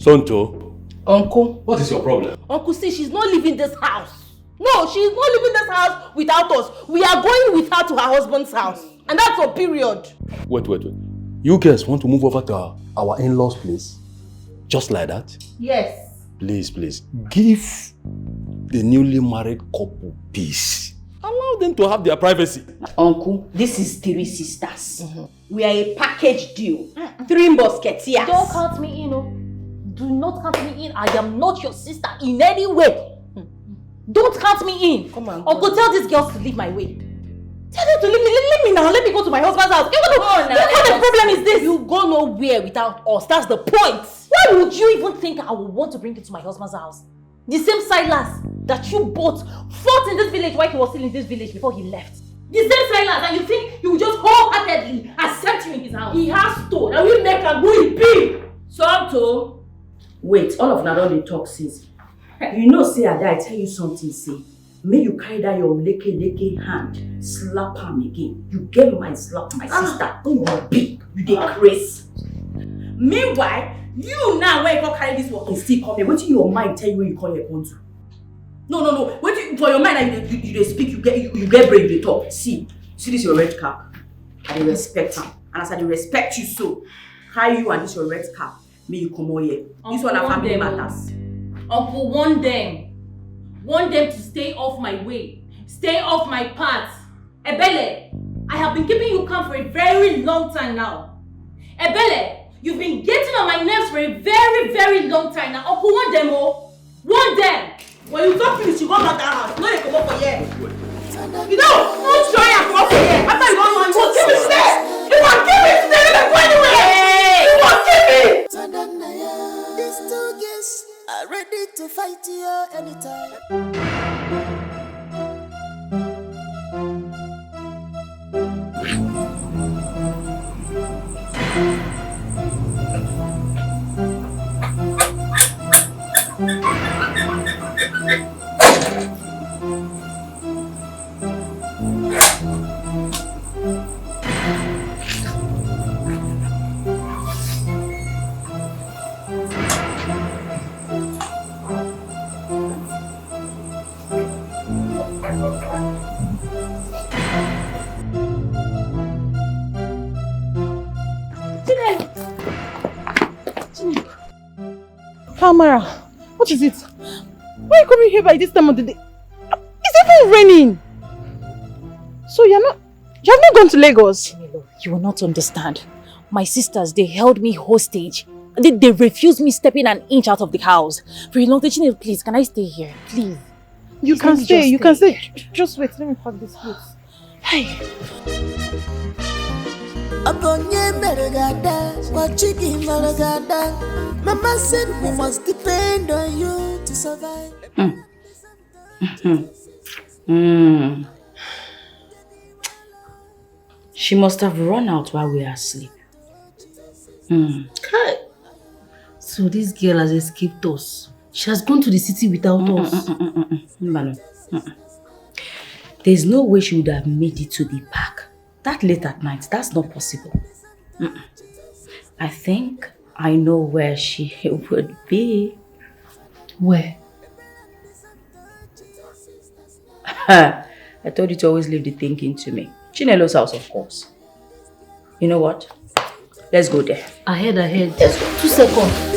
Tonto. Uncle. What is your problem? Uncle, see, she's not leaving this house. No, she's not leaving this house without us. We are going with her to her husband's house. And that's a period. Wait. You guys want to move over to our in-laws' place? Just like that? Yes. Please. Give the newly married couple peace. Allow them to have their privacy. Uncle, this is three sisters. We are a package deal. 3 musketeers. Don't count me in, oh. Do not count me in. I am not your sister in any way. Don't count me in. Come on. Uncle, tell these girls to leave my way. Tell them to leave me. Let me now. Let me go to my husband's house. What the problem is this? You go nowhere without us. That's the point. Why would you even think I would want to bring you to my husband's house? The same Silas that you both fought in this village while he was still in this village before he left. The same Silas, and you think he will just wholeheartedly accept you in his house? He has to. Now we make a good pig. Tonto. Wait, all of na don dey talk since. You know, say I tell you something, say. May you carry that your leke hand, slap him again. You get me my slap, my sister. Oh, you big, you dey crazy. Meanwhile, you now when you go carry this work, you still come here. What in your mind tell you when you call your phone to? No. What for your mind now you dey speak, you get brain, you dey talk. See this your red cap. I dey respect him, and as I dey respect you so, carry you and this your red cap. May you come over here. This one are family matters. Uncle, warn them. Want them to stay off my way. Stay off my path. Ebele, I have been keeping you calm for a very long time now. Ebele, you've been getting on my nerves for a very, very long time now. Uncle, warn them, oh. Warn them. When you talk finish, you go back that house. No, you come up for here. You know, don't try and come up for here. After you go on, you won't keep me stay. You won't keep me stay. You won't go anywhere. You won't keep me. These two girls are ready to fight you anytime. Amara, what is it? Why are you coming here by this time of the day? It's even raining. So you have not gone to Lagos? You will not understand. My sisters, they held me hostage. They refused me stepping an inch out of the house. For a long time, please, can I stay here? Please. You can stay. Just wait, let me pack this clothes. Hey. Abonye meragada, wachiki maragada. Mama said we must depend on you to survive. She must have run out while we are asleep. So this girl has escaped us. She has gone to the city without us. There's no way she would have made it to the park that late at night. That's not possible. I think I know where she would be. Where? I told you to always leave the thinking to me. Chinelo's house, of course. You know what? Let's go there. Ahead. Let's go. 2 seconds.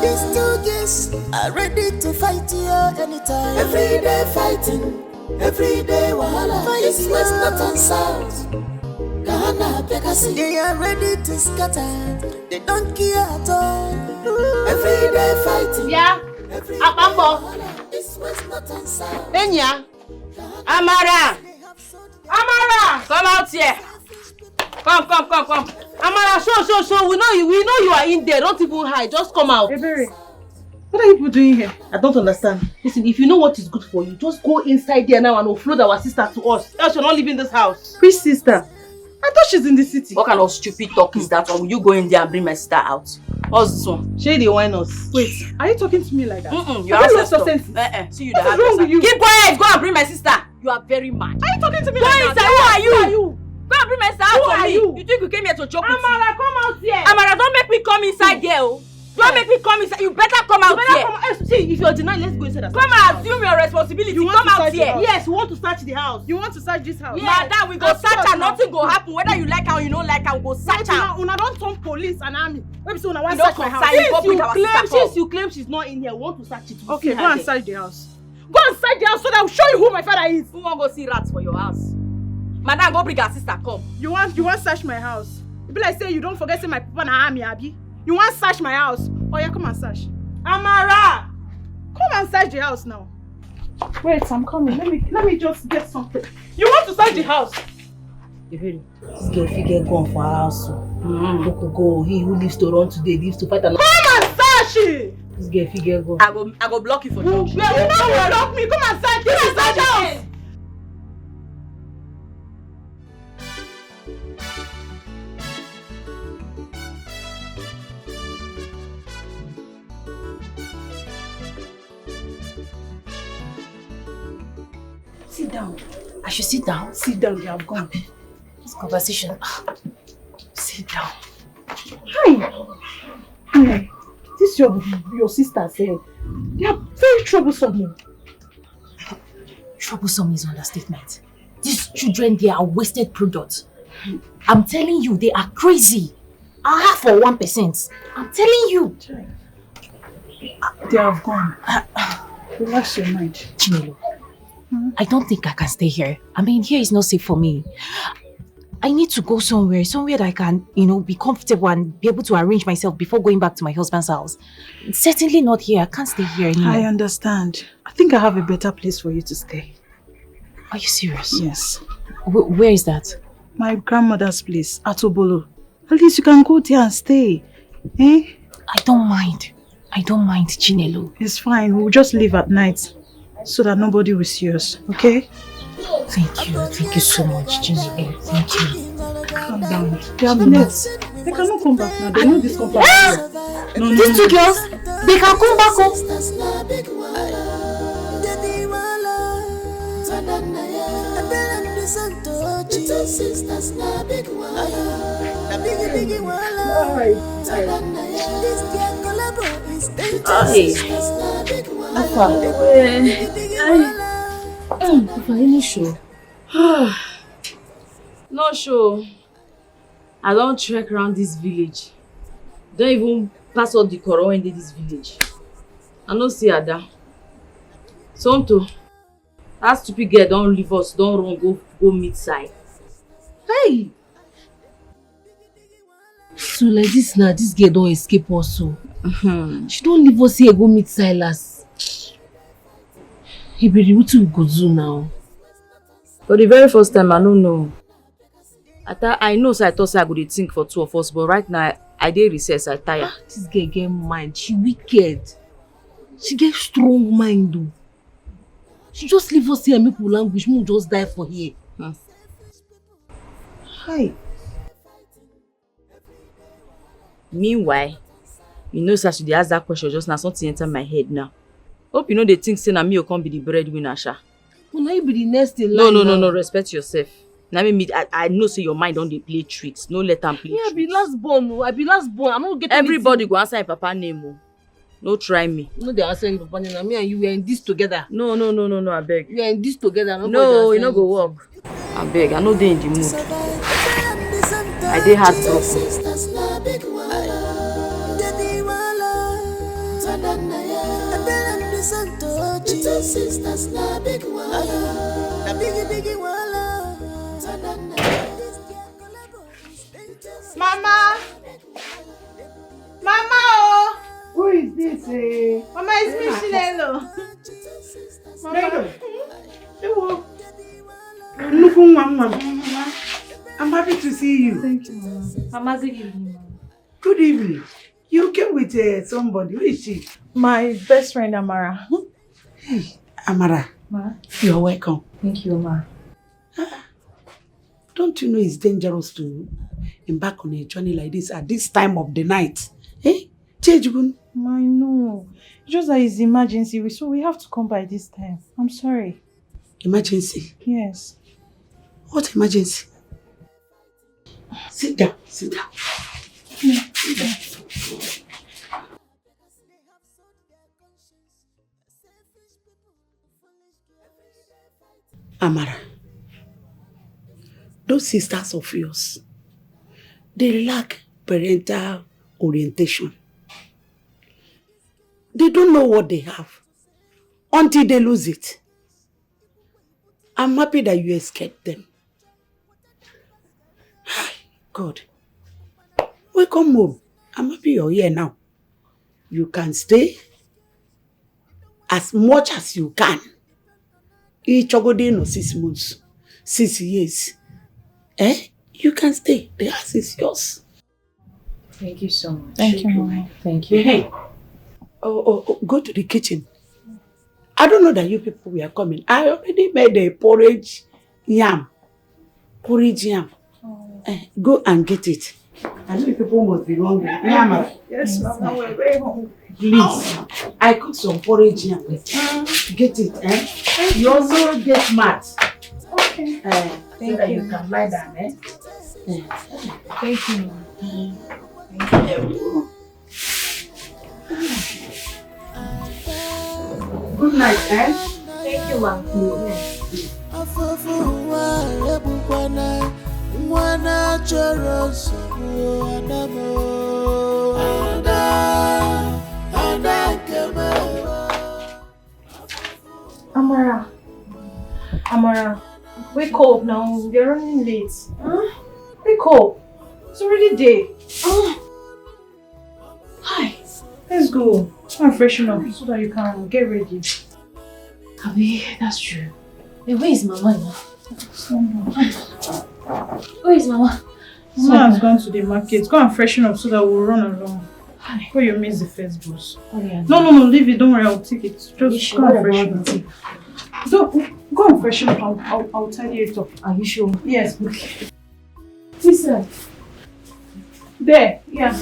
These two girls are ready to fight you anytime. Every day fighting, every day wahala. East, west, north and south. Ghana, Bekasi. They are ready to scatter. They don't care at all. Every day fighting. Yeah. Abambo. East, west, north and south. Enya. Amara! Come out here! Come. Amara, show. We know you are in there. Don't even hide. Just come out. Ebere, what are you people doing here? I don't understand. Listen, if you know what is good for you, just go inside there now and offload our sister to us. Else you're not leaving this house. Which sister? I thought she's in the city. What kind of stupid talk is that? Or will you go in there and bring my sister out? What's this one? Shady, why not? Wait, are you talking to me like that? You are lost your senses. See you there. Keep quiet. Go and bring my sister. You are very mad. Are you talking to me go like inside. that? Who are you? Go and bring my sister out for me. You think you came here to joke with me? Amara, come out here. Amara, don't make me come inside there. Don't make me come inside. You better come out here. See, if you're denying, let's go inside. Come and assume your responsibility. Come out here. Yes, we want to search the house. You want to search this house? Yeah, madam, we go search and nothing go happen. Whether you like her or you don't like her, we go search her. Una don't turn police and army. Maybe so una want You search don't my house. Since you claim she's not in here, we want to search it. Okay, go and search the house. Go and search the house so that I'll show you who my father is. Who won't go see rats for your house? Madam, go bring her sister, come. You want search my house? You be like say you don't forget say my papa na army, abi? You want search my house? Oh yeah, come and search. Amara! Come and search the house now. Wait, I'm coming. Let me just get something. You want to search the house? This girl figure gone for our house. Go. He who lives to run today lives to fight another. Come and search it! This girl figure gone. I go block you for junction. You will block me. Come and search. Come and search the house. Sit down. I should sit down? Sit down, they have gone. This conversation. Sit down. Hi. This your sister said. They are very troublesome. Troublesome is understatement. These children, they are wasted products. I'm telling you, they are crazy. I have for 1%. I'm telling you. They have gone. Relax your mind. Chinelo, I don't think I can stay here. I mean, here is not safe for me. I need to go somewhere that I can, be comfortable and be able to arrange myself before going back to my husband's house. Certainly not here. I can't stay here anymore. I understand. I think I have a better place for you to stay. Are you serious? Yes. Where is that? My grandmother's place, Atobolo. At least you can go there and stay. Eh? I don't mind, Chinelo. It's fine. We'll just leave at night so that nobody will see us. Okay? Thank you so much, Chinelo. Thank you. Calm down. They have left. They cannot come back now. They know this comfort. No, these two girls, they can come back home. If I any show? No show. I don't trek around this village. Don't even pass all the Koro in this village. I don't see Ada. Tonto, that stupid girl don't leave us, don't run, go meet side. Hey! So like this now, this girl don't escape also. She don't leave us here, go meet Silas. He be what we go do now. For the very first time, I don't know. I know, so I thought I would think for two of us, but right now, I did recess, I tire. This girl get mind, she wicked. She get strong mind though. She just leave us here and make language, we just die for here. Hi. Meanwhile, you know, sir, they ask that question just now, something enter my head now. Hope you know they think say na me will come be the breadwinner, sha. Well, now you be the next in line. No, respect yourself. Now I know say your mind don't they play tricks. No let them play tricks. I be last born. I'm not getting everybody go answer your papa name. Oh. No try me. No, they answer your papa name. Me and you were in this together. No, I beg. We are in this together. No, you no go work. I beg, I know they in the mood. I dey heartbroken. Mama! Mama! Oh! Who is this? Mama, it's me, Shilelo. Mama. I'm happy to see you. Thank you, Mama. Mama, good evening, Mama. Good evening. You came with somebody. Who is she? My best friend, Amara. Hey, Amara. Ma? You're welcome. Thank you, Ma. Don't you know it's dangerous to embark on a journey like this at this time of the night? Eh? Chejun? I know. Just that it's emergency, so we have to come by this time. I'm sorry. Emergency? Yes. What emergency? Sit down. Sit down. Yeah, sit down. Amara, those sisters of yours, they lack parental orientation. They don't know what they have until they lose it. I'm happy that you escaped them. God, welcome home. I'm happy you're here now. You can stay as much as you can. Each no 6 months, 6 years. You can stay. The house is yours. Thank you so much. Thank you, Mama. Thank you. Hey. Oh, go to the kitchen. I don't know that you people were coming. I already made a porridge yam. Porridge yam. Go and get it. I know you people must be hungry. Yam. Yes, Mama, we're very hungry. Please, I cooked some porridge yam. Get it, You also get mat. Okay. So that you can lie down, Thank you, Good night, Thank you, Ma. Amara, wake up now. We're running late. Wake up. It's already day. Hi. Let's go. Go and freshen up so that you can get ready. Abi, that's true. Hey, where is Mama now? Where is Mama? Mama has gone to the market. Go and freshen up so that we'll run along. Before you miss the first bus. Oh, yeah. No, leave it. Don't worry, I'll take it. Just go and freshen up. Go and freshen up. I'll tidy it up. Are you sure? Yes, okay. Listen. There, yeah.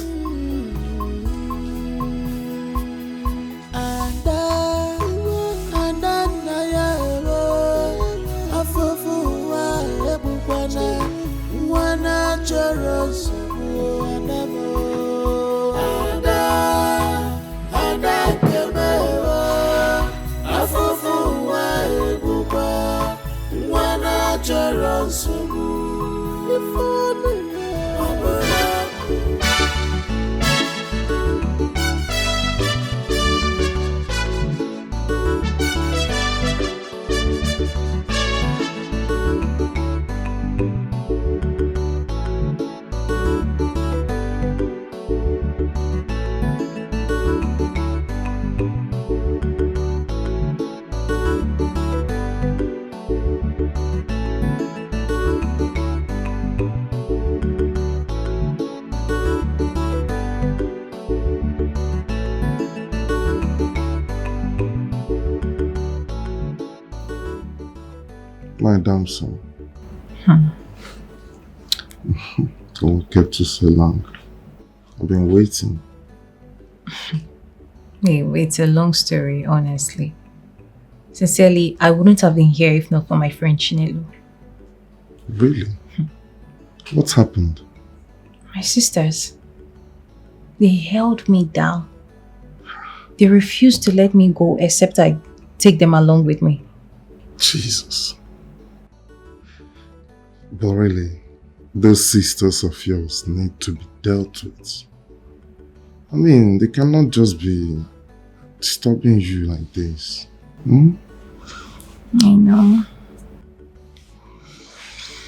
My damn son. Who kept you so long? I've been waiting. Hey, it's a long story, honestly. Sincerely, I wouldn't have been here if not for my friend Chinelu. Really? What's happened? My sisters. They held me down. They refused to let me go except I take them along with me. Jesus. But really, those sisters of yours need to be dealt with. I mean, they cannot just be disturbing you like this. Hmm? I know.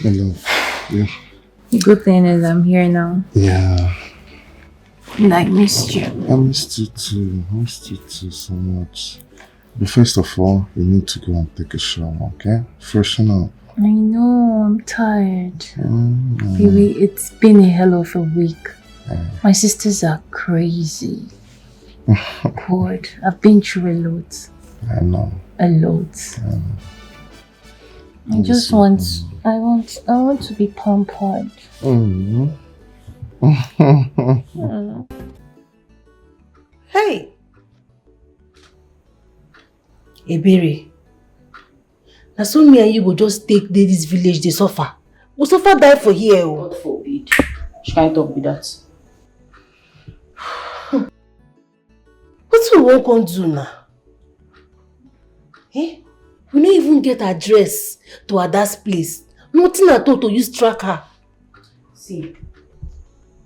My love, yeah. The good thing is I'm here now. Yeah. And I missed you. I missed you too. I missed you too so much. But first of all, you need to go and take a shower, okay? Freshen up. I know, I'm tired. Baby, it's been a hell of a week. My sisters are crazy. God, I've been through a lot. I know. A lot. I just want, I want to be pampered. Hey! Ebere. Now so me and you go just take this village, they suffer. We suffer die for here. God forbid. She can't talk with that. What we won't come do now? Eh? We don't even get address to Ada's place. Nothing at all to use tracker. See,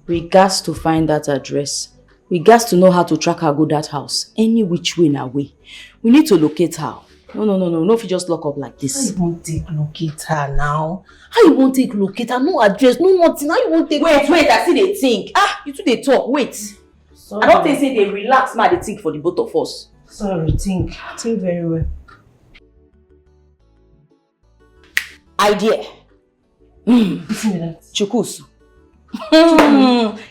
we got to find that address. We got to know how to track her go that house. Any which way na way. We need to locate her. No. No, if you just lock up like this. How you won't take locate her now? How you won't take locate her? No address, no nothing. How you won't take Wait, I see they think. You two they talk. Wait. Sorry. I don't think say they relax now they think for the both of us. Sorry, think very well. Idea. Chukusu.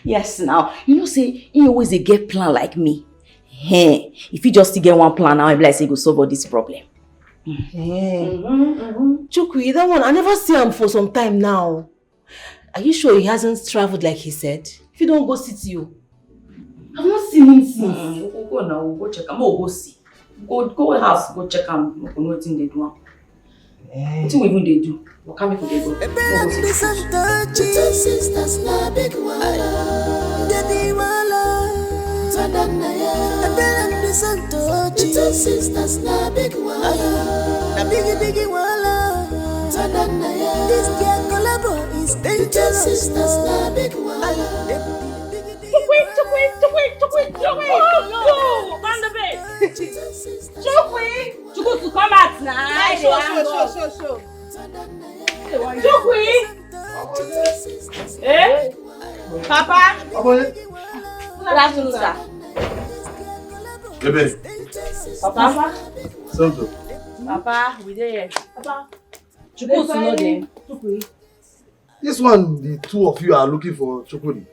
Yes, now. You know, say, you always a get plan like me. Hey, if you just get one plan now, I be like, say, go solve all this problem. Hey. Chukwu, that one, I never see him for some time now. Are you sure he hasn't traveled like he said? If you don't go see you. I've not seen him since. We'll go now, we'll go check him. We'll go see. Go house, go check him. We'll know what they do. What we even they do? What can we do? Two sisters na big wala, daddy wala, Tandanaya. Ebelende Santo, two sisters na big wala, na biggie wala, Tandanaya. This girl collabo is dangerous. Two sisters na big wala. Chukwu, come out now. Show. Chukwu. Eh? Papa? Good afternoon, sir. Baby. Papa? Tonto. Papa, we there. Papa. Chukwu, no there. Chukwu. This one, the two of you are looking for Chukudi.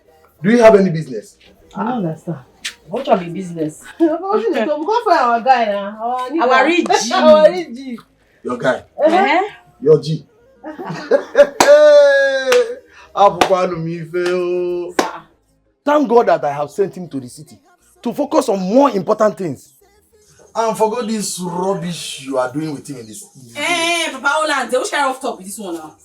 Do you have any business? I don't understand. What shall be business? We go find our guy now. Our rich G. Our rich G. Your guy. Uh-huh. Your G. Thank God that I have sent him to the city to focus on more important things. And forget this rubbish you are doing with him in this. Papa Holland, which kind of talk with this one now?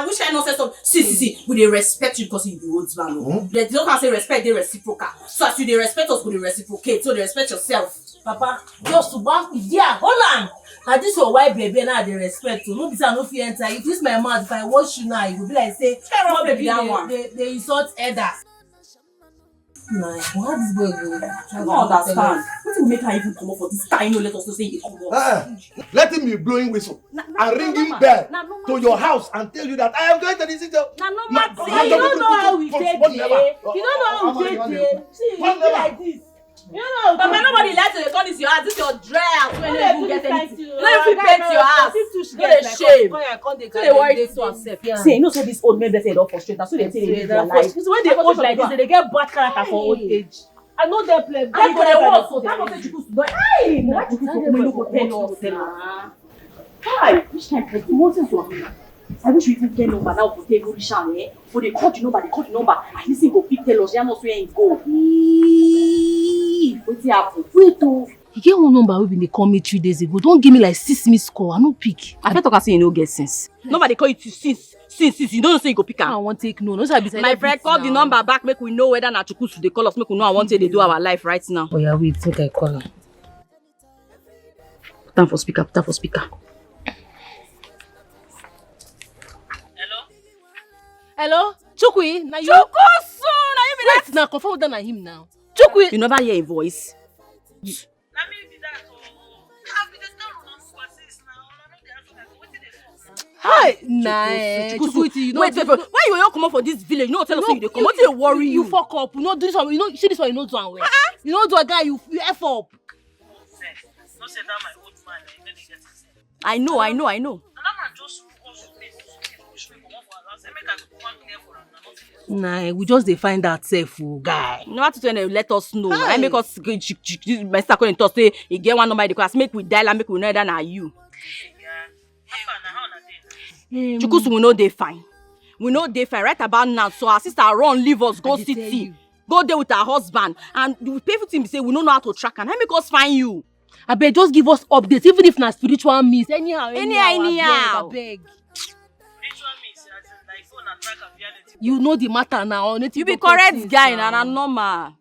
Which kind of stuff? See, we they respect you because you be old man. They don't say respect, they reciprocal. So as you they respect us, we they reciprocate. So they respect yourself. Papa, just to back with dear Holland. And this your white baby now they respect you. No be say I no fit enter. If this my mouth, if I watch you now, you will be like say, "What baby that one?" They insult elders. Nah, how this boy go? I don't understand. What will make her even come up for this time? No, let us not say he come up. Let him be blowing whistle and ringing bell to your house and tell you that I am going to the city. You don't know how we take it. You don't know how we take it. See, you be like this. You know, but nobody likes to call this your house. This your dry house when they even get anything. You don't even paint your house. No dey shame. So they worry this one self. See, you know, so this old man they say don't frustrate. So they say they live their life. So when they old like this, they get bad character for old age. I know they play. They go they work. So that was you could do. Hey, what you go tell us now? Hi, which time? Moses was. I wish you even get number now for table Rishan, eh? For they call the number, and this thing go pick tell us, they not where it go. What's happen? Wait oh. You get one number wey been dey call me 3 days ago. Don't give me like 6 missed call. I no pick. I fit talk and say you no get sense. Nobody call you to since you don't say you go pick am. I won't take no. No say I be my friend, call the number back, make we know whether na Chukwusu dey call us, make we know I want say they do our life right now. Oh yeah, wait, make I call her. Put am for speaker, Hello? Chukwi, na you? Chukwusu, na you be that? Wait, now confirm whether na him now. Chukwi! You never hear a voice? Hi, nah. Chukwusu, you know wait, why you come up for this village? You know tell us you dey come. What dey worry you? You fuck up. You know do this one. You know see this one. You know do am well. You know do a guy. You f up. No say that my old man. I know. And that man just push me come off our house. Make I go come here for am. Nah, we just dey find that safe guy. You know what to let us know. I make us my sister calling talk say he get one number in the class. Make we dial and make we know whether na you. Chukwusu, we know they fine. We know they fine right about now. So our sister run leave us go city, go there with her husband, and the painful thing be say we don't know how to track and how make us find you. I beg, just give us updates, even if na spiritual means. Anyhow. I beg. You know the matter now. You be correct guy na normal.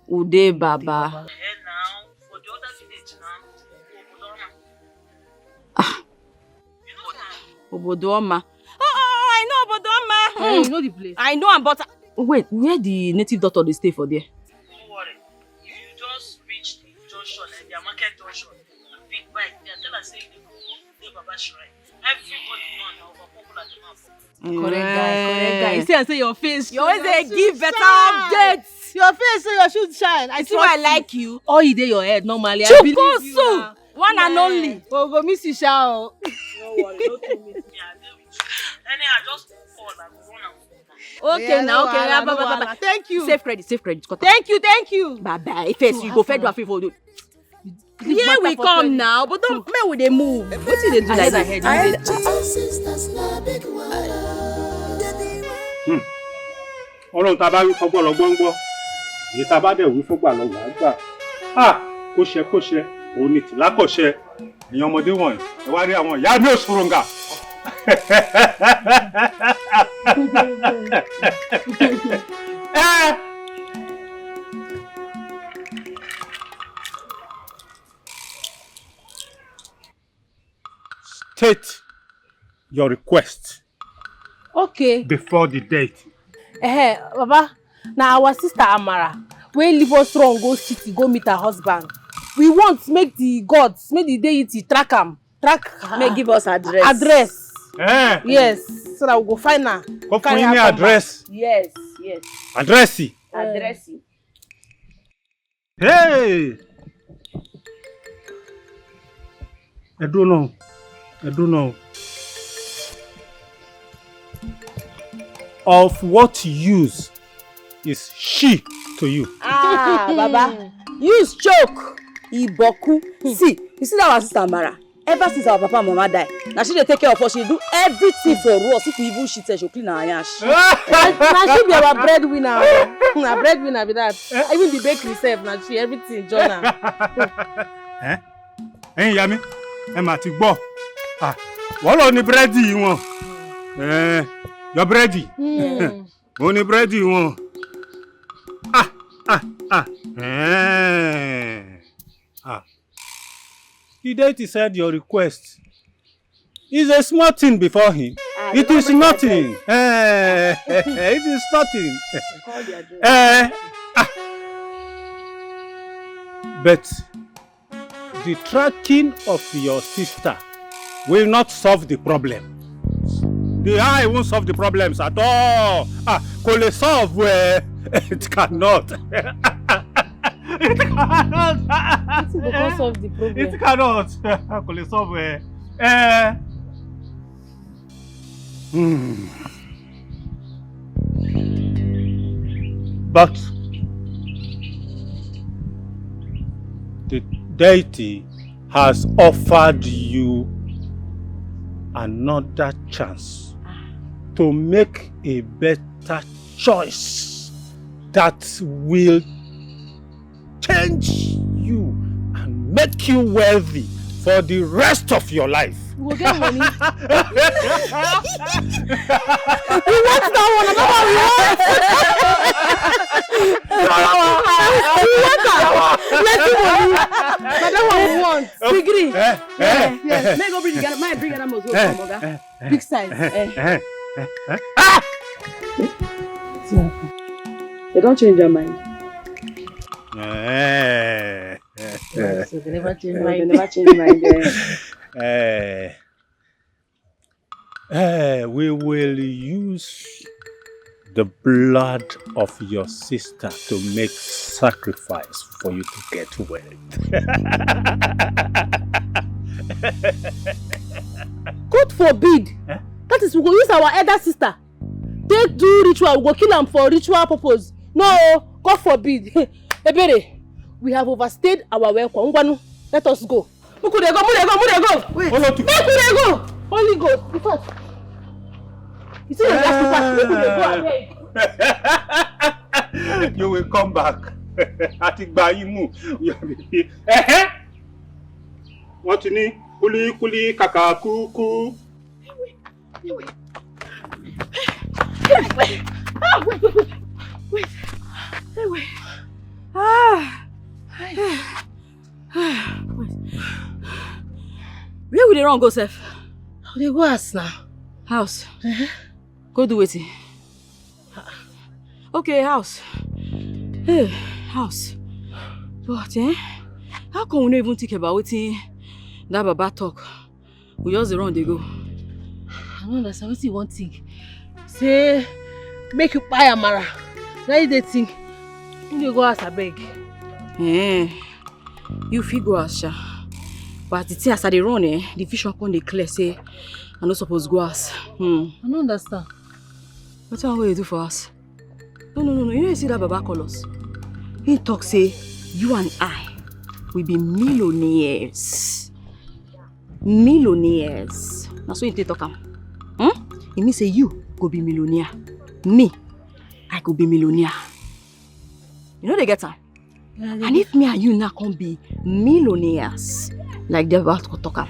Ude Baba. Obodoma. Oh, I know Obodoma. You know the place. I know am, but wait, where the native doctor dey stay for there? Don't worry. If you just reach the junction, like the market junction, a big bike there, tell us say you go to Baba Shrine. Everybody know now over popular demand. Correct guy. You see, I say your face. You always say give better updates. Your face say your should shine. I see why I like you. All you dey your head normally. Chukwusu, one and only. Oh, go miss you, shao. Don't worry, don't tell me. Yeah, I deal with you. Anyhow, just call and run am. Okay, now, okay. Bye. Thank you. Safe credit. Thank you. Bye. First, you go fed your favor. Here we come now, but don't make we dey move. What did they do like that? Ọlọ́run tá a bá wí fọ́gbọ́n lọ gbọ́ngbọ́ èyí tá a bá dẹ̀ wí fọ́gbà lọ wà á gbà kó ṣe òun ni tìlákọ̀ṣe ẹ̀yin ọmọdé wọ̀nyí ẹ wá rí àwọn ìyá mi òṣùrùngà. State your request. Okay. Before the date. Baba, now our sister Amara, we leave us wrong, go city, go meet her husband. We want to make the gods, make the deity track her. May give us address. Yes, so that we go find her. Go find me address. Yes. Addressy. Hey. I don't know. Of what use is she to you? Baba, use choke. Iboku. See, you see that our sister Mara? Ever since our papa and mama died, now she dey take care of us. She do everything for us. If we even shit, she'll clean our yash. Now she be our breadwinner. Our breadwinner be that. Even the bakery self, now she everything. Jonah. Yami, ma ti gbọ́. Wọ́n lọ ní búrẹ́dì wọn. Your búrẹ́dì. Wọ́n ní búrẹ́dì wọn. The deity said your request is a small thing before him. It is nothing. It is nothing. But the tracking of your sister will not solve the problem. The eye won't solve the problems at all. Kò lè solve it cannot. It cannot. It can't solve the problem. It cannot. Kò lè solve But the deity has offered you another chance to make a better choice that will change you and make you wealthy for the rest of your life. We'll get money. You want that one? Let's do money. But that one we want. Degree. Yes. May go bring the Ghana. May bring Ghana most from Oga. Big size. They don't change their mind. So they never change mind. They never change mind. We will use the blood of your sister to make sacrifice for you to get wealth. God forbid. That is, we will use our elder sister. They do ritual, we will kill them for ritual purpose. No, God forbid. Ebere, we have overstayed our welcome. Let us go. Wait. Make go. Holy Ghost. In fact, you see the last part. You will come back. I think by you move. What you need? Kuli kaka kuku. Wait. Where will they run go, Seth? They go house now. House? Go do it. Okay, house. Hey, house. But, how come we don't even think about wetin that Baba talk? We just run, they go. I don't understand what you want to think. Say, make you buy Amara. Now they think. You go house, I beg. You fit go house, sha. But the thing as I dey run, the vision upon the clear say I no suppose go house. I don't understand. What will you do for us? No. You know you see that Baba call us. He talk say you and I will be millionaires. Millionaires. That's what he talk am. It means say you go be millionaire. Me, I go be millionaire. You know they get am. And if me and you now can be millionaires, like they're about to talk am,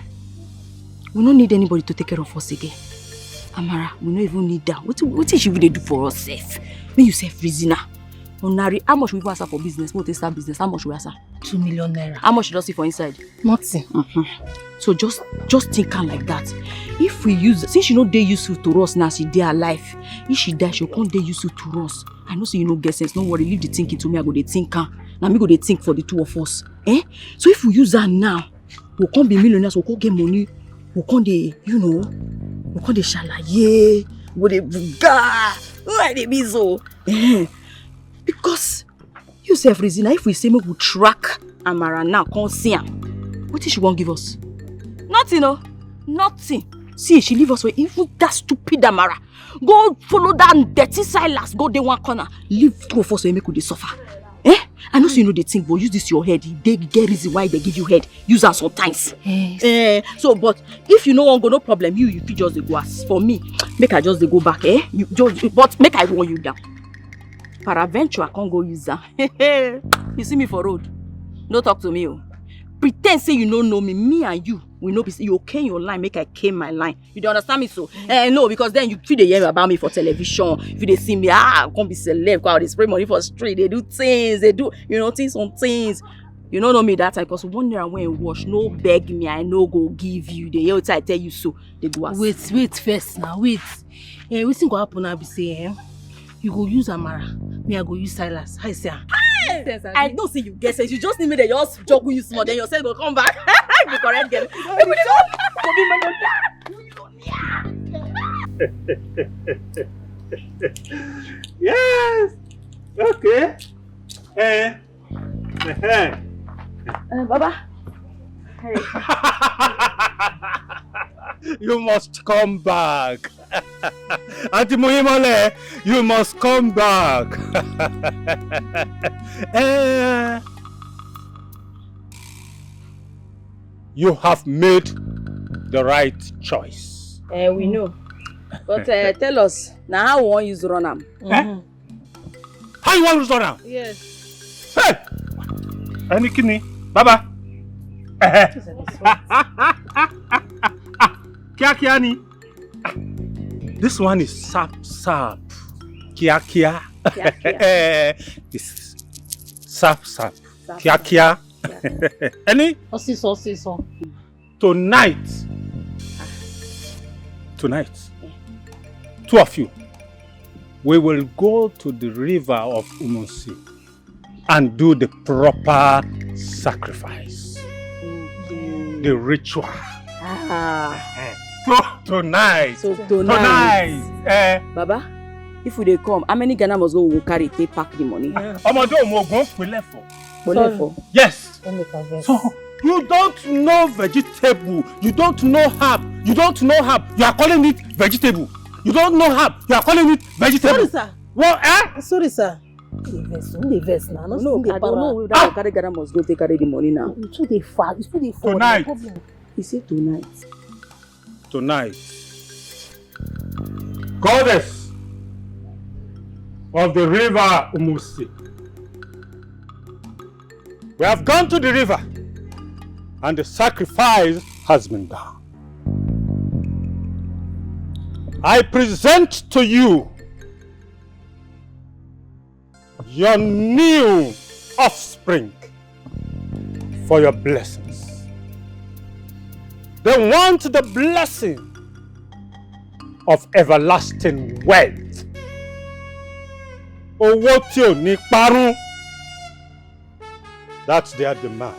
we don't need anybody to take care of us again. Amara, we don't even need that. What should we do for us, safe? When you say reason Onari, how much we want for business? What is that business? How much we ask? 2 million naira. How much does it for inside? Nothing. So just think her like that. If we use, since she not dey useful to us now, she dey alive. If she die, she can't dey useful to us. I know so you know get sense. Don't worry, leave the thinking to me. I go dey think her. Now me go dey think for the two of us. So if we use her now, we can't be millionaires. We can't get money. We can't dey, we can't dey shalaye. We dey buga. Why dey be so? Because you self reason. If we say we will track Amara now, can't see her. What is she won't give us? Nothing, no. Nothing. See, she leave us with even that stupid Amara. Go follow that dirty Silas. Go there one corner. Leave two of us so you make you suffer. I know so you know the thing, but use this your head. They get reason why they give you head. Use her sometimes. So, but if you no want go, no problem. You fit just go as for me. Make I just go back. You just, but make I warn you down. Paraventure, I can't go use her. You see me for road. No talk to me. Pretend say you don't know me. Me and you, we know you okay your line, make I came my line. You don't understand me so? No, because then you feel they hear about me for television. If they see me, I can't be celeb, because they spray money for street, they do things, they do, things on things. You don't know me that time, because one year I went and wash, no beg me, I no go give you. They hear I tell you so, they go ask. Wait first now, wait. We think what happen now be say, you go use Amara, me I go use Silas. How you say? I don't see you guess it. You just need me to just juggle you small, then yourself will come back. The correct girl. Yes. Okay. Baba. You must come back. Auntie Muhimole, you must come back. you have made the right choice. We know. But tell us, now how we want use run am? How you want to run am? Yes. Hey! Any kidney? Baba. Kia kia ni. This one is sap. Kia kia. This sap. Kia kia. Any? Osiso. Tonight, two of you, we will go to the river of Umusi and do the proper sacrifice. The ritual. Tonight. So tonight. Baba, if we dey come, how many Ghana must go we will carry take pack the money? Yes. So you don't know vegetable. You don't know herb. You don't know herb. You are calling it vegetable. You don't know herb. You are calling it vegetable. Sorry, sir. What? Sorry, sir. The verse now. No, I don't know whether carry Ghana must go take carry the money now. You too dey far. Tonight. He said tonight. Tonight. Goddess of the river Umusi. We have gone to the river and the sacrifice has been done. I present to you your new offspring for your blessings. They want the blessing of everlasting wealth. Owó tí ò ní parun. That's their demand.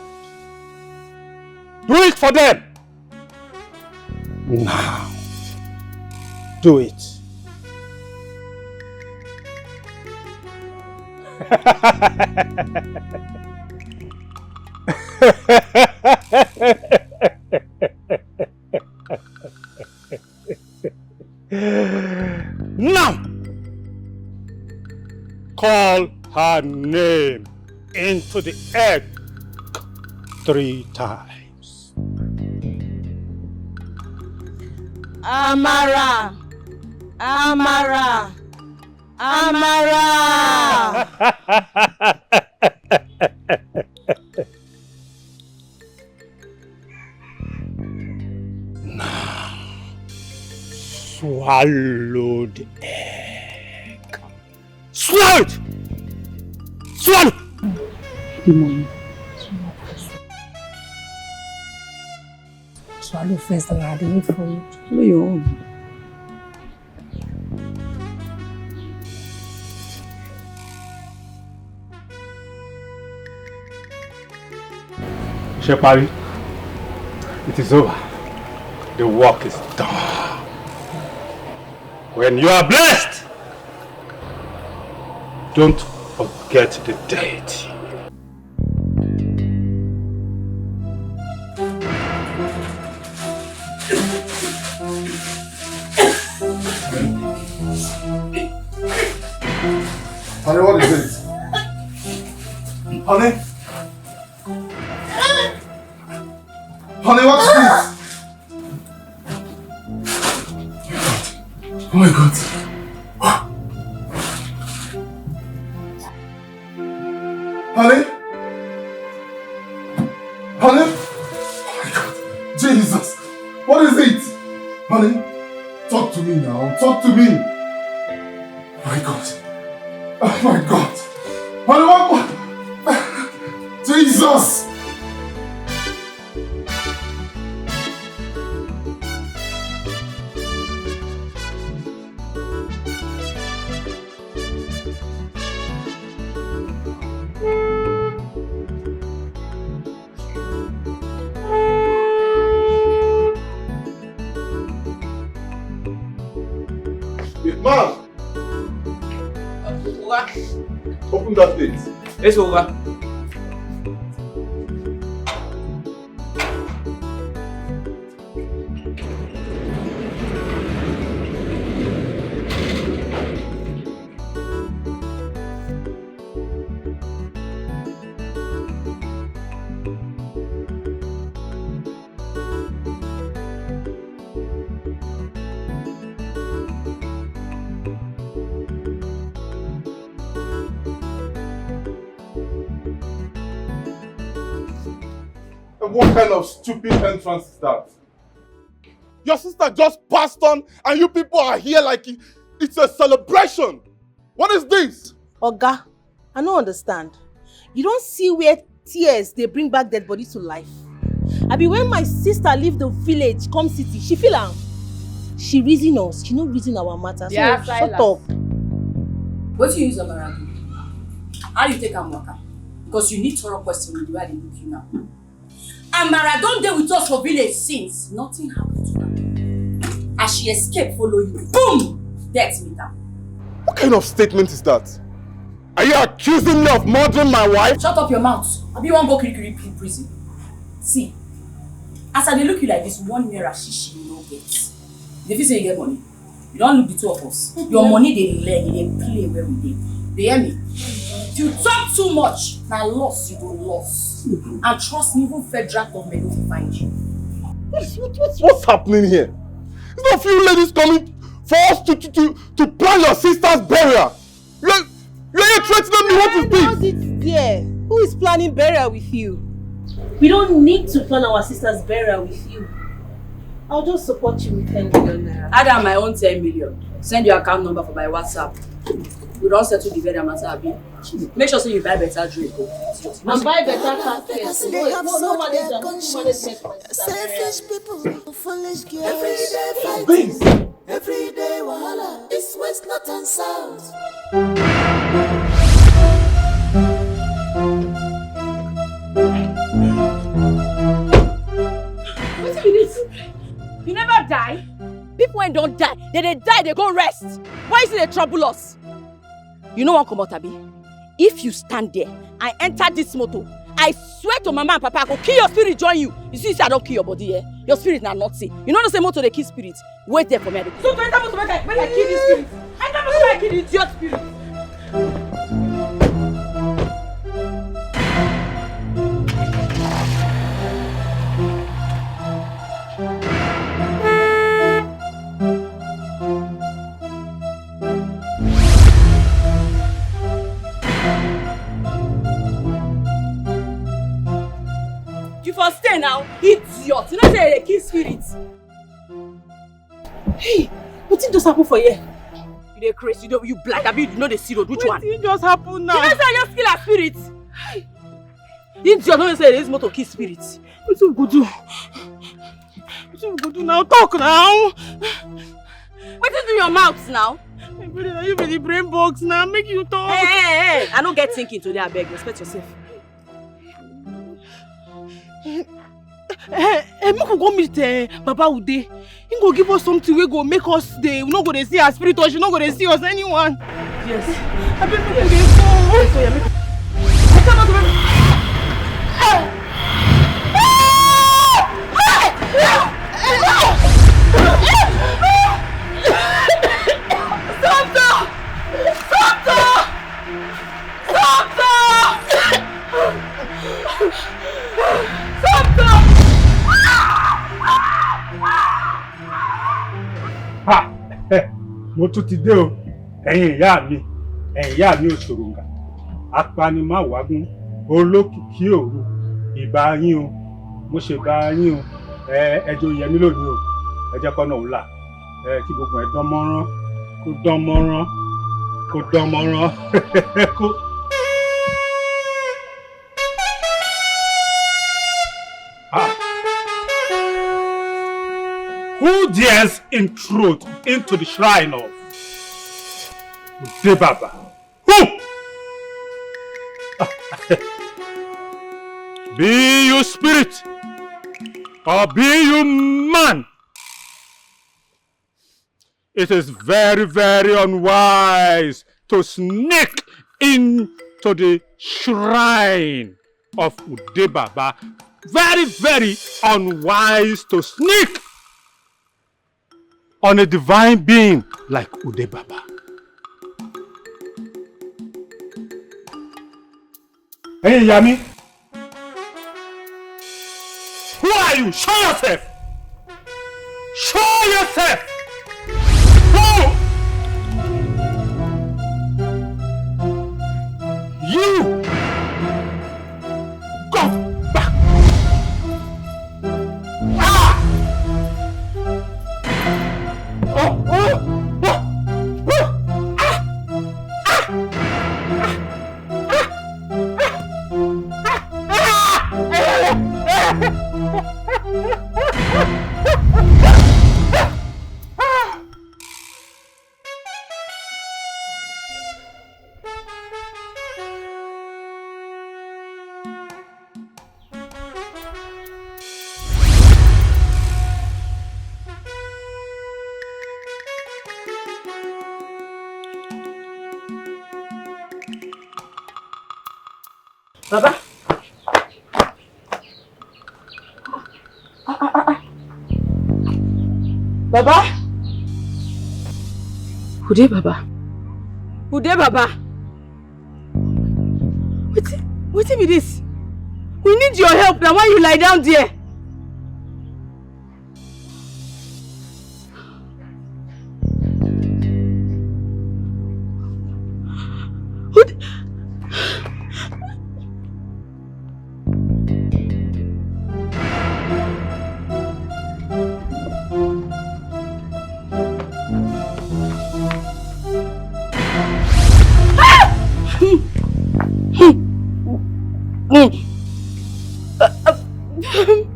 Do it for them. Now. Do it. Now, call her name into the egg 3 times. Amara. Amara. Amara. Now, swallow the egg. Swallow it! Swallow! Swallow first and I'll do it for you. Swallow your own. Shepari, it is over. The work is done. When you are blessed, don't forget the date. Honey, what is it? Honey? Honey, what's this? Oh my God. Honey? Honey? Oh my God. Jesus. What is it? Honey? Talk to me now. Talk to me. Oh my God. Oh my God. Honey, what? Jesus. Man! Open that plate. It's over. What kind of stupid entrance is that? Your sister just passed on and you people are here like it's a celebration. What is this? Oga, I don't understand. You don't see where tears they bring back dead bodies to life. I mean, when my sister leave the village, come city, she feel am. She reason us, she no reason our matter. So Yeah, shut up. What do you use Amara do? How you take Amaka? Because you need thorough question with the way they look you now. Amara don't dey with us for village since. Nothing happened to her. As she escaped, follow you. Boom! Death meet her. What kind of statement is that? Are you accusing me of murdering my wife? Shut up your mouth. Abi you wan go Kirikiri prison? See, as I dey look you like this, 1 naira shishi you no get. They feel say you get money. You don't look the two of us. Your money they play where we dey. They hear me? If you talk too much, na loss you go loss. And trust me, even federal government will find you. What's happening here? It's not a few ladies coming for us to plan your sister's burial. You're threatening me. What is this? How's it there? Who is planning burial with you? We don't need to plan our sister's burial with you. I'll just support you with 10 million naira. Add on my own 10 million. Send your account number for my WhatsApp. We don't settle the burial matter, abi. Make sure you buy better drink. And buy better car first. No manage Selfish people, foolish girls. Everyday wahala. It's west, north and south. What is this? You never die? People when don't die, they die, they go rest. Why is it they trouble us? You know what, Komotabi? If you stand there and enter this motor, I swear to Mama and Papa, I go kill your spirit, join you. You see, I don't kill your body here. Your spirit now not see. You know the same motor they kill spirit. Wait there for me. So to enter motor, make I kill this spirit. Enter motor, make I kill the idiot spirit. You for stay now, idiot. You know say they kill spirits. Hey, what did just happen for you? You dey crazy, you black, I mean you know the see road, which one? What just happen now? You know say I just kill a spirit. Hey, idiot, don't say this motor kill spirits. What we go do? What we go do now? Talk now. What is in your mouth now? You be the brain box now, make you talk. Hey, I don't get thinking today, I beg. Respect yourself. Make we go meet Papa Ude. He go give us something we go make us stay. We no go dey see our spirit or she no go dey see us anyone. Yes. I beg make we dey go. So you I cannot mo tún ti dé o ẹ̀yin ìyá mi òṣòròǹgà apanimáwágún olókìkí òru ìbà yín o mo ṣe bá yín o ẹjọ́ yẹmí lónìí o ẹ jẹ́ kọ́nà òun là kí gbogbo ẹ̀ dán mọ́rán kó dán mọ́rán kó dán mọ́rán kó. Who dares intrude into the shrine of Ude Baba? Who? Be you spirit or be you man, it is very, very unwise to sneak into the shrine of Ude Baba. Very, very unwise to sneak on a divine being like Ude Baba. Hey, Yami. Who are you? Show yourself! Show yourself! Who? You! Go back! Baba. Baba. Who dey Baba? Who dey Baba? Wetin be this? We need your help now. Why you lie down there?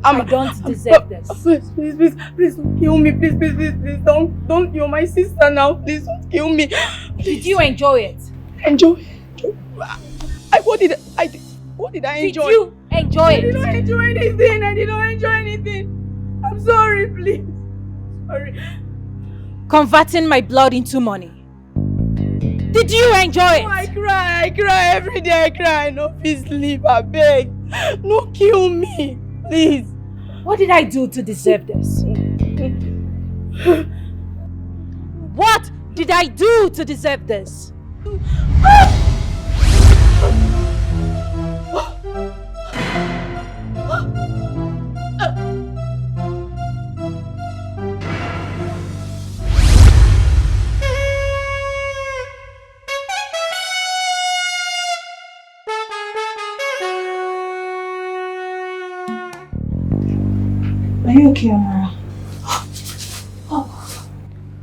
I don't deserve this. Please don't kill me. Please, don't kill my sister now. Please don't kill me. Please. Did you enjoy it? Enjoy? What did I enjoy? Did you enjoy I it? did not enjoy anything. I did not enjoy anything. I'm sorry, please. Sorry. Converting my blood into money. Did you enjoy it? Oh, I cry every day. I cry. No, please sleep. I beg. No, kill me, please. What did I do to deserve this? What did I do to deserve this? Are you okay, Amara?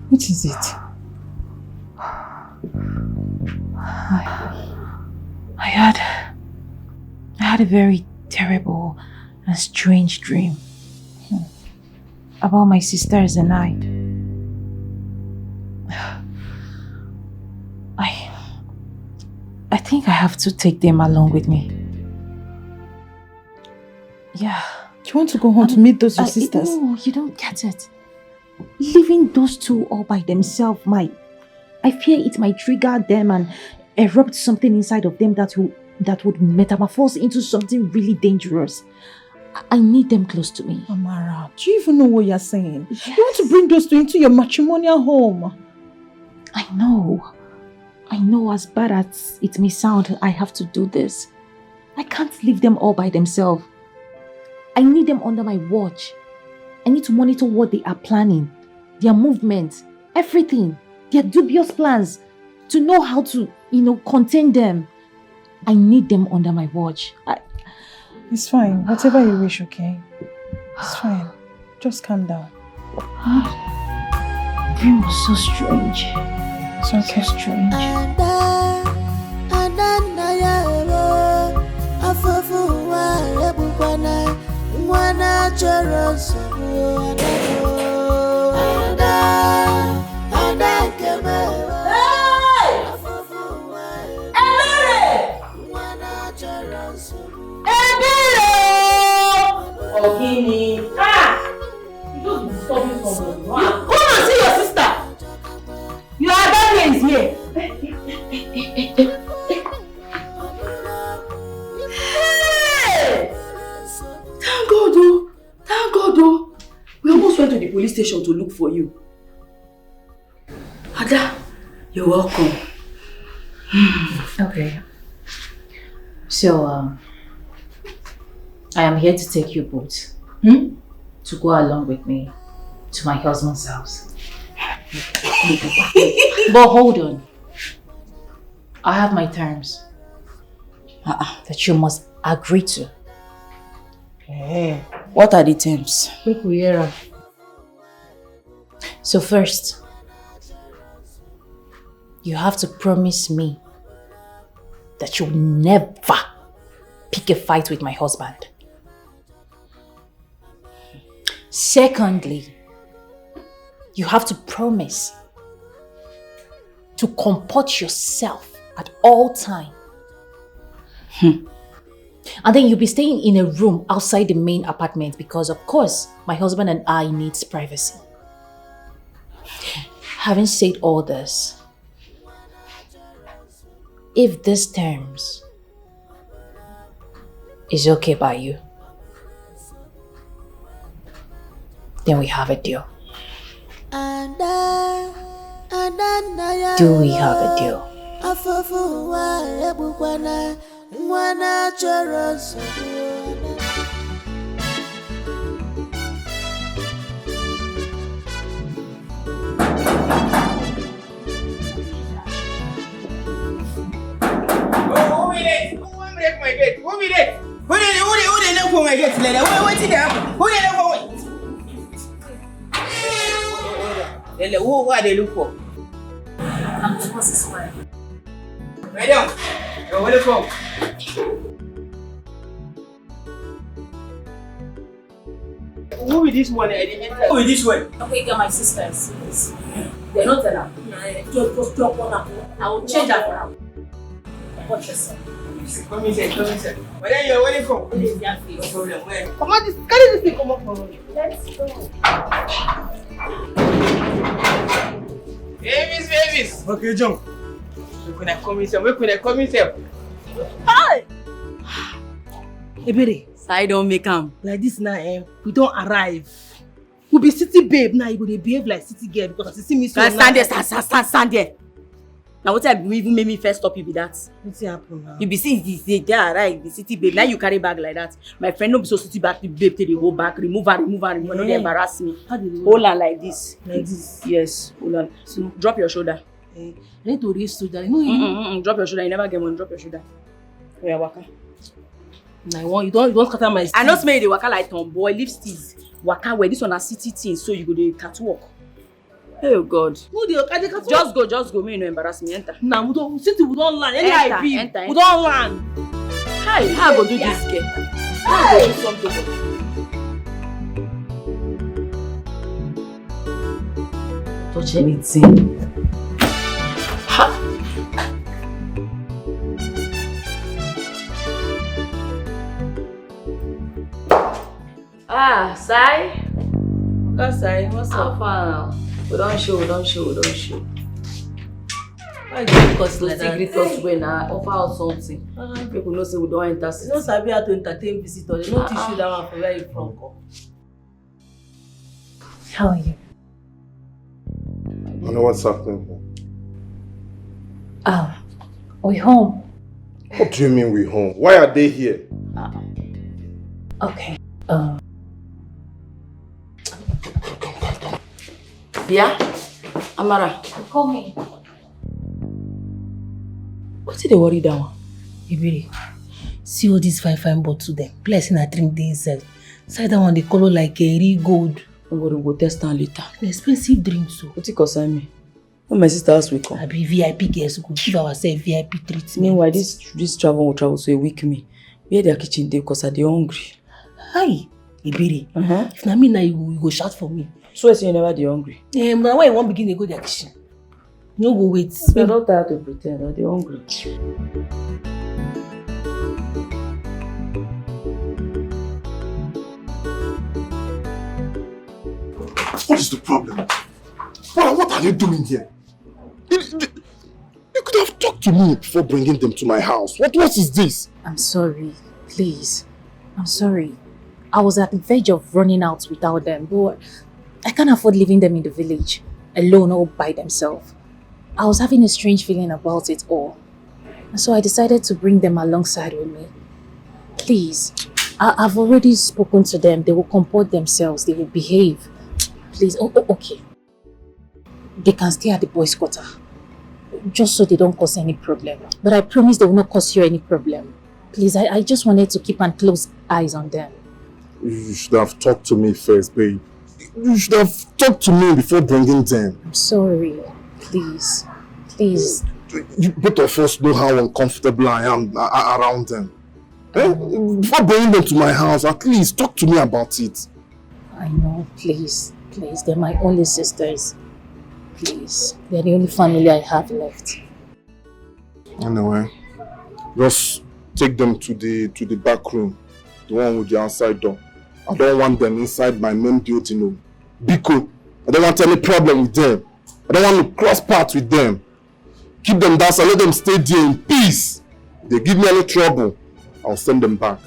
What is it? I had a very terrible and strange dream about my sisters and I think I have to take them along with me. Yeah. You want to go home to meet those your sisters? No, you don't get it. Leaving those two all by themselves I fear it might trigger them and erupt something inside of them that would metamorphose into something really dangerous. I need them close to me. Amara, do you even know what you're saying? Yes. You want to bring those two into your matrimonial home. I know, as bad as it may sound, I have to do this. I can't leave them all by themselves. I need them under my watch. I need to monitor what they are planning, their movements, everything, their dubious plans, to know how to, contain them. I need them under my watch. It's fine. Whatever you wish, okay? It's fine. Just calm down. The dream was so strange. It's okay. So strange. Ogini. You don't be disturbing someone. Come and see your sister. Your Adami is here. Hey! Thank God, oh. Thank God, oh. We almost went to the police station to look for you. Ada, you're welcome. Okay. So, I am here to take you both to go along with me to my husband's house. But hold on. I have my terms that you must agree to. Hey, what are the terms? So first, you have to promise me that you'll never pick a fight with my husband. Secondly, you have to promise to comport yourself at all times. And then you'll be staying in a room outside the main apartment because, of course, my husband and I need privacy. Having said all this, if these terms is okay by you, then we have a deal. Do we have a deal? Chores. Who did it? Who didn't for my gate later? What did happen? Who didn't for me? Who are they look for? I'm Thomas's wife. Madam, you're welcome. Who is this one? Who is this one? Okay, get my sisters. They're not enough. Just drop one up. I will change that for now. Watch yourself. Come inside. But then you're welcome. No problem. Where? Come on, carry this thing, come on for me. Let's go. Babies. Okay, John. We could have come inside. Hi! Ebere, I don't make am. like this now, we don't arrive. We be city babe now, you go dey behave like city girl because as you see me so Stand there. Now what even made me first stop you be that? What's happen now? You be see they right, the city babe. Now you carry bag like that. My friend no be so city back the babe till they go back, remove her. No, they embarrass me. How did you Hold on like this. Like this? Yes, hold on. So drop your shoulder. I need to raise to that. You know you. Drop your shoulder. You never get one. Drop your shoulder. Yeah, waka. You don't scatter my steez. I know smell the waka like tomboy, lipsticks. Waka where this one a city thing, so you go the catwalk. Oh God. No, the catwalk. Just go. Me no embarrass me. Enter. Nah, we don't land. Any Enter, IP. enter. We don't land. Hi, how I go do this girl? How I go do something? Touch anything. Ha. Sai. Sai, what's How up? far now? We don't show. Why do you cause like that? Greet us when I offer us something. People know say we don't enter. You don't sabi how to entertain visitors. You don't teach you that one for where you from. How are you? I know what's happening. We home. What do you mean we home? Why are they here? Okay. Yeah? Amara. Call me. What did they worry that one? Ibiri, see all these fine bottle them. Blessing I drink the inside. Side that one they color like a real gold. I'm going to go test them later. Expensive drinks so. What you concern me? When my sister house will come. I be VIP girls go give ourselves VIP treatment. Meanwhile, this travel will travel so a week me. Where their kitchen day because I'm hungry. Hi, Ibiri. If na me now you go shout for me. So I say you never dey hungry. Now why you won't begin to go their kitchen? No go wait. I'm not tired to pretend. I'm hungry. What is the problem? What are you doing here? You could have talked to me before bringing them to my house. What is this? I'm sorry. Please. I'm sorry. I was at the verge of running out without them, but I can't afford leaving them in the village, alone or by themselves. I was having a strange feeling about it all. And so I decided to bring them alongside with me. Please. I've already spoken to them. They will comport themselves. They will behave. Please. Okay. They can stay at the boys' quarter. Just so they don't cause any problem. But I promise they will not cause you any problem. Please, I just wanted to keep a close eyes on them. You should have talked to me first, babe. You should have talked to me before bringing them. I'm sorry. Please. Please. Both of us know how uncomfortable I am around them. Before bringing them to my house, at least talk to me about it. I know. Please. Please. They're my only sisters. Please. They're the only family I have left. Anyway, just take them to the back room. The one with the outside door. I don't want them inside my main building. Biko. I don't want any problem with them. I don't want to cross paths with them. Keep them down, so let them stay there in peace. If they give me any trouble, I'll send them back.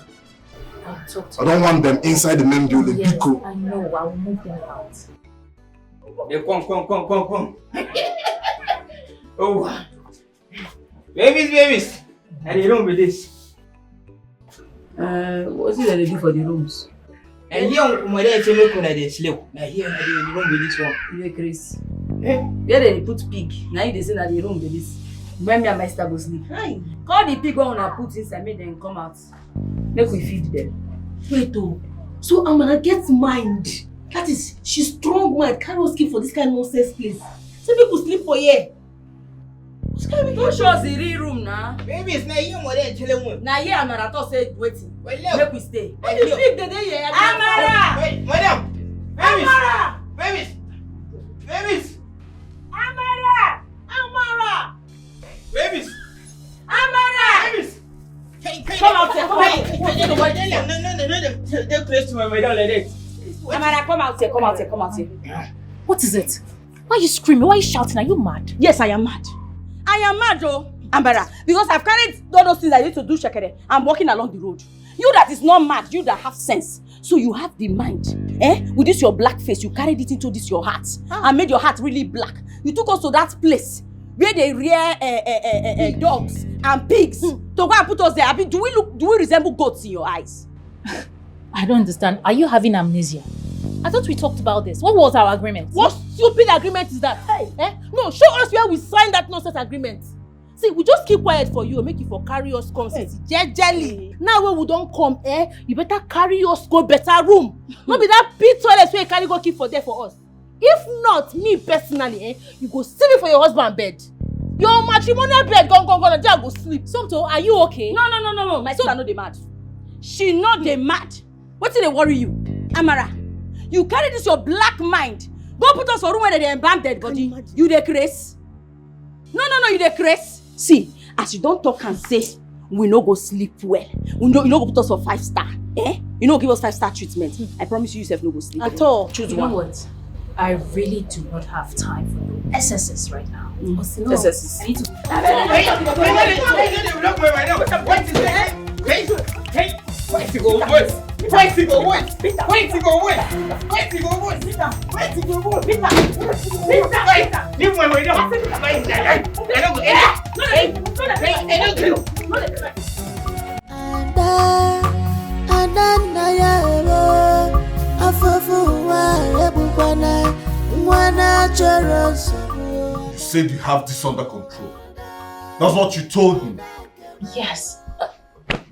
I'll talk to I don't want them inside the main building. Yes, Biko. I know. I will move them out. Hey, come. Oh, babies. And the room with this. What's it that they do for the rooms? And here, my dad tell me they sleep. Now here, the room with this one. You Chris. Where they put pig? Now they say that the room with this. When me and my sister go sleep. Call the pig one and put inside, make them come out. Make we feed them. Wait, oh. So Amara gets mind. That is, she's strong mind. Carry us keep for this kind of nonsense place. Some people sleep for here. Don't show us the real room now. Babies, now you more than chilling one. Now here Amara thought said waiting. Make we stay. Wait, You think the day here? Amara! Wait, madam! Babies! Amara! Babies! Amara! Babies! Babies! Come out here, come out. Don't close to my madam like that. Amara, come out here. What is it? Why are you screaming? Why are you shouting? Are you mad? Yes, I am mad. I am mad, oh, Ambara, because I've carried all those things I need to do, Shekere. I'm walking along the road. You that is not mad, you that have sense. So you have the mind, with this your black face, you carried it into this your heart and made your heart really black. You took us to that place where they rear dogs and pigs to go and put us there. I mean, do we resemble goats in your eyes? I don't understand. Are you having amnesia? I thought we talked about this. What was our agreement? What stupid agreement is that? Hey, No, show us where we signed that nonsense agreement. See, we just keep quiet for you, make you for carry us come jelly. Now when we don't come, you better carry us go better room. Not be that pit toilet where you carry go keep for there for us. If not, me personally, you go see me for your husband bed. Your matrimonial bed, go, and there go sleep. Tonto, are you okay? No. My sister no dey mad. She not dey mad. What did they worry you? Amara, you carry this your black mind. Go put us for room where they embalm dead body. You dey craze? No, you dey craze. See, as you don't talk and say, we no go sleep well. You no go put us for 5-star. You no give us 5-star treatment. I promise you yourself no go sleep. At all. Choose you one. know what? I really do not have time for the SSS right now. SSS. I need to... You said you have this under control. That's what you told me. Yes.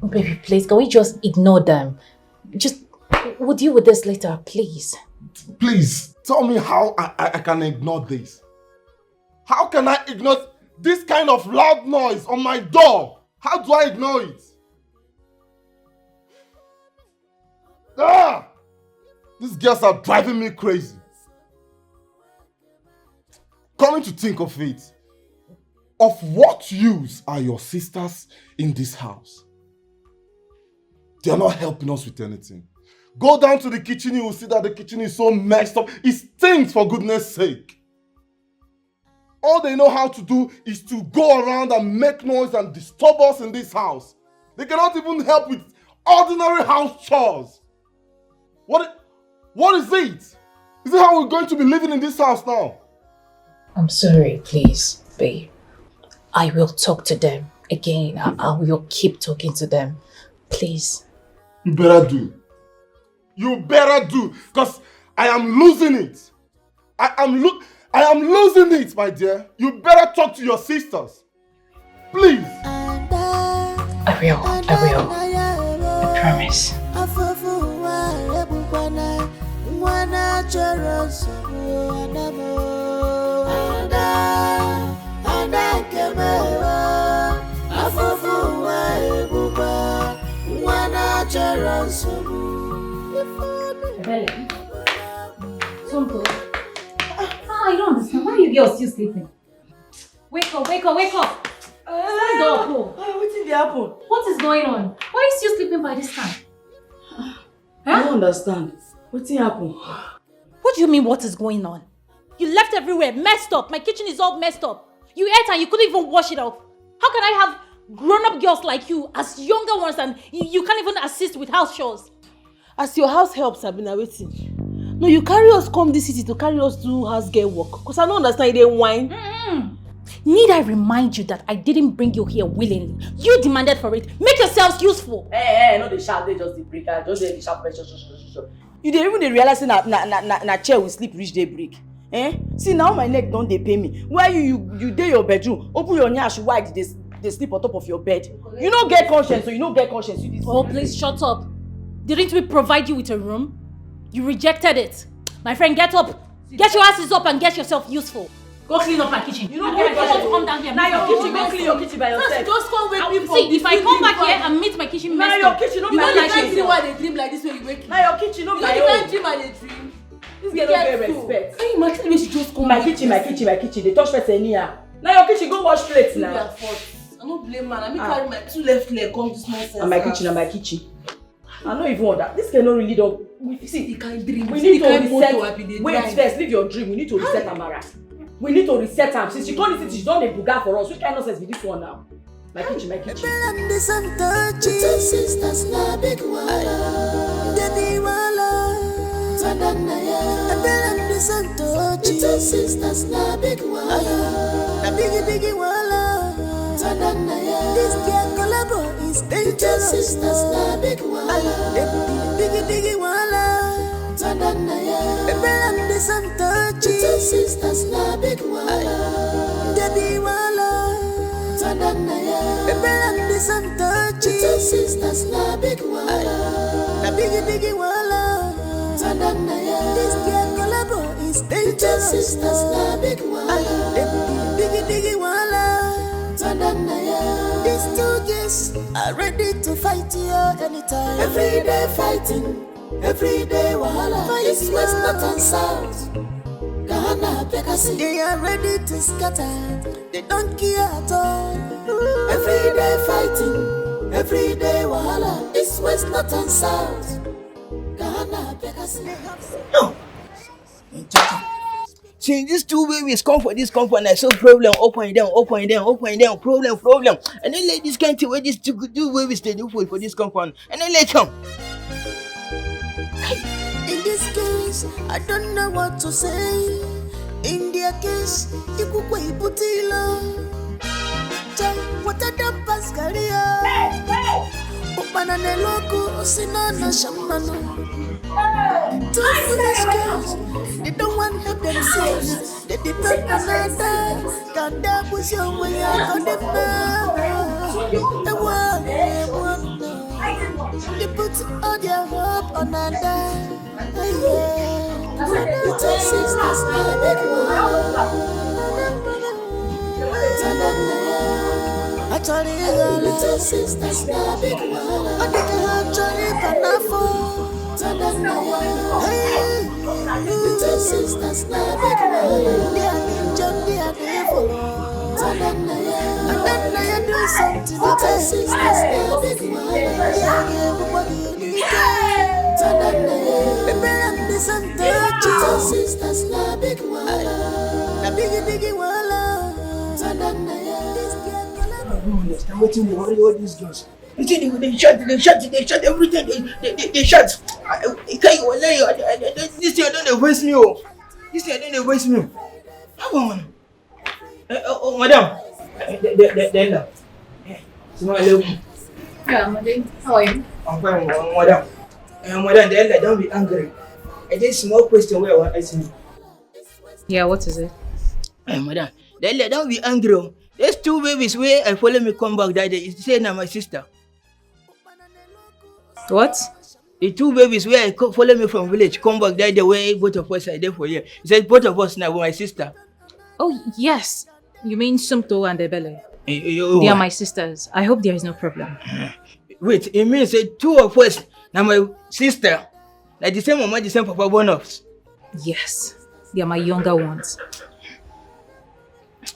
Baby, please, can we just ignore them? We'll deal with this later, please. Please, tell me how I can ignore this. How can I ignore this kind of loud noise on my door? How do I ignore it? These girls are driving me crazy. Coming to think of it, of what use are your sisters in this house? They are not helping us with anything. Go down to the kitchen, you will see that the kitchen is so messed up. It stinks, for goodness sake. All they know how to do is to go around and make noise and disturb us in this house. They cannot even help with ordinary house chores. What is it? Is it how we're going to be living in this house now? I'm sorry, please, babe. I will talk to them again. I will keep talking to them. Please. You better do. You better do. Because I am losing it. I am losing it, my dear. You better talk to your sisters. Please. I will. I promise. Tonto. I don't understand. Why are you girls still sleeping? Wake up. Stand up. What did happen? What is going on? Why are you still sleeping by this time? I don't understand. What did happen? What do you mean, what is going on? You left everywhere, messed up. My kitchen is all messed up. You ate and you couldn't even wash it off. How can I have grown-up girls like you as younger ones, and you can't even assist with house chores. As your house helps, I've been waiting. No, you carry us come this city to carry us do house girl work. Because I don't understand you whine. Need I remind you that I didn't bring you here willingly? You demanded for it. Make yourselves useful. No, they shout, they just the breaker, just the sharp. You didn't even realize na chair will sleep reach day break. See now my neck don't they pay me. Why you dey your bedroom? Open your nyash wide, they sleep on top of your bed. You don't get conscience, so you don't get conscience. Oh, please shut up. Didn't we provide you with a room? You rejected it. My friend, get up. Get your asses up and get yourself useful. Go clean up my kitchen. You don't get to come down here. Now your kitchen, go clean your kitchen by yourself. Just come wake me from. See, if I come back here and meet my kitchen messed your up, kitchen, you you know my you can't kitchen. see why they dream like this when you wake. Now your kitchen, no you my know own. you can't dream and they dream. This girl don't get respect. Hey, my kitchen, she just come. My kitchen. They touch first any here. Now your kitchen, go wash plates now. I don't blame man. I mean carry my 2 left leg come this nonsense. And my kitchen. I don't even want that. This girl don't really don't. See, you can't dream. We need to reset. Wait, first, leave your dream. We need to reset Amara. We need to reset her. Since she can't listen, she's done a buga for us. Which kind of nonsense be this one now? My kitchen. Sisters na big wala, Debbie wala, Tananaya. Sisters na big wala, biggie wala, Tananaya. This girl collabo is dangerous. Sisters na big wala, biggie wala, Tananaya. Sisters na big wala, Debbie wala, Tananaya. Sisters na big wala, biggie wala, Tananaya. This girl collabo is dangerous. Sisters na big wala, biggie wala, Tananaya. These 2 girls are ready to fight you anytime. Every day fighting, every day wahala. East, west, north and south. They are ready to scatter. They don't care at all. Every day fighting, every day wahala. East, west, north and south. No. See, these 2 babies come for this company. I saw problem, up and down, problem. And then like this kind of way these 2 babies they do for this company. And then like come. In this case, I don't know what to say. In their case, you could wait putila. What a damn pascaria. Upana neloku, Sinana Shamano. 2 foolish girls, they don't want to help themselves. They depend on another. Kanda was your way out of the world. They put all their hope on another. Sisters na big wala, actually little sisters na big wala. I think I actually panafo. Little sisters na big wala. They are ninja, they are devil. And then I do something. Little sisters na big wala. Everybody need sisters na big wala, biggie wala, Tananaya. I don't understand what you worry all these girls. You see, they shut everything. They shut. This year don't voice me. How come? Oh, madam. Della. Yeah, madam. How are you? I'm fine, madam. Madam, Della, don't be angry. I just small question where I want to ask you. Yeah, what is it? Madam, Della, don't be angry. There's 2 babies where I follow me come back that day. It's saying now my sister. What? The 2 babies where I follow me from village come back that day where both of us are there for you. He said both of us now with my sister. Oh, yes. You mean Tonto and Ebele? They are my sisters. I hope there is no problem. Wait, it means 2 of us now my sister. Like the same mama, the same papa born us. Yes. They are my younger ones.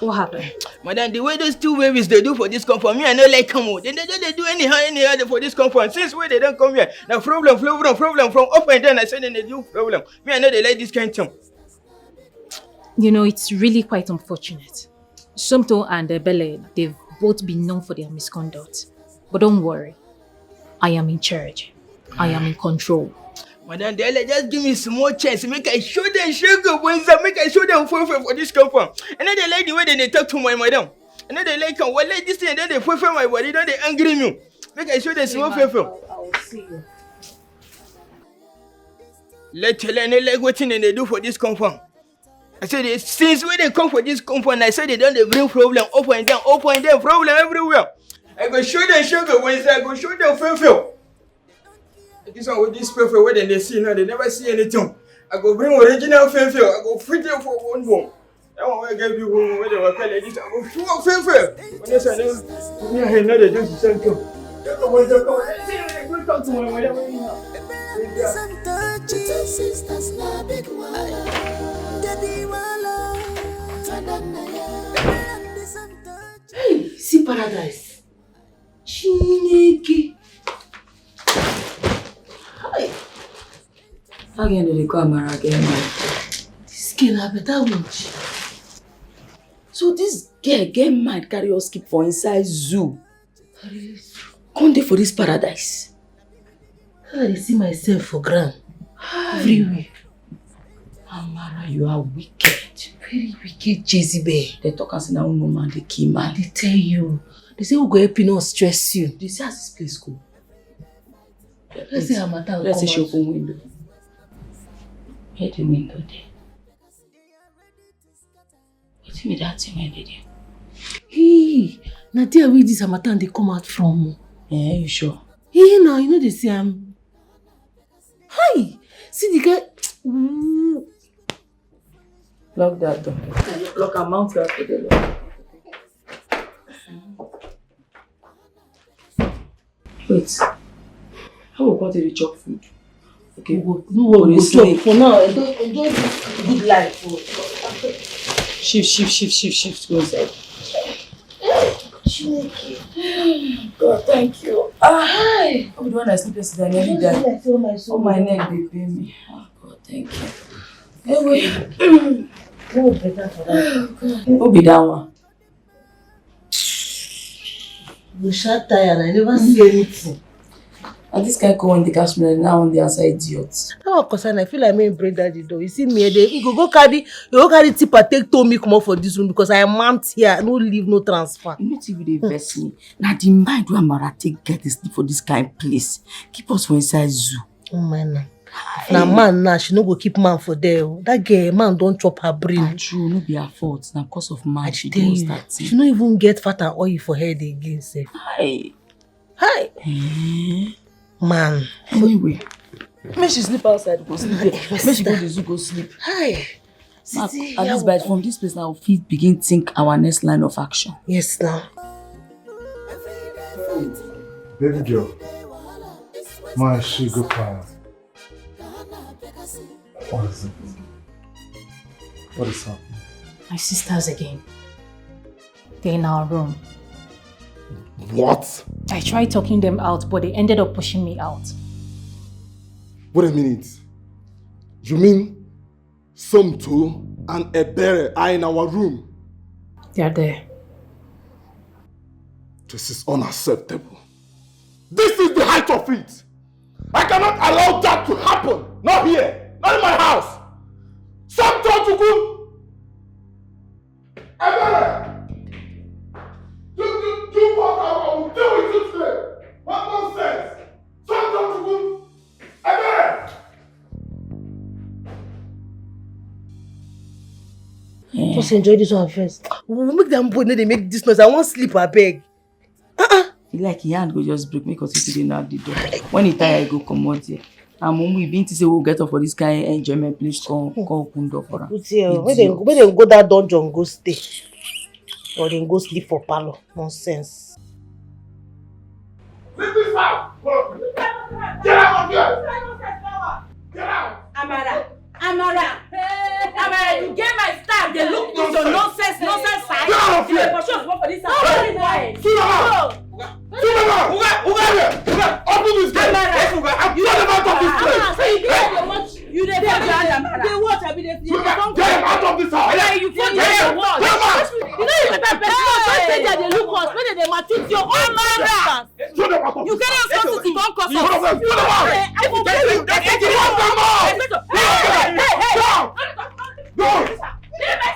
What happened? Madam, the way those 2 babies they do for this company, me I know like come on. They do anyhow for this company. Since when they don't come here, the problem from up and down. I said they do problem. Me I know they like this kind of thing. You know, it's really quite unfortunate. Tonto and Ebele, they've both be known for their misconduct. But don't worry. I am in charge. I am in control. Madam Dele, just give me some more chance. Make I show them sugar boys. Make I show them for this compound. And then they like the way they talk to my madam. And then they like well like this thing and then they prefer my body. Then they angry me. Make I show them some more favor. I will see you. Let tell them like what thing they do for this compound. I said since when they come for this compound, I said they don't bring problem up and down, problem everywhere. I go show them sugar boys. I go show them favor. This one with this perfect way they see now, they never see anything. I go bring original fanfare, I go fit them for one bomb. That one where I gave you one where they were calling this, I go show up fanfare. When they say, me and him, now they do the same thing. Come on, talk to my mother. Hey, see paradise. Chineke. Hi. Again, they come again. This girl a better witch. So this girl get mad, carry us keep for inside zoo. Come there for this paradise. I see myself for ground. Everywhere. Amara, you are wicked. Very wicked, Jezebel. They talk as now no man, they kill man. They tell you. They say we go help you not stress you. They say as this place go. Let's say Hamata will Let's say come she out. open window. Hear the window there. What's me that thing when they there? Hey, now there where this Hamatan they come out from. Yeah, you sure? Hey, now you know they say Hi, see the guy. Ooh. Lock that door. Lock and mount that for the door. Wait. How about the chop food? Okay. No, we'll chop for now. Enjoy this good life. Shift. Go inside. God, thank you. Hi. Oh, the one I sleep yesterday, I nearly died. Oh, my neck, they pain me. Oh, God, thank you. Anyway. No better for that. Who be that one? You shut tired. I never see anything. And this guy go on the gas me now on the outside idiots. How concern? I feel like me break that the door. You see me there. You go carry tipper take to me come up for this room because I am mount here. No leave, no transfer. You know TV they vex me. Now the mind where Amara take get this for this kind of place. Keep us for inside zoo. Oh man. Now man now she no go keep man for there. That girl man don't chop her brain. True, no be her fault. Now cause of man she tell does you, that thing. she no even get fat and oil for head again. Sef. Hi. Man. Anyway. Make she sleep outside, go sleep there. Make she go to the zoo, go sleep. Hi. At least by from this place now, we begin think our next line of action. Yes, now. Baby girl, my sugar pie. What is it? What is happening? My sisters again. They're in our room. What? I tried talking them out, but they ended up pushing me out. Wait a minute. You mean Tonto and Ebere are in our room? They're there. This is unacceptable. This is the height of it. I cannot allow that to happen. Not here. Not in my house. Tonto go. Ebere! Do what I will do with you today. What nonsense? Tonto go. Ebere! Just enjoy this one first. We'll make them both they make this noise. I won't sleep, I beg. Like your hand go just break me because he didn't have the door. When he tired, I go come out here. And when we been to say we'll get up for this kind of enjoyment, please come open door for her. When they go that dungeon, go stay. Or then go sleep for parlor. Nonsense. Leave this house! Get out of here! Get out! Amara, you get my staff. They look into your nonsense side. Get out of here! For sure, for this house. Open this gate! I'm not out of this place! You dey watch. I be dey. Get him out of this house! You for your watch. You know you better person. Don't stay there. They look us. When they maltreat your own Amara! You get us close to don't cause us. I will tell you.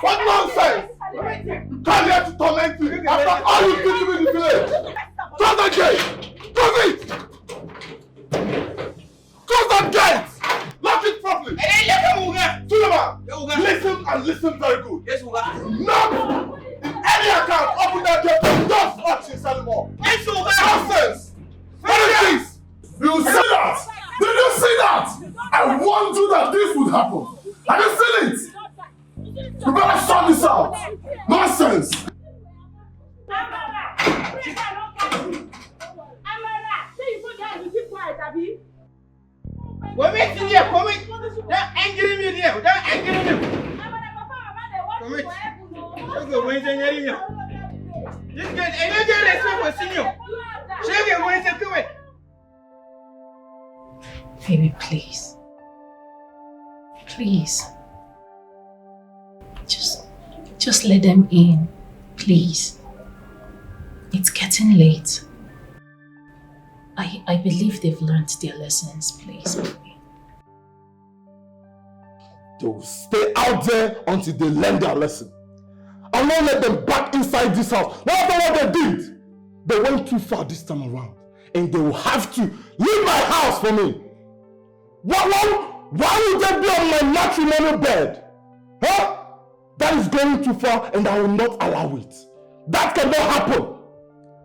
What nonsense! Come here to torment me after all you did to me in the village. Close that gate! Close it! Close that gate! Lock it properly! Sulema, listen and listen very good. Yes, not in any account open that gate and don't touch this anymore. Nonsense! What is this? You see that? Did you see that? I warned you that this would happen. Have you seen it? You better sort this out. Nonsense! Come in here, come in. Don't anger me there. Don't anger me. Come in. Don't go away, this guy, I don't get respect for senior. Show me where to come in. Baby, please. Please. Just let them in, please. It's getting late. I believe they've learned their lessons, please. They will stay out there until they learn their lesson. I will not let them back inside this house. No matter what they did, they went too far this time around. And they will have to leave my house for me. Why would they be on my matrimonial bed? Huh? That is going too far and I will not allow it. That cannot happen.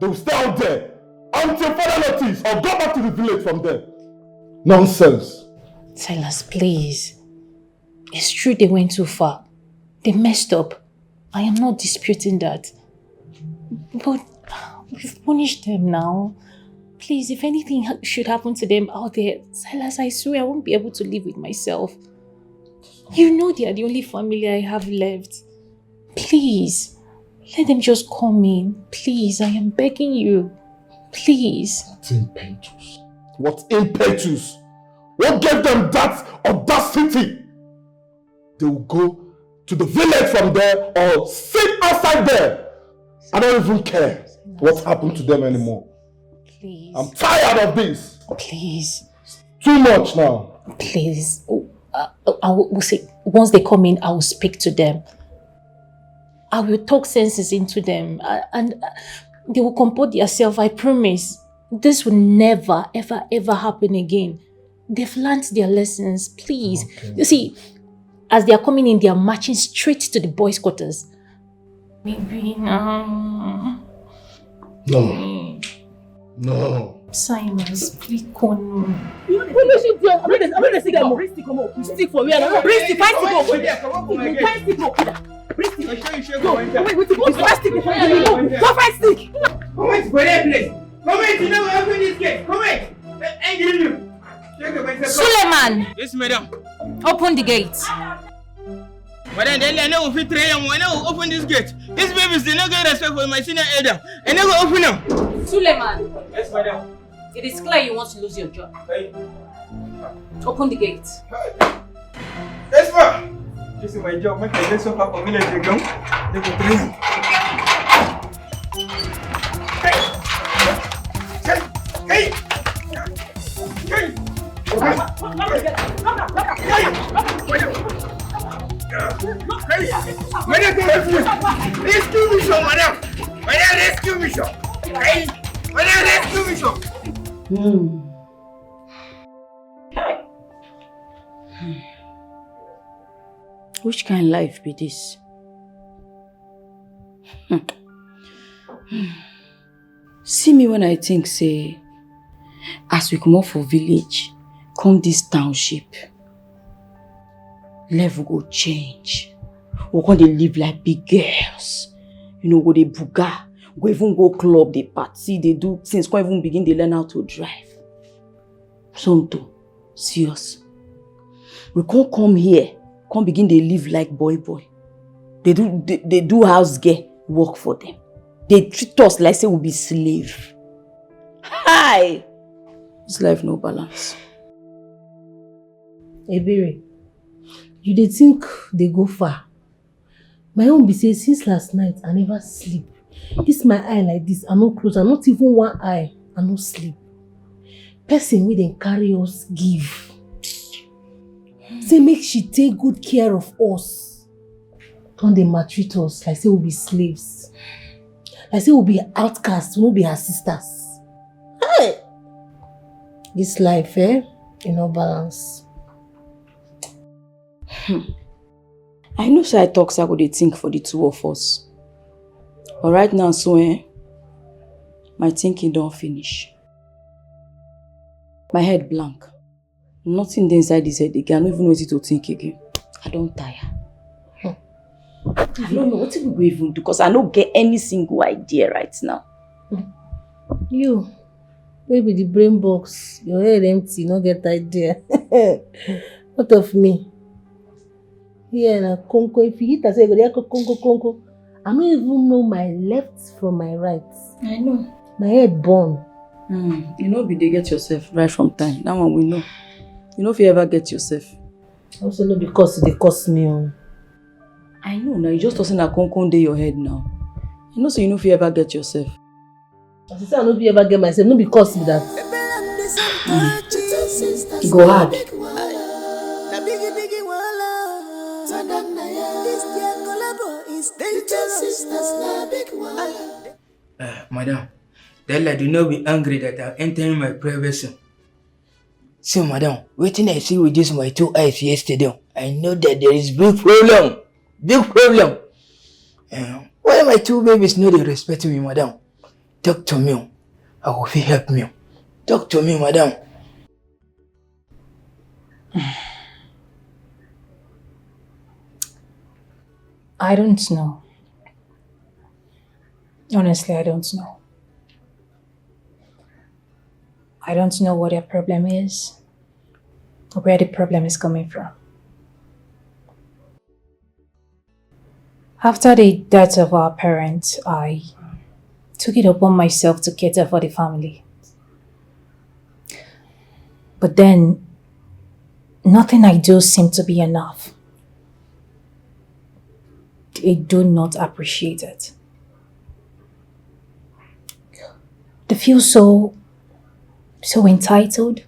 They will stay out there until further notice or go back to the village from there. Nonsense. Silas, please. It's true they went too far. They messed up. I am not disputing that. But we've punished them now. Please, if anything should happen to them out there, Silas, I swear I won't be able to live with myself. You know they are the only family I have left. Please, let them just come in. Please, I am begging you. Please. What impetus? What impetus? What gave them that audacity? They will go to the village from there or sit outside there. I don't even care what happened to them anymore. Please. I'm tired of this. Please. It's too much now. Please. I will say, once they come in, I will speak to them. I will talk senses into them and they will comport themselves, I promise. This will never, ever, ever happen again. They've learned their lessons, please. Okay. You see, as they are coming in, they are marching straight to the boys' quarters. Maybe No. Silas, please come. I'm not the cigar. Bring stick come up. Stick for me. Bring stick. Find stick up. Find stick up. Bring stick. Go. Wait. Find stick. Go find stick. Come in, go there, please. Come in, you know open this gate. Come in. Angry you. Suleiman. Yes, madam. Open the gate. Madam, I know if you try and I know open this gate. These babies, they not get respect for my senior elder. I never open them. Suleiman. Yes, madam. It is clear you want to lose your job. Hey. Open the gate. Yes, ma'am. This is my job. Make I get so far from village again. They go train. Hey. Rescue mission, madam. Rescue mission. Hey. Rescue mission. Which kind of life be this? See me when I think, say, as we come up for village, come this township, level go change. We're going to live like big girls. You know, go they buga, go even go club, they party, they do things, go even begin to learn how to drive. Tonto, serious. We can't come here, come begin to live like boy. They do house girl work for them. They treat us like say we be slave. Hi! This life no balance. Ebere, you dey think they go far. My own be say since last night I never sleep. This my eye like this, I no close, I not even one eye, I no sleep. Person wey dem carry us give. Say make she take good care of us. Don't they maltreat us like say we be slaves. Like say we be outcasts, we no be her sisters. Hey! This life, you no balance. I know say I talk so I go dey think for the two of us. But right now, so my thinking don't finish. My head blank. Nothing dey inside this head again. I don't even know what to think again. I don't tire. I don't know what we go even do because I don't get any single idea right now. You, baby, the brain box, your head empty, no get idea. What of me? Yeah, na konko. If you hit us, you go konko. I don't even know my left from my right. I know. My head burn. You know, they get yourself right from time. That one we know. You know if you ever get yourself. Also know because they cost me. I know now. You just tossing a konko in your head now. You know so you know if you ever get yourself. As I say, I know if you ever get myself, no because me that. Go hard. Madam, that lad do not be angry that I'm entering my privacy. See, madam, waiting I see with this my two eyes yesterday, I know that there is big problem. Big problem. Why my two babies know they respect me, madam? Talk to me. I will feel help me. Talk to me, madam. I don't know. Honestly, I don't know. I don't know what their problem is, or where the problem is coming from. After the death of our parents, I took it upon myself to cater for the family. But then, nothing I do seemed to be enough. They do not appreciate it. They feel so entitled.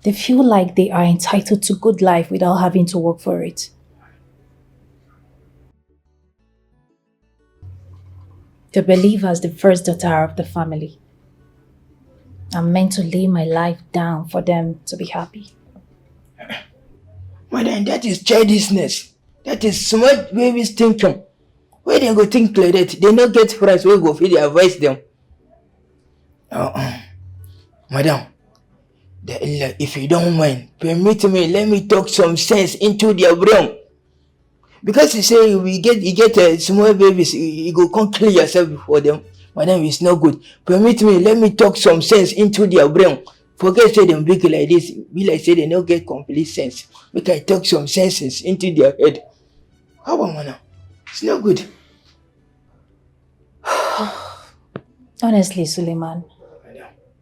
They feel like they are entitled to good life without having to work for it. They believe as the first daughter of the family, I'm meant to lay my life down for them to be happy. Madam, that is childishness. That is smart babies thinking. Why they go think like that? They not get friends who go feed advise them. Madam, if you don't mind, permit me, let me talk some sense into their brain. Because you say you get small babies, you go come kill yourself before them. Madam, it's not good. Permit me, let me talk some sense into their brain. Forget say them big like this, be like say they don't get complete sense. Make I talk some senses into their head. How about madam? It's not good. Honestly, Suleiman,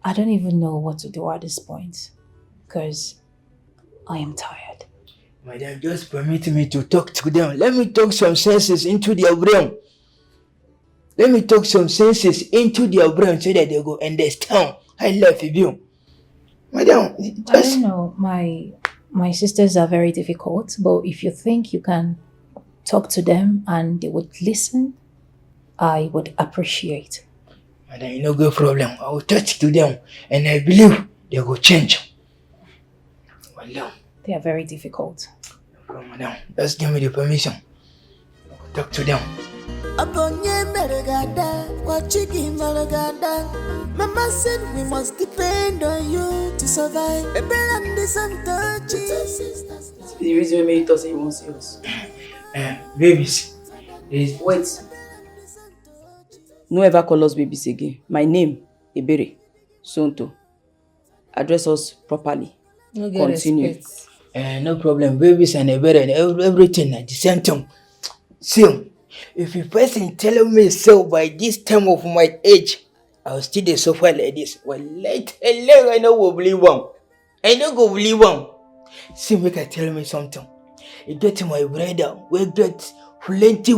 I don't even know what to do at this point because I am tired. Madam, just permit me to talk to them. Let me talk some senses into their brain. Let me talk some senses into their brain so that they go understand I love you. Madam, I don't know. My sisters are very difficult, but if you think you can talk to them and they would listen, I would appreciate. Madam, you no good problem. I will talk to them and I believe they will change. Madam. They are very difficult. Okay, madam, just give me the permission. Talk to them. Mama said we must depend on you to survive. The reason we made us even serious. Babies. Wait. No ever call us babies again. My name, Ebere, Tonto. Address us properly. No get Continue. respect. No problem. Babies and Ebere and everything at the same time. See, if a person tell me so by this time of my age, I'll still dey suffer like this. Well, I no go believe one. I no go believe one. See, make I tell me something. You get my brother, we get plenty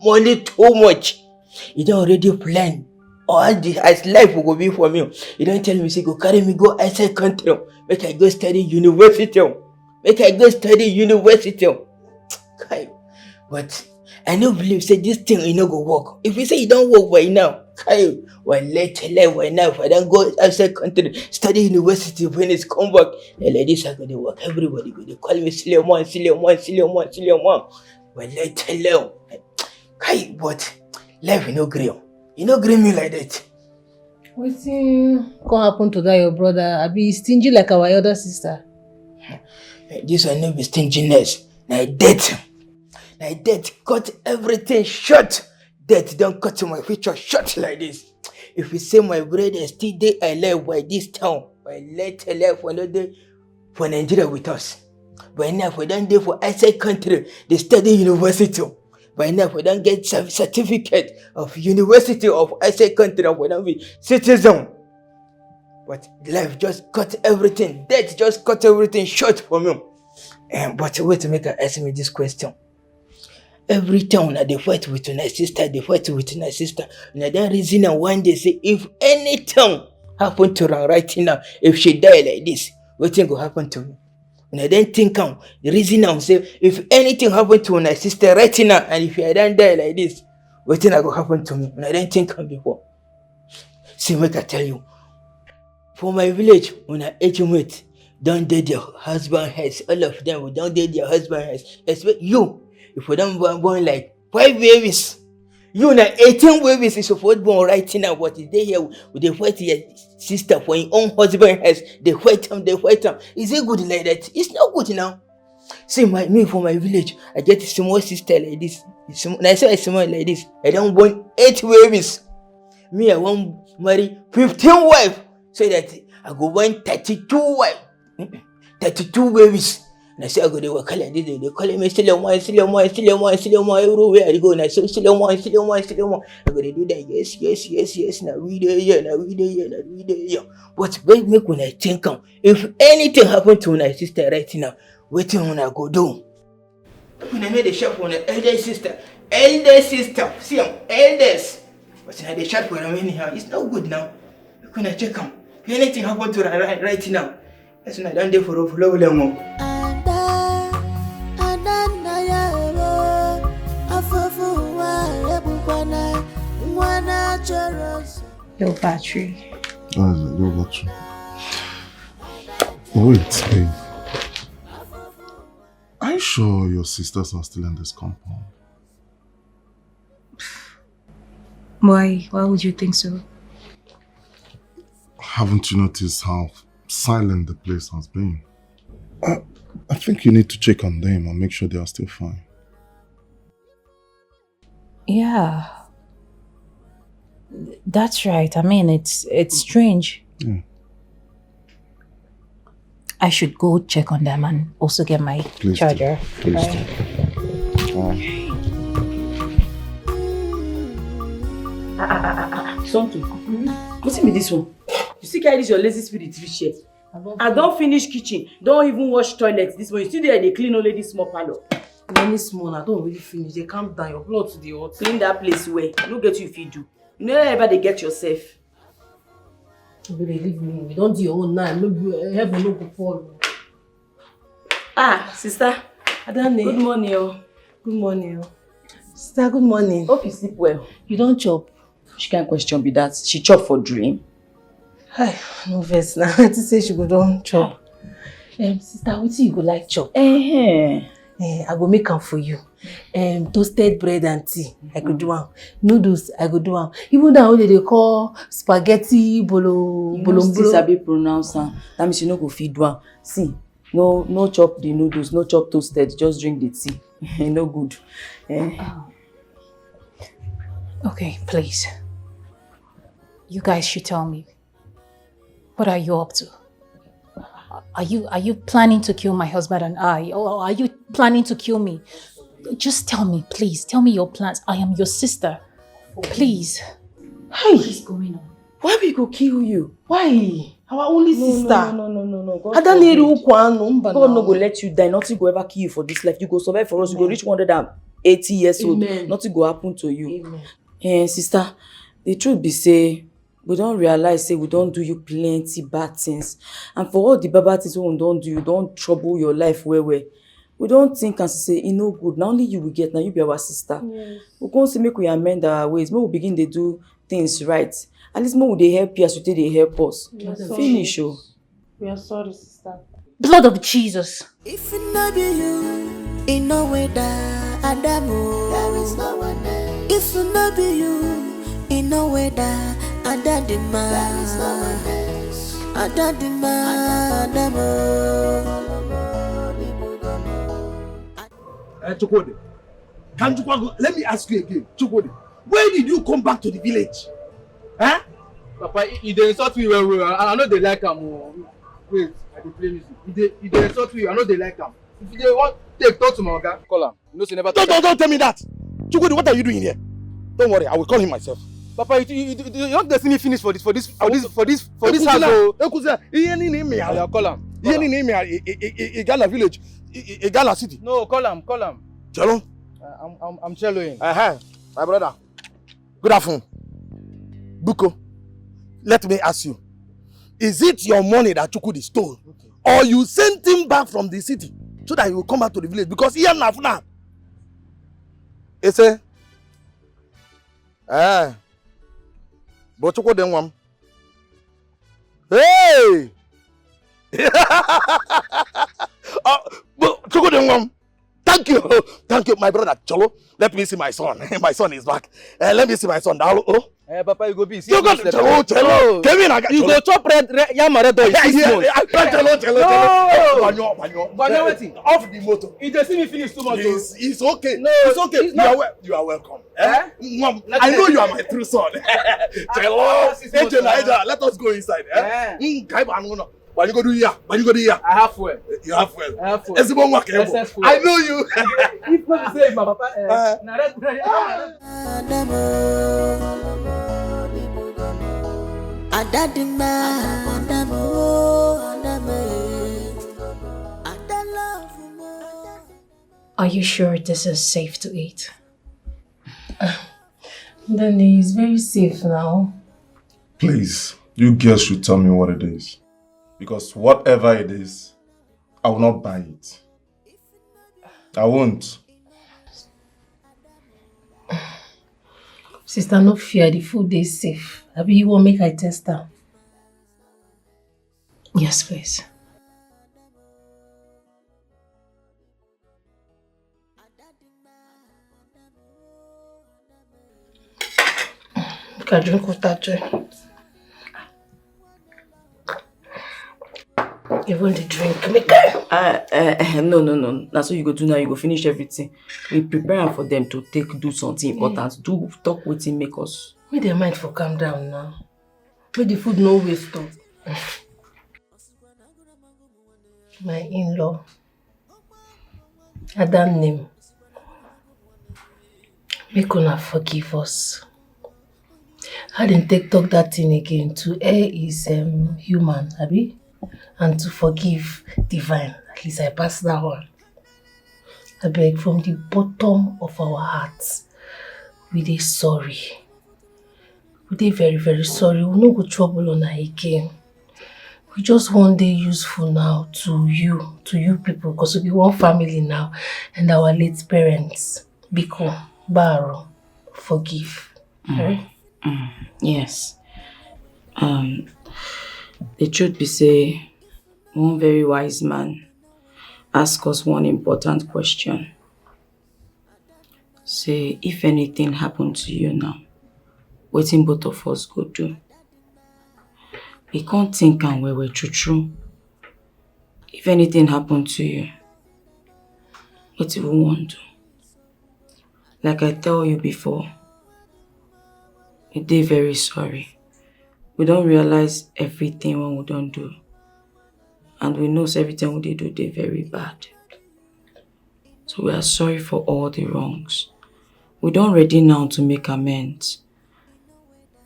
money too much. You don't already plan all the as life will be for me. You don't tell me say go carry me go outside country. Make I go study university. Okay. But I don't believe say this thing you know go work. If you say you don't work by now, okay, well later right now if I don't go outside country study university when it's come back, like this I go to work. Everybody go to call me silly one. Well later okay, but life you no gree. You no gree me like that. Wetin come happen to that your brother? I be stingy like our elder sister. This one no be stinginess. Na debt cut everything short. Debt don't cut my future short like this. If you say my brother still dey alive by this town, by later life for no day for Nigeria with us. By now if we don't dey for outside country, they study university. By now if we don't get certificate of university of outside country, we don't be citizen. But life just cut everything. Death just cut everything short for me. But wait to make her ask me this question. Every time they fight with my sister, and I don't reason and one day say if anything happen to her right now, if she die like this, what thing will happen to me? And I don't think the reason I'm saying if anything happen to my sister right now, and if I don't die like this, what thing will happen to me? And I don't think before. See, make I tell you. For my village, when I age mate, don't date their husband heads. All of them, we don't date their husband heads. Especially you, if we don't born like 5 babies, you now 18 babies is supposed born right now. But they here with the fight your sister for your own husband heads. They fight them. Is it good like that? It's not good now. See, me for my village, I get a small sister like this. And I say a small like this. I don't born 8 babies. Me, I want marry 15 wives. So that I go born 32 wives. 32 babies. And I say I go to work like this. They call me still one everywhere I go. And I say still one. I go to do that. Yes. Now we there. But wait, make when I think if anything happen to my sister right now, what when I go do? When I made the shop on the elder sister. See, I'm eldest. But now they shot for them anyhow. It's not good now. When I check them, if anything happen to her right now, that's when I don't do for a flow long. Your battery. Your battery. Wait, babe. Are you sure your sisters are still in this compound? Why would you think so? Haven't you noticed how silent the place has been? I think you need to check on them and make sure they are still fine. Yeah. That's right. I mean, it's strange. Yeah. I should go check on them and also get my charger. Please do. Tonto, what's be this one? You see carry this your lazy spirit reach here. I don't finish kitchen, don't even wash toilets this morning. You still there they clean only this small parlor. Only small, I don't really finish. They calm down, your blood to the hot. Clean that place well. No get you if you do. You know ever they get yourself. You leave me. We don't do your own now. No heaven no go fall. Ah, sister. Adane. Good morning, oh. Good morning, oh. Sister, good morning. Hope you sleep well. You don't chop. She can't question be that. She chop for dream. Hi, no verse now. To say she go don't chop. Sister, what you go like chop? I go make am for you. Toasted bread and tea. I could do one. Noodles, I could do one. Even that way they call spaghetti bolo. You still sabi pronounce am. That means you no go feed one. See, no chop the noodles, no chop toasted. Just drink the tea. No good. Okay, please. You guys should tell me. What are you up to? Are you planning to kill my husband and I? Or are you planning to kill me? Just tell me, please. Tell me your plans. I am your sister. Please. Hey. What is going on? Why we go kill you? Why? Our only sister. No. God no go let you die. Nothing go ever kill you for this life. You go survive for us. You go reach 180 years old. Nothing go happen to you. Sister, the truth be say, we don't realize say we don't do you plenty bad things. And for all the bad things we don't do, you don't trouble your life where. We don't think and say, no good. Not only you will get, now you be our sister. Yes. We go see make we amend our ways. Make we begin to do things right. At least more they help you as you they help us. Finish, oh. We are sorry, sister. Blood of Jesus. If it not be you, in no way that Adamo, there is no one else. If it not be you, in no way that Adadima, there is no one else. Adadima, Adamo. Chukwudi, let me ask you again, Chukwudi, when did you come back to the village? Huh? Papa, he dey insult me well. I know they like him. Wait, I dey play music. He dey insult me. I know they like him. If they want take talk to my oga, call him. You know, say never. Don't tell me that. Chukwudi, what are you doing here? Don't worry, I will call him myself. Papa, you don't see me finish for this house. Ekuza, I'll call him. Igala village, Igala city. No, call him. Cello? I'm celloing. My brother. Good afternoon. Buko, let me ask you. Is it your money that Chukwudi stole? Okay. Or you sent him back from the city so that he will come back to the village? Because here now. He say, but Chukwudi didn't want. Hey! Chukwudi didn't want. Thank you, my brother Cholo. Let me see my son. My son is back. Let me see my son. Papa, you go be. You got Cholo. Kevin, I got you go chop red yam red oil. Cholo. Banyo waiting. Off the motor. He just see me finish too much. It's okay. No, it's okay. You are welcome. I know you are my true son. Cholo. Let us go inside. What you go do here? I have fuel. You have fuel. I know you. If not say my papa, Are you sure this is safe to eat? Danny, it's very safe now. Please, you girls should tell me what it is. Because whatever it is, I will not buy it. I won't. Sister, no fear, the food is safe. Abi, you want make I test her? Yes, please. You can drink water too. Even the drink, no. That's what you go do now. You go finish everything. We prepare for them to do something important. Do talk with him, make us. Make their mind for calm down now. Make the food no waste up. My in-law, Adam name. Make una forgive us. I didn't talk that thing again. To err is human, abi? And to forgive divine. At least I passed that one. I beg from the bottom of our hearts. We are sorry. We are very, very sorry. We no go trouble on her again. We just want day useful now to you people, because we be one family now, and our late parents. Biko, Baro, forgive. Yes. The truth be say, one very wise man asked us one important question. Say, if anything happened to you now, what in both of us go do? We can't think and we're true. If anything happened to you, what do we want to do? Like I tell you before, we're very sorry. We don't realize everything when we don't do. And we know everything we do, they're very bad. So we are sorry for all the wrongs. We don't ready now to make amends.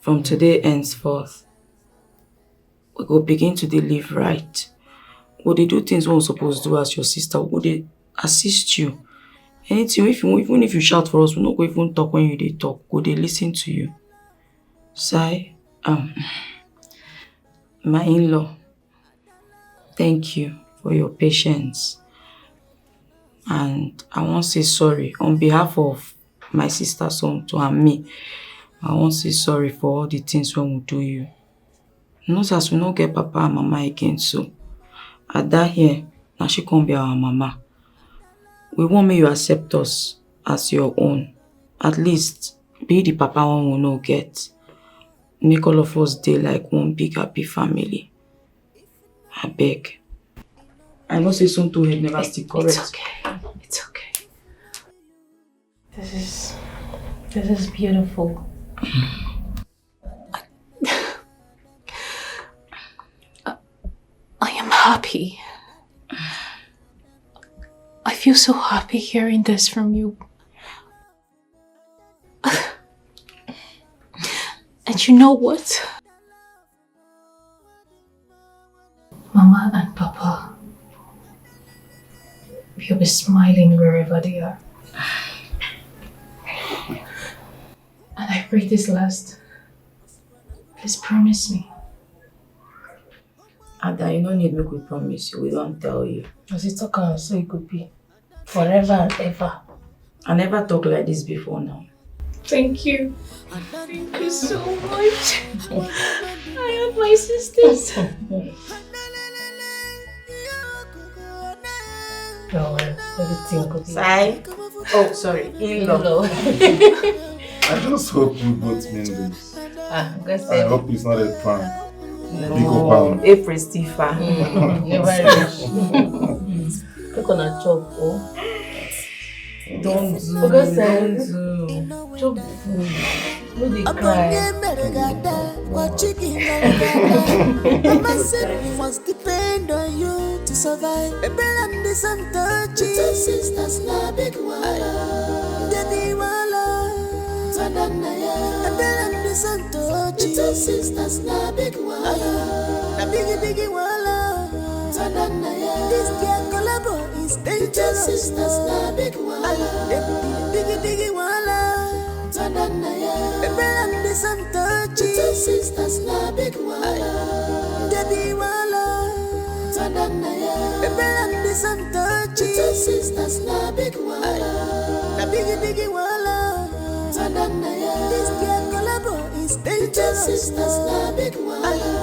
From today henceforth, we go begin to dey live right. We dey do things we we're supposed to do as your sister. We go dey assist you. Anything, even if you shout for us, we no go even talk when you dey talk. We go dey listen to you. Sai, my in-law, thank you for your patience. And I want to say sorry on behalf of my sister Tonto and me. I want to say sorry for all the things when we do you. Not as we not get papa and mama again, so at that here, now she can't be our mama. We want me you accept us as your own. At least be the papa one we no get. Make all of us day like one big happy family. I beg. I know say Tonto head never still correct. It's okay. It's okay. This is beautiful. I am happy. I feel so happy hearing this from you. And you know what? Mama and Papa, you'll be smiling wherever they are. And I pray this last. Please promise me. Ada, you don't need me to promise you. We don't tell you. As you talk, so it could be forever and ever. I never talked like this before now. Thank you. Thank you so much. I have my sisters. No, everything could be. Sai? Oh, sorry. In-law. I just hope you both mean this. I hope it's not a prank. No, a prestifa. Never reach. Look on a chop, oh. Don't do. Chop food. No, they cry. Must depend on you to survive. Baby, sisters na big wala. Debbie wala. Baby, sisters na big wala. Na biggie wala. This girl collabo is dangerous. Sisters na big wala. Biggie wala. Baby, sisters na big wala. Debbie wala. Baby, sisters na big wala. Na biggie wala. This girl collabo is dangerous. Sisters na big wala.